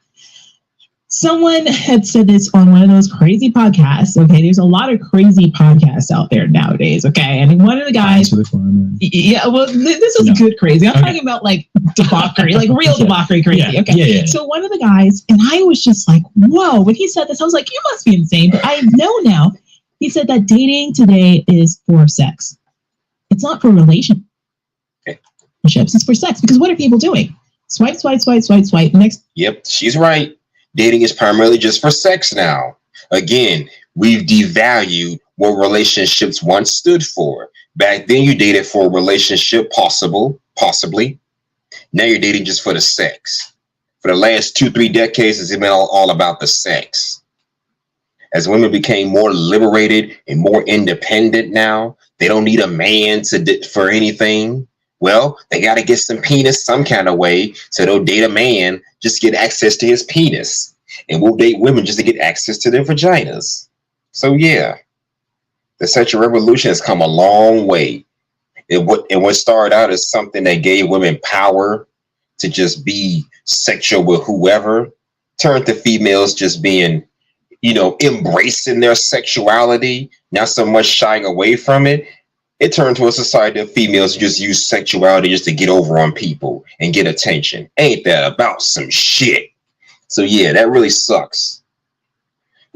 Someone had said this on one of those crazy podcasts. Okay, there's a lot of crazy podcasts out there nowadays. Okay, and one of the guys, this is good crazy. I'm talking about like debauchery, like real debauchery crazy. Yeah. Okay, yeah. So one of the guys, and I was just like, whoa! When he said this, I was like, you must be insane. But I know now. He said that dating today is for sex. It's not for relationships. It's for sex because what are people doing? Swipe, swipe, swipe, swipe, swipe. Next. Yep, she's right. Dating is primarily just for sex now. Again, we've devalued what relationships once stood for. Back then, you dated for a relationship, possibly. Now you're dating just for the sex. For the last 2-3 decades, it's been all about the sex. As women became more liberated and more independent now, they don't need a man for anything. Well, they got to get some penis some kind of way, so they'll date a man just to get access to his penis, and we'll date women just to get access to their vaginas. So yeah, the sexual revolution has come a long way. What started out as something that gave women power to just be sexual with whoever, turned to females just being, embracing their sexuality, not so much shying away from it. It turned to a society of females who just use sexuality just to get over on people and get attention. Ain't that about some shit? So yeah, that really sucks.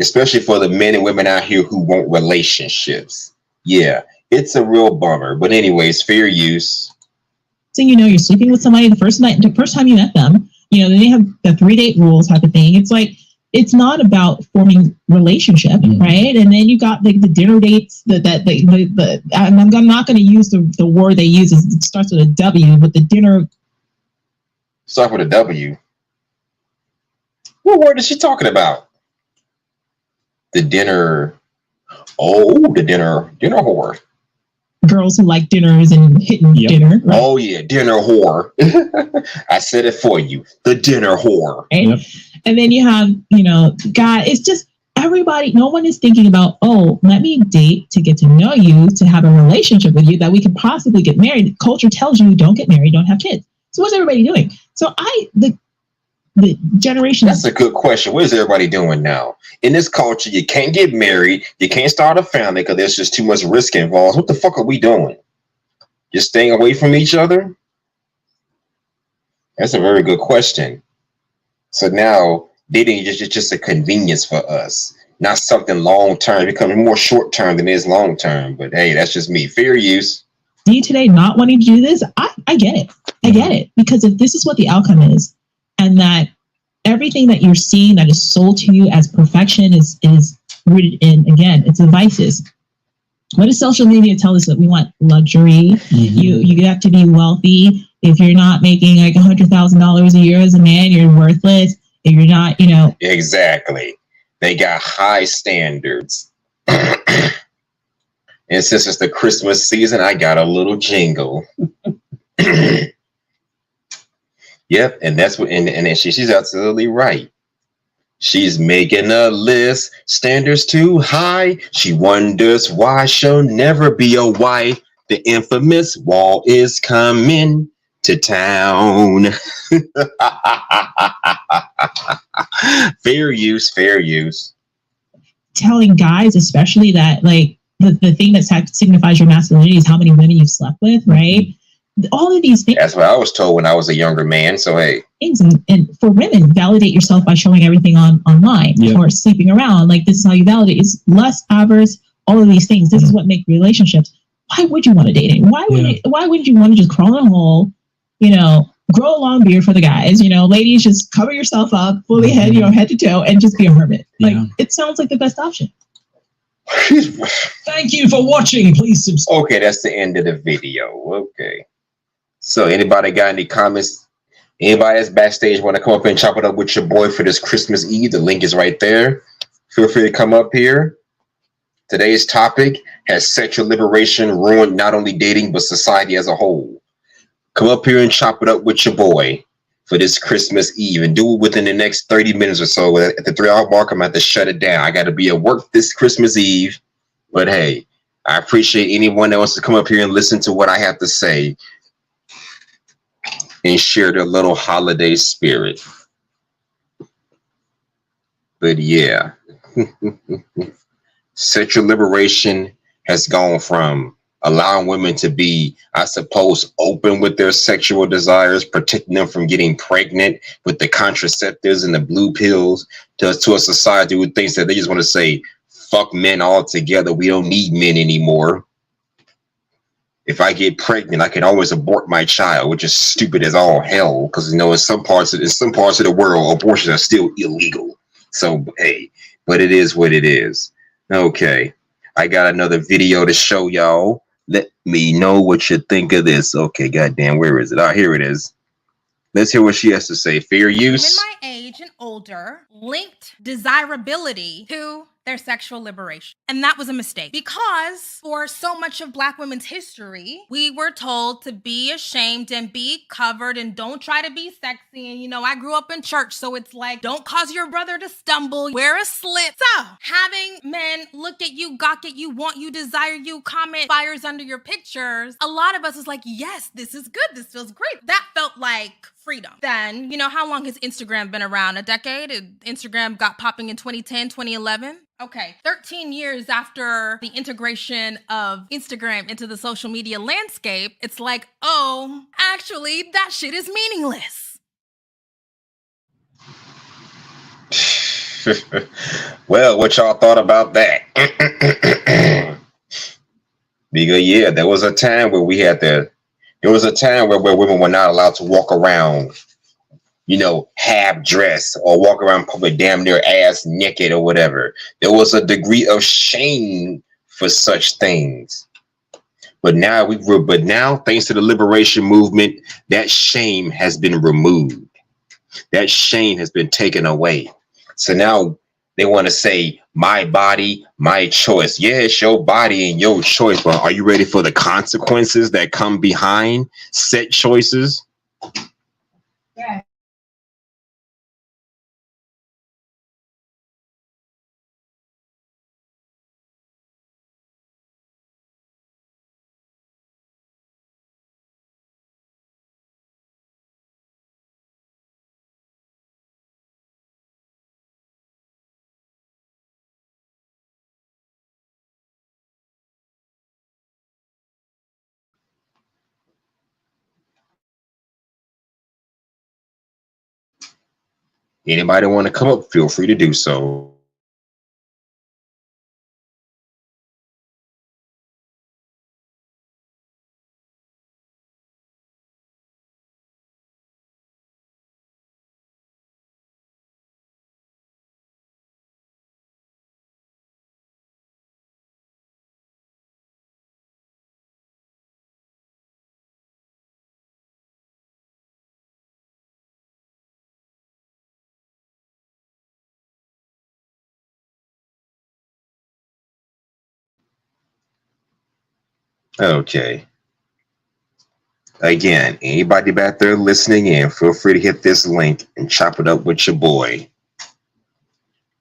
Especially for the men and women out here who want relationships. Yeah, it's a real bummer. But anyways, fair use. So you're sleeping with somebody the first time you met them. Then they have the 3-date rules type of thing. It's like, it's not about forming relationship, right? And then you got like the dinner dates I'm not going to use the word they use. It starts with a W, but the dinner. Start with a W. What word is she talking about? The dinner. Oh, the dinner whore. Girls who like dinners and hitting dinner. Right? Oh yeah, dinner whore. I said it for you. The dinner whore. Right? Yep. And then you have, God, it's just everybody, no one is thinking about, oh, let me date to get to know you, to have a relationship with you, that we could possibly get married. Culture tells you don't get married, don't have kids. So what's everybody doing? So the generation. That's a good question. What is everybody doing now? In this culture, you can't get married, you can't start a family because there's just too much risk involved. What the fuck are we doing? Just staying away from each other? That's a very good question. So now dating is just a convenience for us, not something long term, becoming more short term than it is long term. But hey, that's just me. Fair use. You today not wanting to do this, I get it. I get it. Because if this is what the outcome is, and that everything that you're seeing that is sold to you as perfection is rooted in, again, it's devices. What does social media tell us? That we want luxury? You have to be wealthy. If you're not making like $100,000 a year as a man, you're worthless. If you're not, Exactly. They got high standards. And since it's the Christmas season, I got a little jingle. Yep, and that's what, and she's absolutely right. She's making a list, standards too high. She wonders why she'll never be a wife. The infamous wall is coming to town. Fair use, fair use. Telling guys, especially, that like the thing that signifies your masculinity is how many women you've slept with, right? All of these things. That's what I was told when I was a younger man. So hey, things and for women, validate yourself by showing everything online or sleeping around. Like, this is how you validate. It's lust, avarice, all of these things. This is what make relationships. Why would you want to date it? Why wouldn't you want to just crawl in a hole? Grow a long beard for the guys. Ladies, just cover yourself up fully head to toe and just be a hermit. Like, it sounds like the best option. Thank you for watching. Please subscribe. Okay, that's the end of the video. Okay. So anybody got any comments? Anybody that's backstage want to come up and chop it up with your boy for this Christmas Eve? The link is right there. Feel free to come up here. Today's topic: has sexual liberation ruined not only dating but society as a whole? Come up here and chop it up with your boy for this Christmas Eve, and do it within the next 30 minutes or so. At the 3-hour mark, I'm going to have to shut it down. I got to be at work this Christmas Eve. But hey, I appreciate anyone that wants to come up here and listen to what I have to say and share their little holiday spirit. But yeah, sexual liberation has gone from allowing women to be, I suppose, open with their sexual desires, protecting them from getting pregnant with the contraceptives and the blue pills, to a society who thinks that they just want to say, fuck men altogether. We don't need men anymore. If I get pregnant, I can always abort my child, which is stupid as all hell. Because in some parts of the world, abortions are still illegal. So hey, but it is what it is. Okay, I got another video to show y'all. Let me know what you think of this. Okay, goddamn, where is it? Ah, here it is. Let's hear what she has to say. Fair use. Women my age and older linked desirability to their sexual liberation. And that was a mistake because for so much of Black women's history, we were told to be ashamed and be covered and don't try to be sexy. And, you know, I grew up in church, so it's like, don't cause your brother to stumble, wear a slip. So having men look at you, gawk at you, want you, desire you, comment fires under your pictures, a lot of us is like, yes, this is good. This feels great. That felt like freedom. Then, you know, how long has Instagram been around? A decade? Instagram got popping in 2010, 2011. Okay, 13 years after the integration of Instagram into the social media landscape, it's like, oh, actually, that shit is meaningless. Well, what y'all thought about that? Because, yeah, there was a time where where women were not allowed to walk around, you know, half dressed or walk around public damn near ass naked or whatever. There was a degree of shame for such things. But now, thanks to the liberation movement, that shame has been removed. That shame has been taken away. So now they want to say, my body, my choice. Yeah, it's your body and your choice, but are you ready for the consequences that come behind set choices? Yeah. Anybody want to come up, feel free to do so. Okay. Again, anybody back there listening in, feel free to hit this link and chop it up with your boy.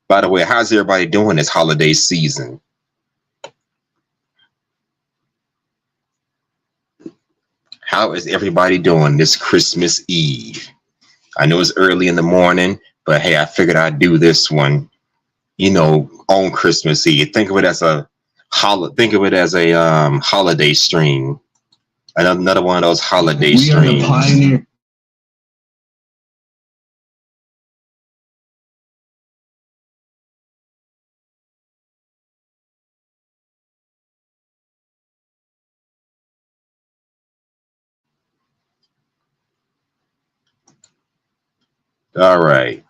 By the way, how's everybody doing this holiday season? How is everybody doing this Christmas Eve? I know it's early in the morning, but hey, I figured I'd do this one, you know, on Christmas Eve. Think of it as a holiday stream. Another one of those holiday streams. Are the pioneer. All right.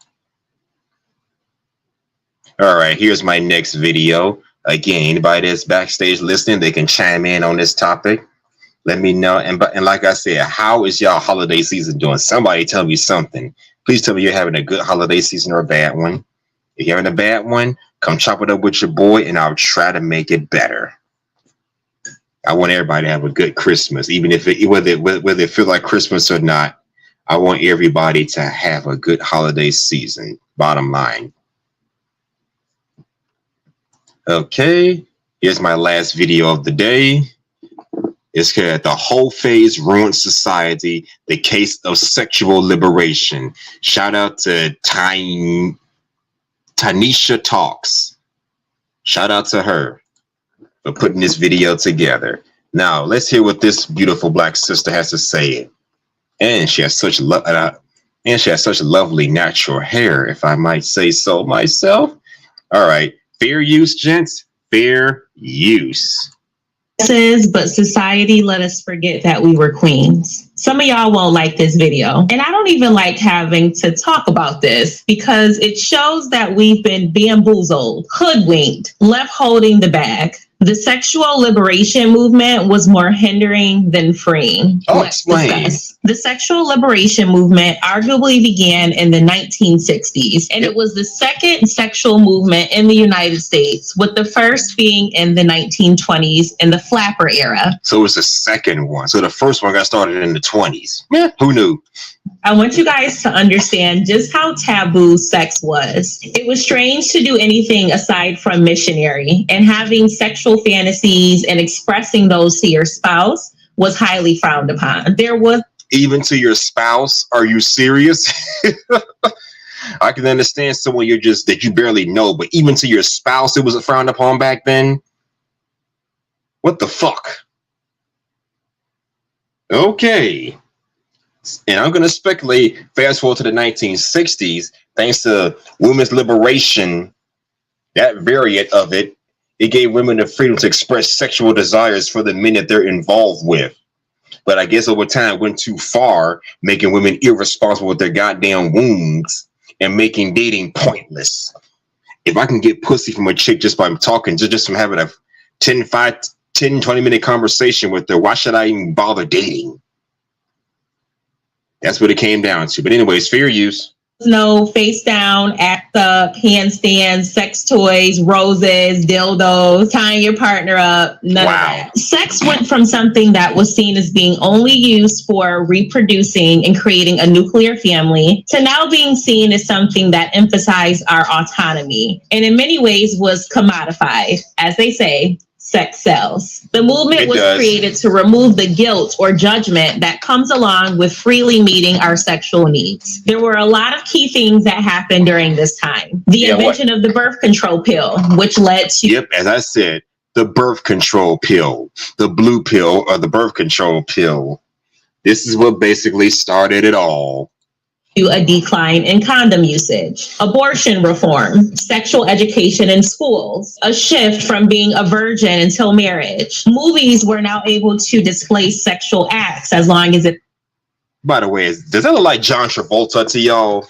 Here's my next video. Again, anybody that's backstage listening, they can chime in on this topic. Let me know. And like I said, how is y'all holiday season doing? Somebody tell me something. Please tell me you're having a good holiday season or a bad one. If you're having a bad one, come chop it up with your boy and I'll try to make it better. I want everybody to have a good Christmas, even if whether it feels like Christmas or not. I want everybody to have a good holiday season. Bottom line. Okay, here's my last video of the day. It's called The Whole Phase Ruined Society, the Case of Sexual Liberation. Shout out to Tanisha Talks. Shout out to her for putting this video together. Now, let's hear what this beautiful Black sister has to say. And she has such lovely natural hair, if I might say so myself. All right, fair use, gents. Fair use. But society let us forget that we were queens. Some of y'all won't like this video. And I don't even like having to talk about this because it shows that we've been bamboozled, hoodwinked, left holding the bag. The sexual liberation movement was more hindering than freeing. Let's discuss. The sexual liberation movement arguably began in the 1960s, and it was the second sexual movement in the United States, with the first being in the 1920s in the flapper era. So it was the second one. So the first one got started in the 20s. Yeah, who knew? I want you guys to understand just how taboo sex was. It was strange to do anything aside from missionary, and having sexual fantasies and expressing those to your spouse was highly frowned upon. There was even to your spouse. Are you serious? I can understand someone that you barely know, but even to your spouse, it was frowned upon back then. What the fuck? Okay. And I'm going to speculate, fast forward to the 1960s, thanks to women's liberation, that variant of it, it gave women the freedom to express sexual desires for the men that they're involved with. But I guess over time it went too far, making women irresponsible with their goddamn wombs and making dating pointless. If I can get pussy from a chick just by talking, just from having a 20-minute conversation with her, why should I even bother dating? That's what it came down to. But anyways, fair use. No face down, act up, handstands, sex toys, roses, dildos, tying your partner up. None of that. Sex went from something that was seen as being only used for reproducing and creating a nuclear family to now being seen as something that emphasized our autonomy and in many ways was commodified. As they say, sex sells. The movement was created to remove the guilt or judgment that comes along with freely meeting our sexual needs. There were a lot of key things that happened during this time. The invention of the birth control pill, which led to... Yep, as I said, the birth control pill, the blue pill or the birth control pill. This is what basically started it all. A decline in condom usage, abortion reform, sexual education in schools, a shift from being a virgin until marriage. Movies were now able to display sexual acts as long as it... By the way, does that look like John Travolta to y'all?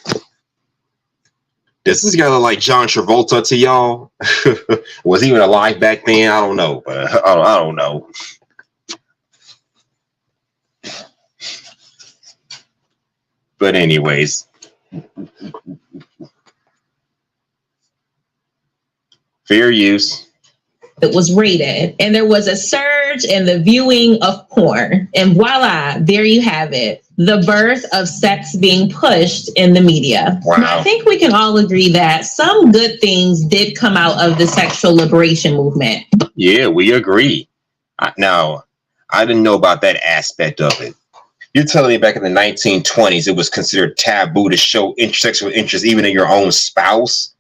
Does this guy look like John Travolta to y'all? Was he even alive back then? I don't know, but I don't know. But anyways, fair use. It was rated, and there was a surge in the viewing of porn. And voila, there you have it. The birth of sex being pushed in the media. Wow. Now, I think we can all agree that some good things did come out of the sexual liberation movement. Yeah, we agree. Now, I didn't know about that aspect of it. You're telling me back in the 1920s, it was considered taboo to show sexual interest even in your own spouse?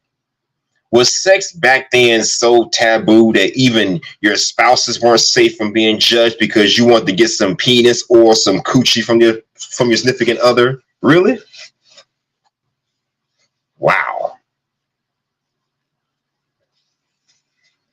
Was sex back then so taboo that even your spouses weren't safe from being judged because you wanted to get some penis or some coochie from your significant other? Really? Wow.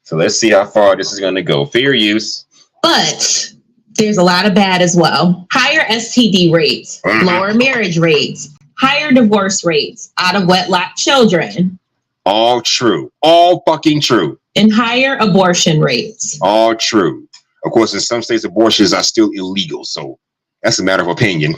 So let's see how far this is going to go. Fair use. But there's a lot of bad as well. Higher STD rates, lower marriage rates, higher divorce rates, out of wedlock children. All true. All fucking true. And higher abortion rates. All true. Of course, in some states, abortions are still illegal, so that's a matter of opinion.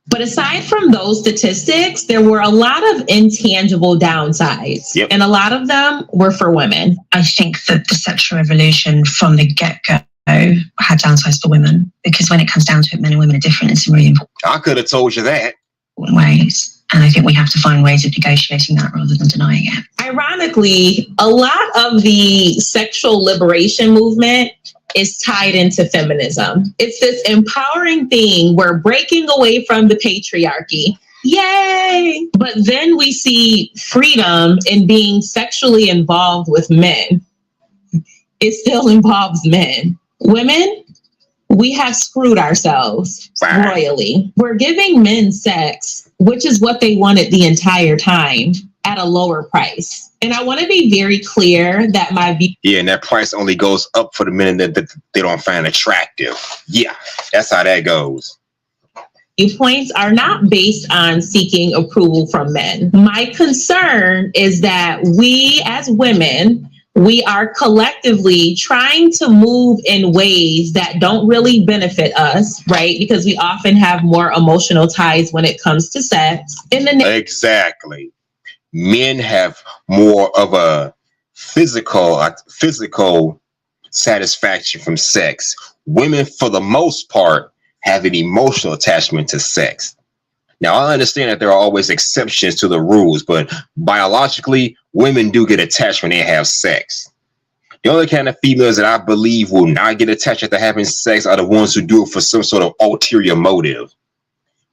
But aside from those statistics, there were a lot of intangible downsides. Yep. And a lot of them were for women. I think that the sexual revolution from the get-go had downsides for women, because when it comes down to it, men and women are different in some really important I could have told you that. ways. And I think we have to find ways of negotiating that rather than denying it. Ironically, a lot of the sexual liberation movement is tied into feminism. It's this empowering thing. We're breaking away from the patriarchy. Yay! But then we see freedom in being sexually involved with men. It still involves men. Women, we have screwed ourselves royally. We're giving men sex, which is what they wanted the entire time, at a lower price. And I want to be very clear that my view... Yeah, and that price only goes up for the men that they don't find attractive. Yeah, that's how that goes. Viewpoints are not based on seeking approval from men. My concern is that we as women we are collectively trying to move in ways that don't really benefit us, right? Because we often have more emotional ties when it comes to sex. Exactly. Men have more of a physical satisfaction from sex. Women, for the most part, have an emotional attachment to sex. Now, I understand that there are always exceptions to the rules, but biologically, women do get attached when they have sex. The only kind of females that I believe will not get attached after having sex are the ones who do it for some sort of ulterior motive.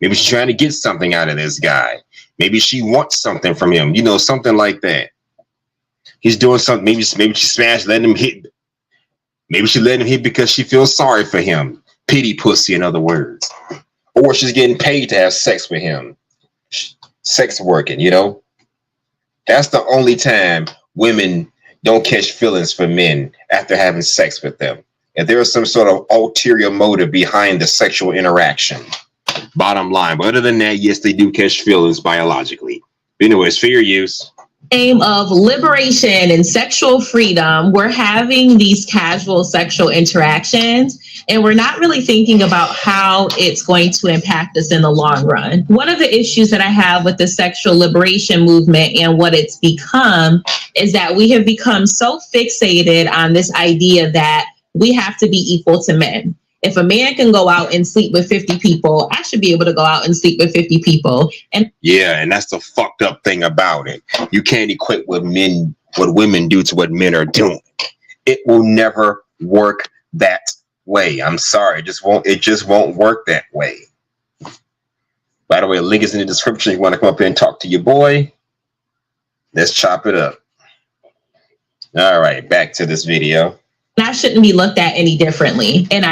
Maybe she's trying to get something out of this guy. Maybe she wants something from him, you know, something like that. He's doing something. Maybe she smashed, letting him hit. Maybe she let him hit because she feels sorry for him. Pity pussy, in other words. Or she's getting paid to have sex with him. Sex working, you know. That's the only time women don't catch feelings for men after having sex with them. If there is some sort of ulterior motive behind the sexual interaction. Bottom line. But other than that, yes, they do catch feelings biologically. Anyways, fair use. Name of liberation and sexual freedom, we're having these casual sexual interactions and we're not really thinking about how it's going to impact us in the long run. One of the issues that I have with the sexual liberation movement and what it's become is that we have become so fixated on this idea that we have to be equal to men. If a man can go out and sleep with 50 people, I should be able to go out and sleep with 50 people. And yeah, and that's the fucked up thing about it. You can't equate what women do to what men are doing. It will never work that way. I'm sorry, it just won't work that way. By the way, the link is in the description. You want to come up here and talk to your boy? Let's chop it up. All right, back to this video. That shouldn't be looked at any differently. And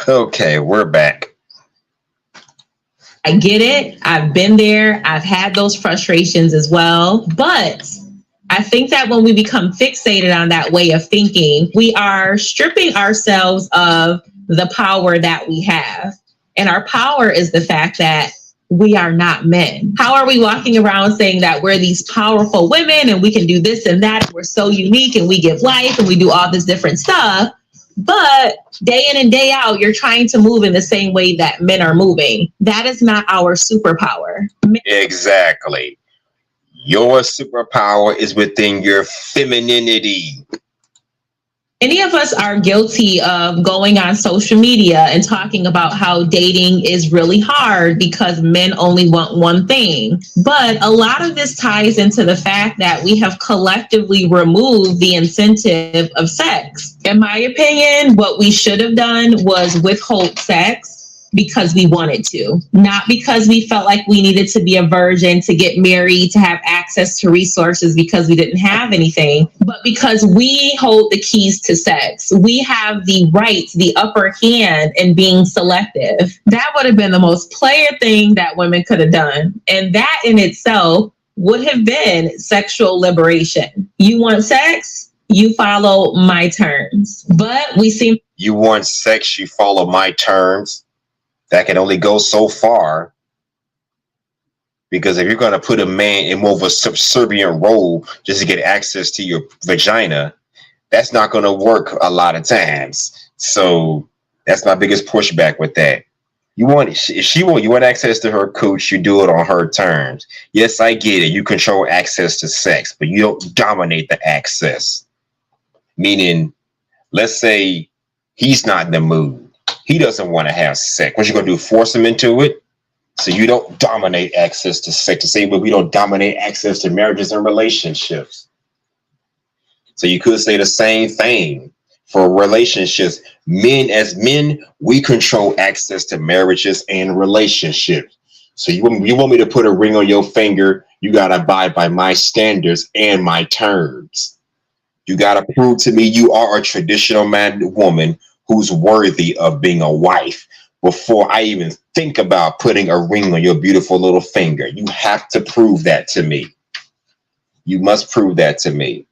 okay, we're back. I get it. I've been there. I've had those frustrations as well. But I think that when we become fixated on that way of thinking, we are stripping ourselves of the power that we have. And our power is the fact that we are not men. How are we walking around saying that we're these powerful women and we can do this and that, and we're so unique and we give life and we do all this different stuff, but day in and day out, you're trying to move in the same way that men are moving? That is not our superpower. Exactly. Your superpower is within your femininity. Many of us are guilty of going on social media and talking about how dating is really hard because men only want one thing. But a lot of this ties into the fact that we have collectively removed the incentive of sex. In my opinion, what we should have done was withhold sex because we wanted to, not because we felt like we needed to be a virgin to get married, to have access to resources because we didn't have anything, but because we hold the keys to sex. We have the right, the upper hand in being selective. That would have been the most player thing that women could have done. And that in itself would have been sexual liberation. You want sex? You follow my terms. But we seem... You want sex? You follow my terms? That can only go so far, because if you're going to put a man in more of a subservient role just to get access to your vagina, that's not going to work a lot of times. So that's my biggest pushback with that. You want access to her cooch, you do it on her terms. Yes, I get it. You control access to sex, but you don't dominate the access. Meaning, let's say he's not in the mood. He doesn't want to have sex. What you gonna do? Force him into it? So you don't dominate access to sex. The same way we don't dominate access to marriages and relationships. So you could say the same thing for relationships. Men, as men, we control access to marriages and relationships. So you want me to put a ring on your finger? You gotta abide by my standards and my terms. You gotta prove to me you are a traditional man, woman who's worthy of being a wife before I even think about putting a ring on your beautiful little finger. You have to prove that to me. You must prove that to me.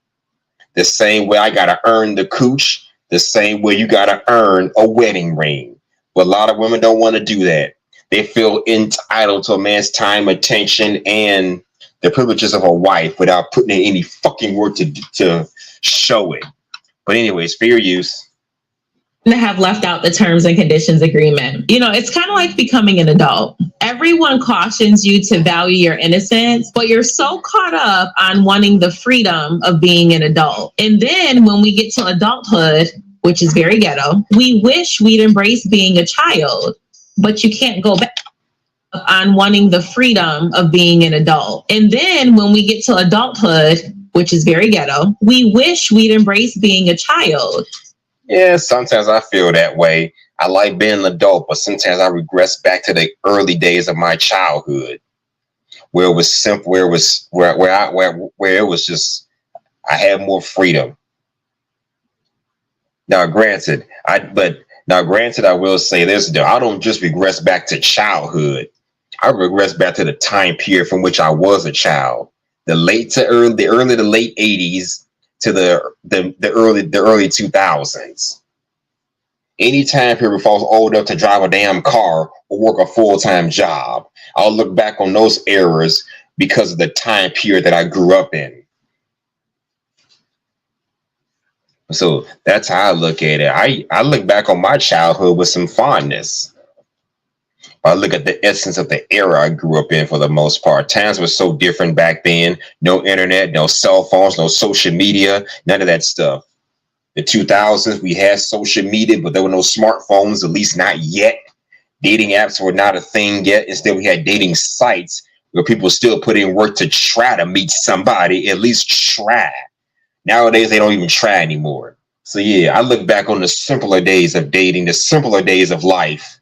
The same way I gotta earn the cooch, the same way you gotta earn a wedding ring. But a lot of women don't want to do that. They feel entitled to a man's time, attention, and the privileges of a wife without putting in any fucking work to show it. But anyways, fair use. Have left out the terms and conditions agreement. You know, it's kind of like becoming an adult. Everyone cautions you to value your innocence, but you're so caught up on wanting the freedom of being an adult. And then when we get to adulthood, which is very ghetto, we wish we'd embrace being a child, but you can't go back on wanting the freedom of being an adult. And then when we get to adulthood, which is very ghetto, we wish we'd embrace being a child. Yeah, sometimes I feel that way. I like being an adult, but sometimes I regress back to the early days of my childhood, where it was simple, where it was where it was just I had more freedom. Now, granted, I will say this: though, I don't just regress back to childhood. I regress back to the time period from which I was a child, the late to late 80s. To the early 2000s. Any time period if I was old enough to drive a damn car or work a full-time job, I'll look back on those eras because of the time period that I grew up in. So that's how I look at it. I look back on my childhood with some fondness. I look at the essence of the era I grew up in for the most part. Times were so different back then. No internet, no cell phones, no social media, none of that stuff. The 2000s, we had social media, but there were no smartphones, at least not yet. Dating apps were not a thing yet. Instead, we had dating sites where people still put in work to try to meet somebody, at least try. Nowadays, they don't even try anymore. So yeah, I look back on the simpler days of dating, the simpler days of life,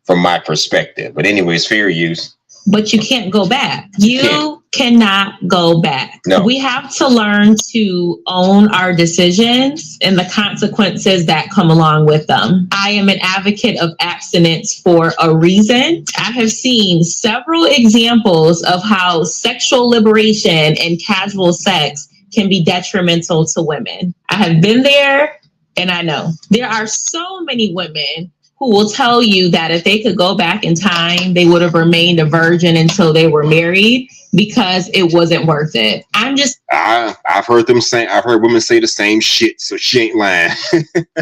from my perspective. But anyways, fair use. But you can't go back. You cannot go back. No. We have to learn to own our decisions and the consequences that come along with them. I am an advocate of abstinence for a reason. I have seen several examples of how sexual liberation and casual sex can be detrimental to women. I have been there and I know. There are so many women who will tell you that if they could go back in time, they would have remained a virgin until they were married because it wasn't worth it. I've heard women say the same shit, so she ain't lying.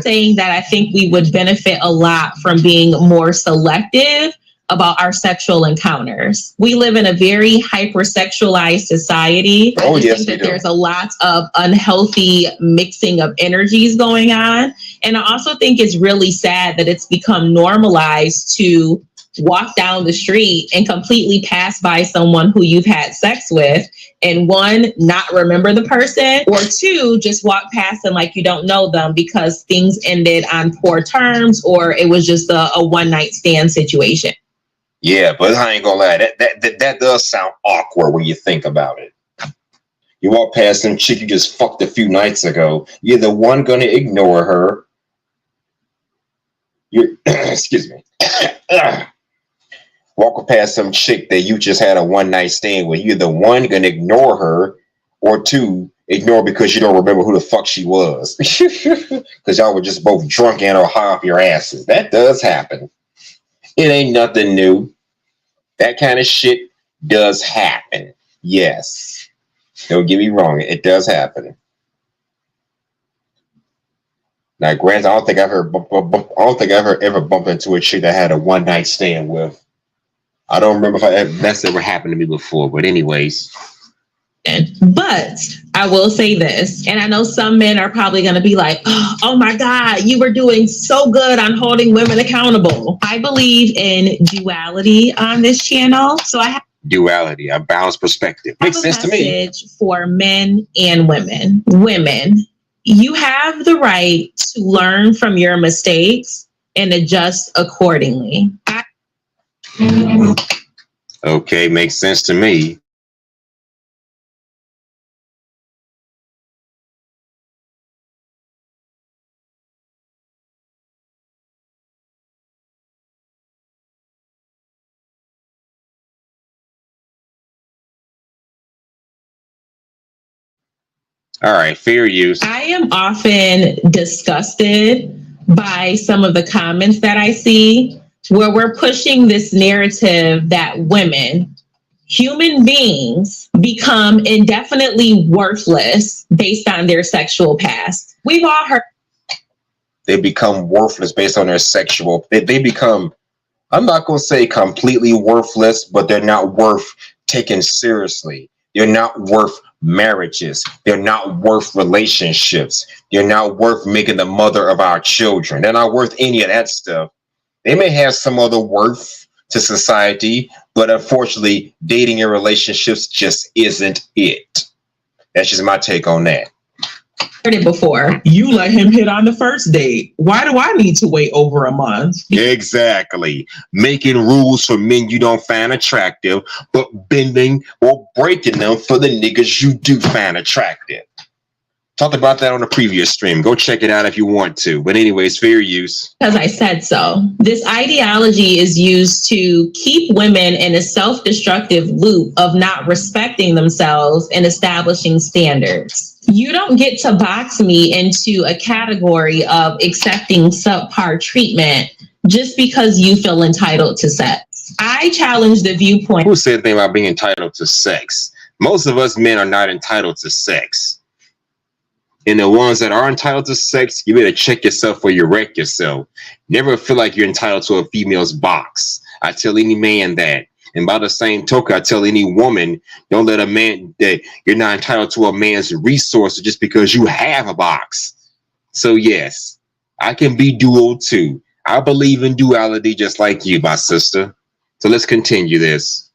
Saying that I think we would benefit a lot from being more selective about our sexual encounters. We live in a very hypersexualized society. I think that there's a lot of unhealthy mixing of energies going on. And I also think it's really sad that it's become normalized to walk down the street and completely pass by someone who you've had sex with and one, not remember the person, or two, just walk past them like you don't know them because things ended on poor terms or it was just a one-night stand situation. Yeah, but I ain't gonna lie, that does sound awkward when you think about it. You walk past some chick you just fucked a few nights ago, you're the one gonna ignore her. You're excuse me. Walk past some chick that you just had a one-night stand with, you're the one gonna ignore her, or two, ignore because you don't remember who the fuck she was. Because y'all were just both drunk and or high off your asses. That does happen. It ain't nothing new. That kind of shit does happen. Yes. Don't get me wrong. It does happen. Now, granted, I don't think I've ever bumped into a chick that had a one-night stand with. I don't remember if that's ever happened to me before. But anyways. But I will say this, and I know some men are probably going to be like, oh my God, you were doing so good on holding women accountable. I believe in duality on this channel. So I have duality, a balanced perspective. Makes sense to me. For men and women. Women, you have the right to learn from your mistakes and adjust accordingly. Okay, makes sense to me. All right, fair use. I am often disgusted by some of the comments that I see where we're pushing this narrative that women, human beings, become indefinitely worthless based on their sexual past. We've all heard. They become worthless based on their sexual. They become, I'm not going to say completely worthless, but they're not worth taking seriously. They're not worth marriages. They're not worth relationships. They're not worth making the mother of our children. They're not worth any of that stuff. They may have some other worth to society, but unfortunately, dating and relationships just isn't it. That's just my take on that. Heard it before. You let him hit on the first date. Why do I need to wait over a month? Exactly. Making rules for men you don't find attractive, but bending or breaking them for the niggas you do find attractive. Talked about that on a previous stream. Go check it out if you want to. But anyways, fair use. Because I said so. This ideology is used to keep women in a self-destructive loop of not respecting themselves and establishing standards. You don't get to box me into a category of accepting subpar treatment just because you feel entitled to sex. I challenge the viewpoint. Who said anything about being entitled to sex? Most of us men are not entitled to sex. And the ones that are entitled to sex, you better check yourself or you wreck yourself. Never feel like you're entitled to a female's box. I tell any man that. And by the same token, I tell any woman, don't let a man that you're not entitled to a man's resources just because you have a box. So yes, I can be dual too. I believe in duality just like you, my sister. So let's continue this.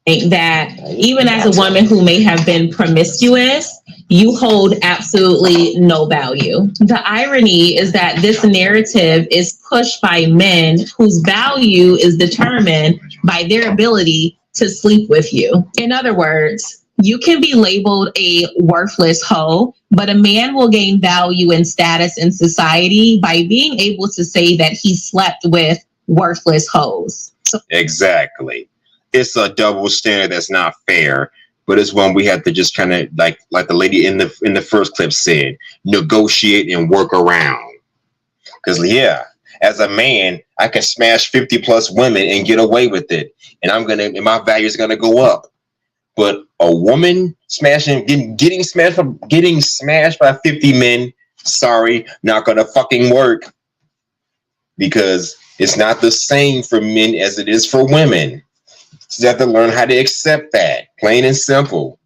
That even as a woman who may have been promiscuous, you hold absolutely no value. The irony is that this narrative is pushed by men whose value is determined by their ability to sleep with you. In other words, you can be labeled a worthless hoe, but a man will gain value and status in society by being able to say that he slept with worthless hoes. Exactly. It's a double standard that's not fair, but it's one we have to just kind of like the lady in the first clip said, negotiate and work around. Because yeah, as a man, I can smash 50 plus women and get away with it, and my value is gonna go up. But a woman getting smashed by 50 men, sorry, not gonna fucking work, because it's not the same for men as it is for women. So you have to learn how to accept that, plain and simple.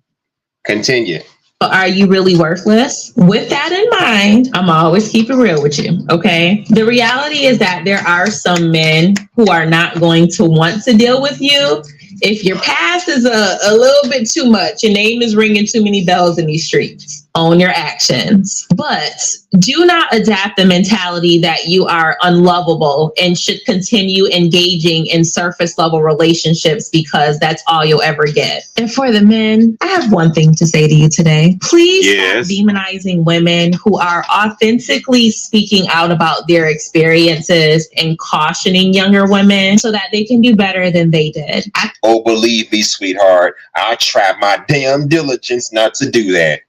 Continue. Are you really worthless? With that in mind, I'm always keep it real with you, okay? The reality is that there are some men who are not going to want to deal with you if your past is a little bit too much. Your name is ringing too many bells in these streets. Own your actions. But do not adapt the mentality that you are unlovable and should continue engaging in surface level relationships because that's all you'll ever get. And for the men, I have one thing to say to you today. Please stop demonizing women who are authentically speaking out about their experiences and cautioning younger women so that they can do better than they did. Oh, believe me, sweetheart, I try my damn diligence not to do that.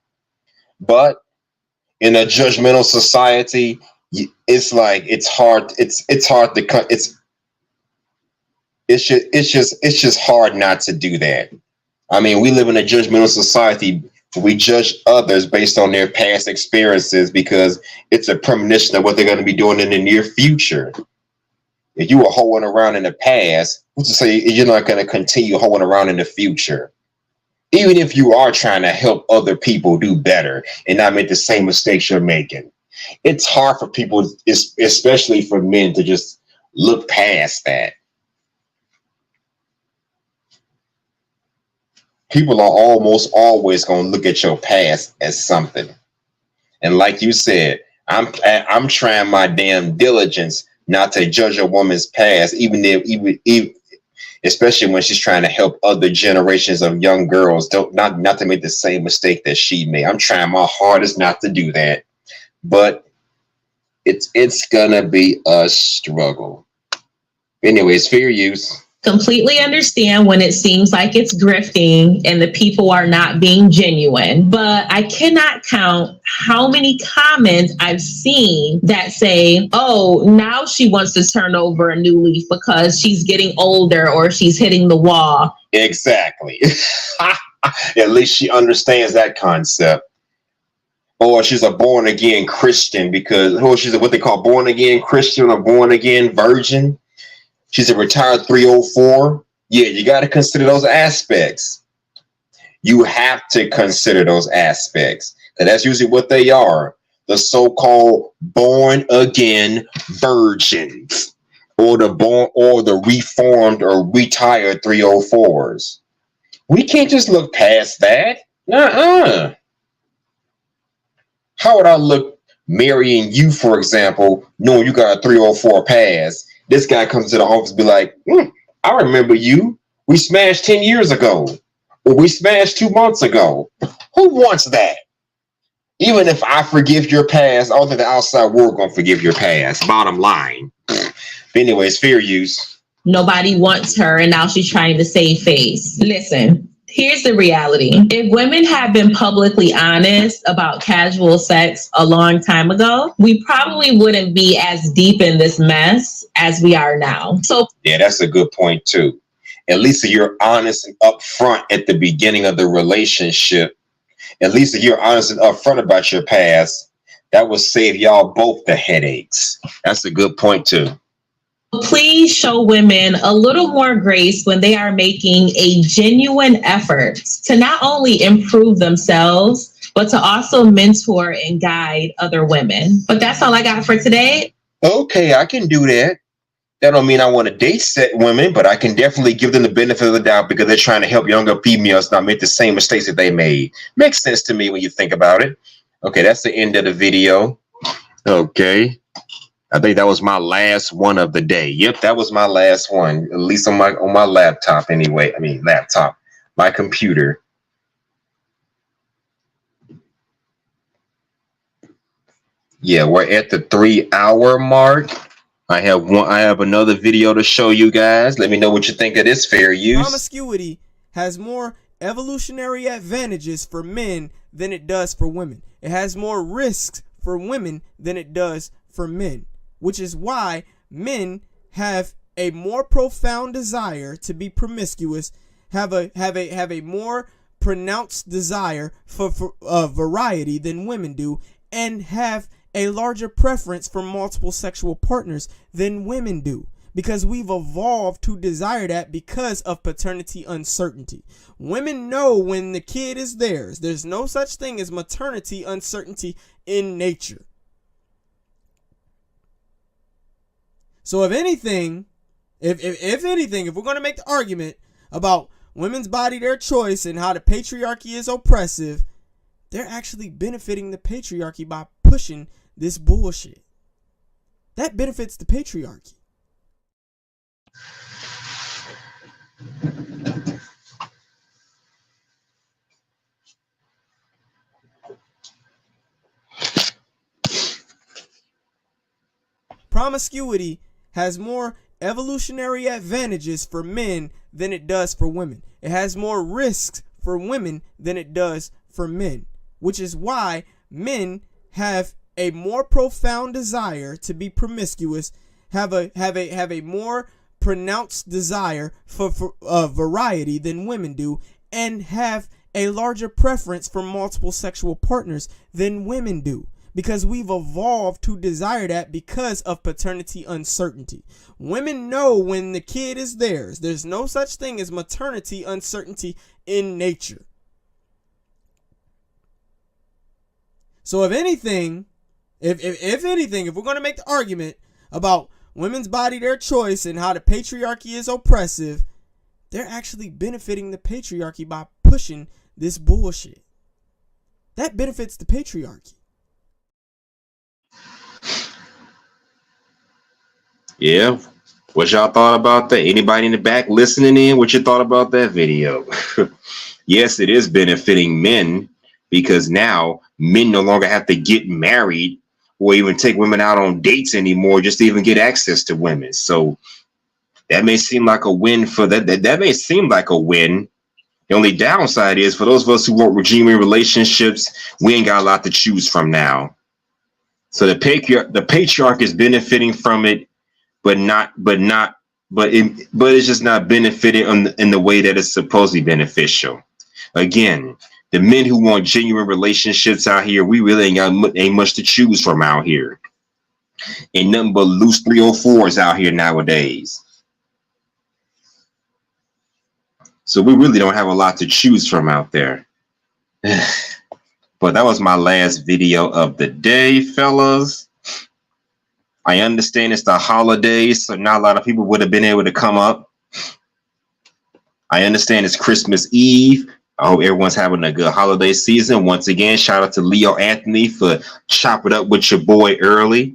But in a judgmental society, it's like it's hard to it's just hard not to do that. I mean, we live in a judgmental society. We judge others based on their past experiences because it's a premonition of what they're going to be doing in the near future. If you were hoeing around in the past, what's to say you're not going to continue hoeing around in the future? Even if you are trying to help other people do better and not make the same mistakes you're making, it's hard for people, especially for men, to just look past that. People are almost always going to look at your past as something. And like you said, I'm trying my damn diligence not to judge a woman's past, even especially when she's trying to help other generations of young girls, not to make the same mistake that she made. I'm trying my hardest not to do that, but it's gonna be a struggle. Anyways, fair use. Completely understand when it seems like it's grifting and the people are not being genuine, but I cannot count how many comments I've seen that say, oh, now she wants to turn over a new leaf because she's getting older or she's hitting the wall. Exactly. At least she understands that concept. Or she's a born again Christian because, or she's what they call born again Christian or born again virgin. She's a retired 304. Yeah, you got to consider those aspects. You have to consider those aspects. And that's usually what they are. The so-called born again virgins or the reformed or retired 304s. We can't just look past that. How would I look marrying you, for example, knowing you got a 304 pass? This guy comes to the office and be like, I remember you. We smashed 10 years ago. Or we smashed 2 months ago. Who wants that? Even if I forgive your past, I don't think the outside world going to forgive your past. Bottom line. But anyways, fair use. Nobody wants her, and now she's trying to save face. Listen, here's the reality. If women had been publicly honest about casual sex a long time ago, we probably wouldn't be as deep in this mess as we are now. So yeah, that's a good point too. At least if you're honest and upfront at the beginning of the relationship, at least if you're honest and upfront about your past, that will save y'all both the headaches. That's a good point too. please show women a little more grace when they are making a genuine effort to not only improve themselves, but to also mentor and guide other women. But that's all I got for today. Okay, I can do that. That don't mean I want to date set women, but I can definitely give them the benefit of the doubt because they're trying to help younger females not make the same mistakes that they made. Makes sense to me when you think about it. Okay, that's the end of the video. Okay. I think that was my last one of the day. Yep, that was my last one, at least on my laptop anyway. My computer. Yeah, we're at the 3-hour mark. I have another video to show you guys. Let me know what you think of this fair use. Promiscuity has more evolutionary advantages for men than it does for women. It has more risks for women than it does for men, which is why men have a more profound desire to be promiscuous, have a more pronounced desire for variety than women do, and have a larger preference for multiple sexual partners than women do, because we've evolved to desire that because of paternity uncertainty. Women know when the kid is theirs. There's no such thing as maternity uncertainty in nature. So if anything, if we're going to make the argument about women's body, their choice, and how the patriarchy is oppressive, they're actually benefiting the patriarchy by pushing this bullshit. That benefits the patriarchy. Promiscuity has more evolutionary advantages for men than it does for women. It has more risks for women than it does for men, which is why men have a more profound desire to be promiscuous, have a more pronounced desire for variety than women do, and have a larger preference for multiple sexual partners than women do, because we've evolved to desire that because of paternity uncertainty. Women know when the kid is theirs. There's no such thing as maternity uncertainty in nature. So if anything, if we're going to make the argument about women's body, their choice, and how the patriarchy is oppressive, they're actually benefiting the patriarchy by pushing this bullshit. That benefits the patriarchy. Yeah. What y'all thought about that? Anybody in the back listening in? What you thought about that video? Yes, it is benefiting men, because now men no longer have to get married or even take women out on dates anymore just to even get access to women. So That may seem like a win for that may seem like a win. The only downside is for those of us who want regime relationships, we ain't got a lot to choose from now. So the patriarch is benefiting from it, but it's just not benefiting in the way that it's supposed to be beneficial. Again, the men who want genuine relationships out here, we really ain't much to choose from out here. Ain't nothing but loose 304s out here nowadays. So we really don't have a lot to choose from out there. But that was my last video of the day, fellas. I understand it's the holidays, so not a lot of people would have been able to come up. I understand it's Christmas Eve. I hope everyone's having a good holiday season. Once again, shout out to Leo Anthony for chopping up with your boy early.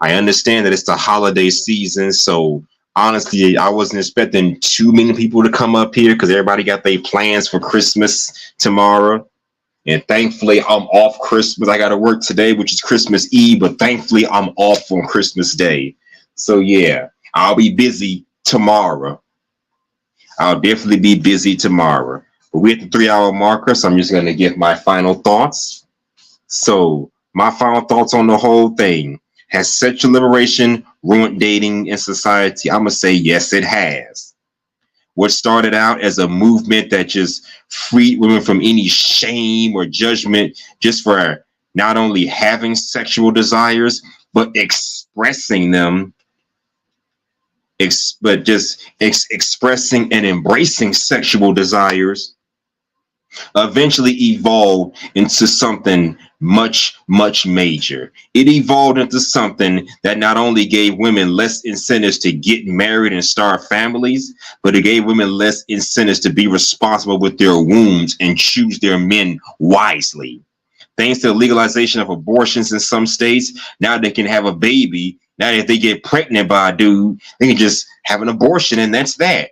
I understand that it's the holiday season, so honestly, I wasn't expecting too many people to come up here because everybody got their plans for Christmas tomorrow. And thankfully, I'm off Christmas. I got to work today, which is Christmas Eve, but thankfully, I'm off on Christmas Day. So yeah, I'll be busy tomorrow. I'll definitely be busy tomorrow. But we're at the 3-hour marker, so I'm just going to give my final thoughts. So my final thoughts on the whole thing. Has sexual liberation ruined dating in society? I'm going to say yes, it has. What started out as a movement that just freed women from any shame or judgment just for not only having sexual desires, but expressing them, expressing and embracing sexual desires, eventually evolved into something much, much major. It evolved into something that not only gave women less incentives to get married and start families, but it gave women less incentives to be responsible with their wombs and choose their men wisely. Thanks to the legalization of abortions in some states, now they can have a baby. Now if they get pregnant by a dude, they can just have an abortion and that's that.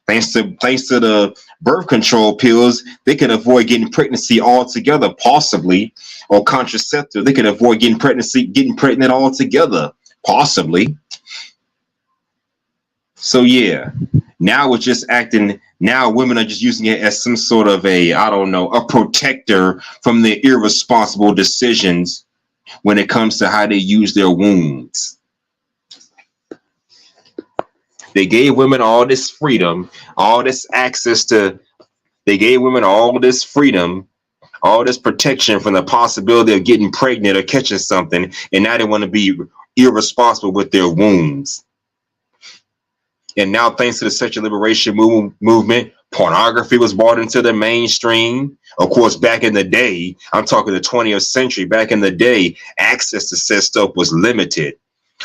Thanks to the birth control pills, they can avoid getting pregnancy altogether, possibly, or contraceptive. They can avoid getting pregnant altogether, possibly. So yeah, now it's just acting. Now women are just using it as some sort of a protector from their irresponsible decisions when it comes to how they use their wombs. They gave women all this freedom, all this access to, they gave women all this freedom, all this protection from the possibility of getting pregnant or catching something. And now they want to be irresponsible with their wombs. And now, thanks to the sexual liberation movement, pornography was brought into the mainstream. Of course, back in the day, I'm talking the 20th century, back in the day, access to said stuff was limited.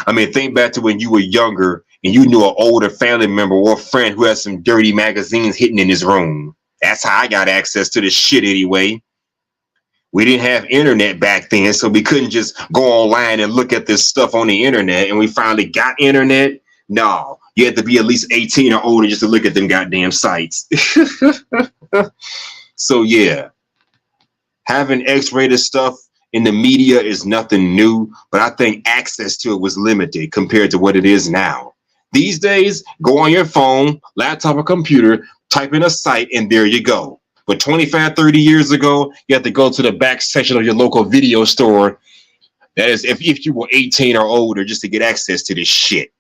I mean, think back to when you were younger and you knew an older family member or a friend who had some dirty magazines hidden in his room. That's how I got access to this shit anyway. We didn't have internet back then, so we couldn't just go online and look at this stuff on the internet. And we finally got internet. No, you had to be at least 18 or older just to look at them goddamn sites. So yeah, having X-rated stuff in the media is nothing new, but I think access to it was limited compared to what it is now. These days, go on your phone, laptop, or computer, type in a site, and there you go. But 25, 30 years ago, you had to go to the back section of your local video store. That is, if you were 18 or older, just to get access to this shit.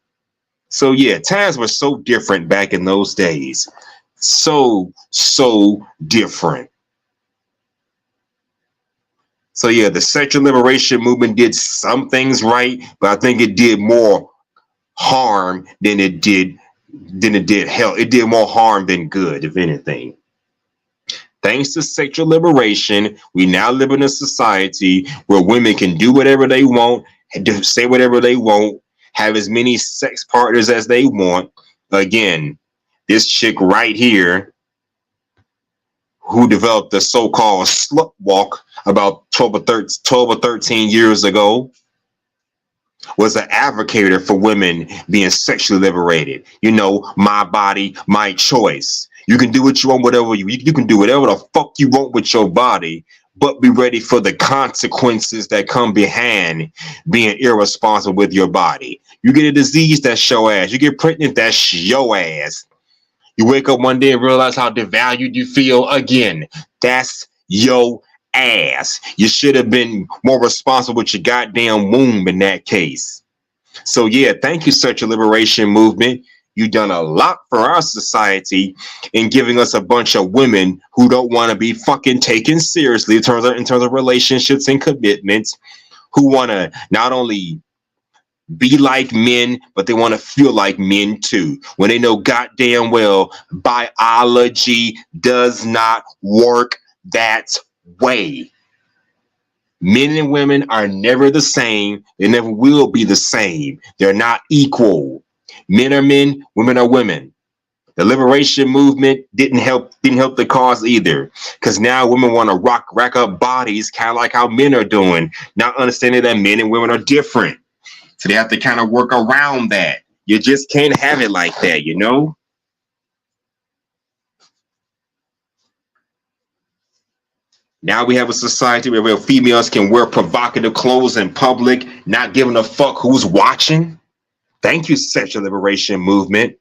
So yeah, times were so different back in those days. So different. So yeah, the sexual liberation movement did some things right, but I think it did more harm than it did help. It did more harm than good, if anything. Thanks to sexual liberation, we now live in a society where women can do whatever they want, say whatever they want, have as many sex partners as they want. Again, this chick right here, who developed the so-called slut walk about 12 or 13 years ago, was an advocate for women being sexually liberated. You know, my body, my choice. You can do what you want, whatever you can do whatever the fuck you want with your body, but be ready for the consequences that come behind being irresponsible with your body. You get a disease, that's your ass. You get pregnant, that's your ass. You wake up one day and realize how devalued you feel again. That's your ass. You should have been more responsible with your goddamn womb in that case. So yeah, thank you, Sexual Liberation Movement. You've done a lot for our society in giving us a bunch of women who don't want to be fucking taken seriously in terms of relationships and commitments, who want to not only be like men, but they want to feel like men too, when they know goddamn well biology does not work that way. Men and women are never the same. They never will be the same. They're not equal. Men are men, women are women. The liberation movement didn't help the cause either, because now women want to rack up bodies, kind of like how men are doing, not understanding that men and women are different. So they have to kind of work around that. You just can't have it like that, you know? Now we have a society where females can wear provocative clothes in public, not giving a fuck who's watching. Thank you, Sexual Liberation Movement.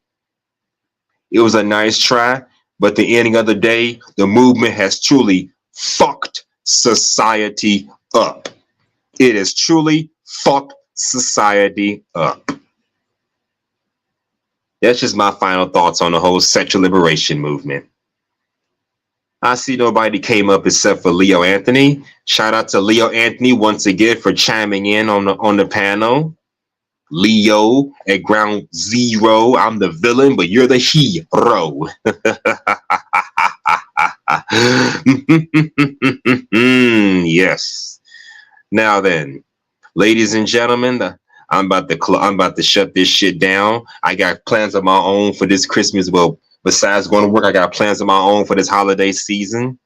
It was a nice try, but at the ending of the day, the movement has truly fucked society up. It has truly fucked society up. That's just my final thoughts on the whole Sexual Liberation Movement. I see nobody came up except for Leo Anthony. Shout out to Leo Anthony once again for chiming in on the panel. Leo at ground zero. I'm the villain, but you're the hero. Yes. Now then, ladies and gentlemen, I'm about to shut this shit down. I got plans of my own for this Christmas. Well, besides going to work, I got plans of my own for this holiday season.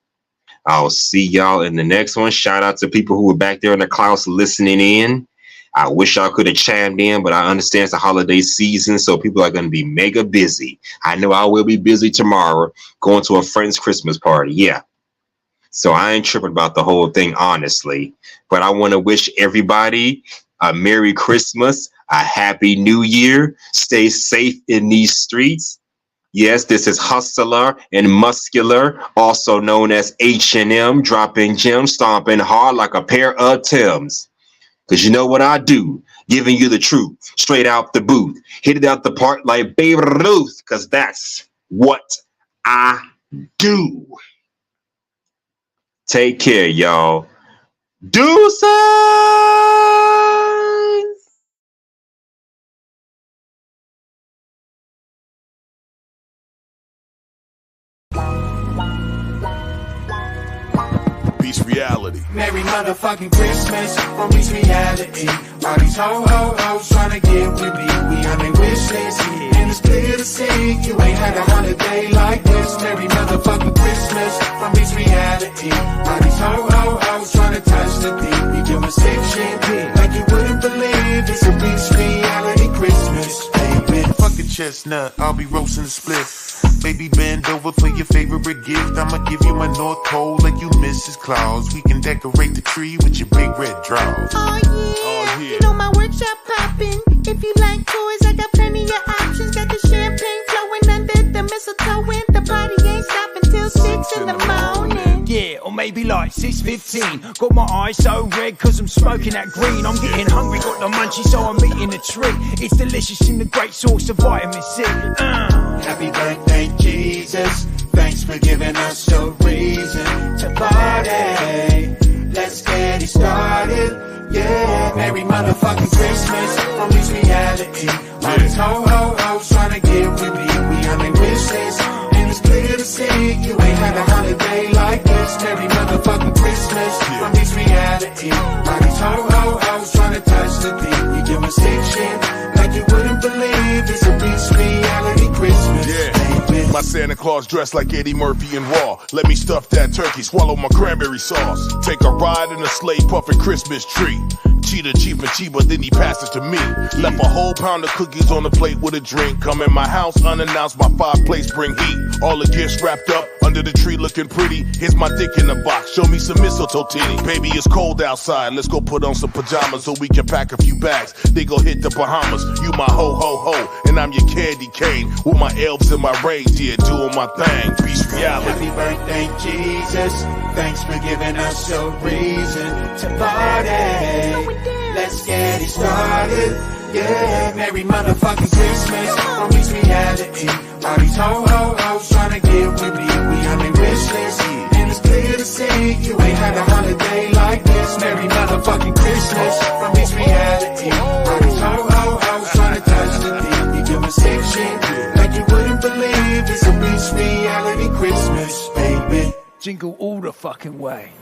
I'll see y'all in the next one. Shout out to people who were back there in the clouds listening in. I wish y'all could have chimed in, but I understand it's a holiday season, so people are going to be mega busy. I know I will be busy tomorrow going to a friend's Christmas party. Yeah. So I ain't tripping about the whole thing, honestly. But I want to wish everybody a Merry Christmas, a Happy New Year. Stay safe in these streets. Yes, this is Hustler and Muscular, also known as H&M, dropping gems, stomping hard like a pair of Timbs. Because you know what I do, giving you the truth, straight out the booth. Hit it out the park like Babe Ruth, because that's what I do. Take care, y'all. Deuces! Beast Reality. Merry motherfucking Christmas from Beast Reality. All these ho-ho-hos trying to get with me. We on their wish list, and it's clear to see you ain't had a holiday like this. Merry motherfucking Christmas from Beast Reality. All these ho-ho-hos trying to touch the beat. We doing sick shit like you wouldn't believe. It's a Beast Reality Christmas, baby. Fuck a chestnut, I'll be roasting the split. Baby, bend over for your favorite gift. I'ma give you my North Pole like you Mrs. Claus. We can decorate the tree with your big red drawers. Oh yeah, you know my workshop popping. If you like toys, I got plenty of options. Got the champagne flowing under the mistletoe, and the party ain't stopping till 6 in the morning. Yeah, or maybe like 6:15. Got my eyes so red cause I'm smoking that green. I'm getting hungry, got the munchies, so I'm eating a treat. It's delicious in the great source of vitamin C. Happy birthday, Jesus. Thanks for giving us a reason to party. Let's get it started. Yeah, Merry motherfucking Christmas from Beast Reality. All these ho-ho-hos trying to get with me. We on their wish list, and it's clear to see you ain't had a holiday like this. Merry motherfucking Christmas from Beast Reality. All these ho-ho-hos trying to touch the beat. We doing sick shit like you wouldn't believe. It's a Beast Reality Christmas. Yeah. My Santa Claus dressed like Eddie Murphy and Raw. Let me stuff that turkey, swallow my cranberry sauce. Take a ride in a sleigh, puffin' Christmas tree. Cheetah, Chief, and Chiba, then he passed it to me. Left a whole pound of cookies on the plate with a drink. Come in my house unannounced, my fireplace bring heat. All the gifts wrapped up under the tree looking pretty. Here's my dick in the box, show me some mistletoe titty. Baby, it's cold outside, let's go put on some pajamas so we can pack a few bags. They go hit the Bahamas. You my ho ho ho, and I'm your candy cane. With my elves and my reindeer doing my thing. Peace, reality. Happy birthday, Jesus. Thanks for giving us a reason to party. Let's get it started. Yeah, Merry motherfucking Christmas. On reach reality. All these ho-ho-hos trying to get with me. We on their wish list. And it's clear to see you ain't had a holiday like this. Merry motherfucking Christmas. From reach reality. All these ho-ho-hos trying to touch the deep. We give us fiction like you wouldn't believe. It's a reach reality Christmas, baby. Jingle all the fucking way.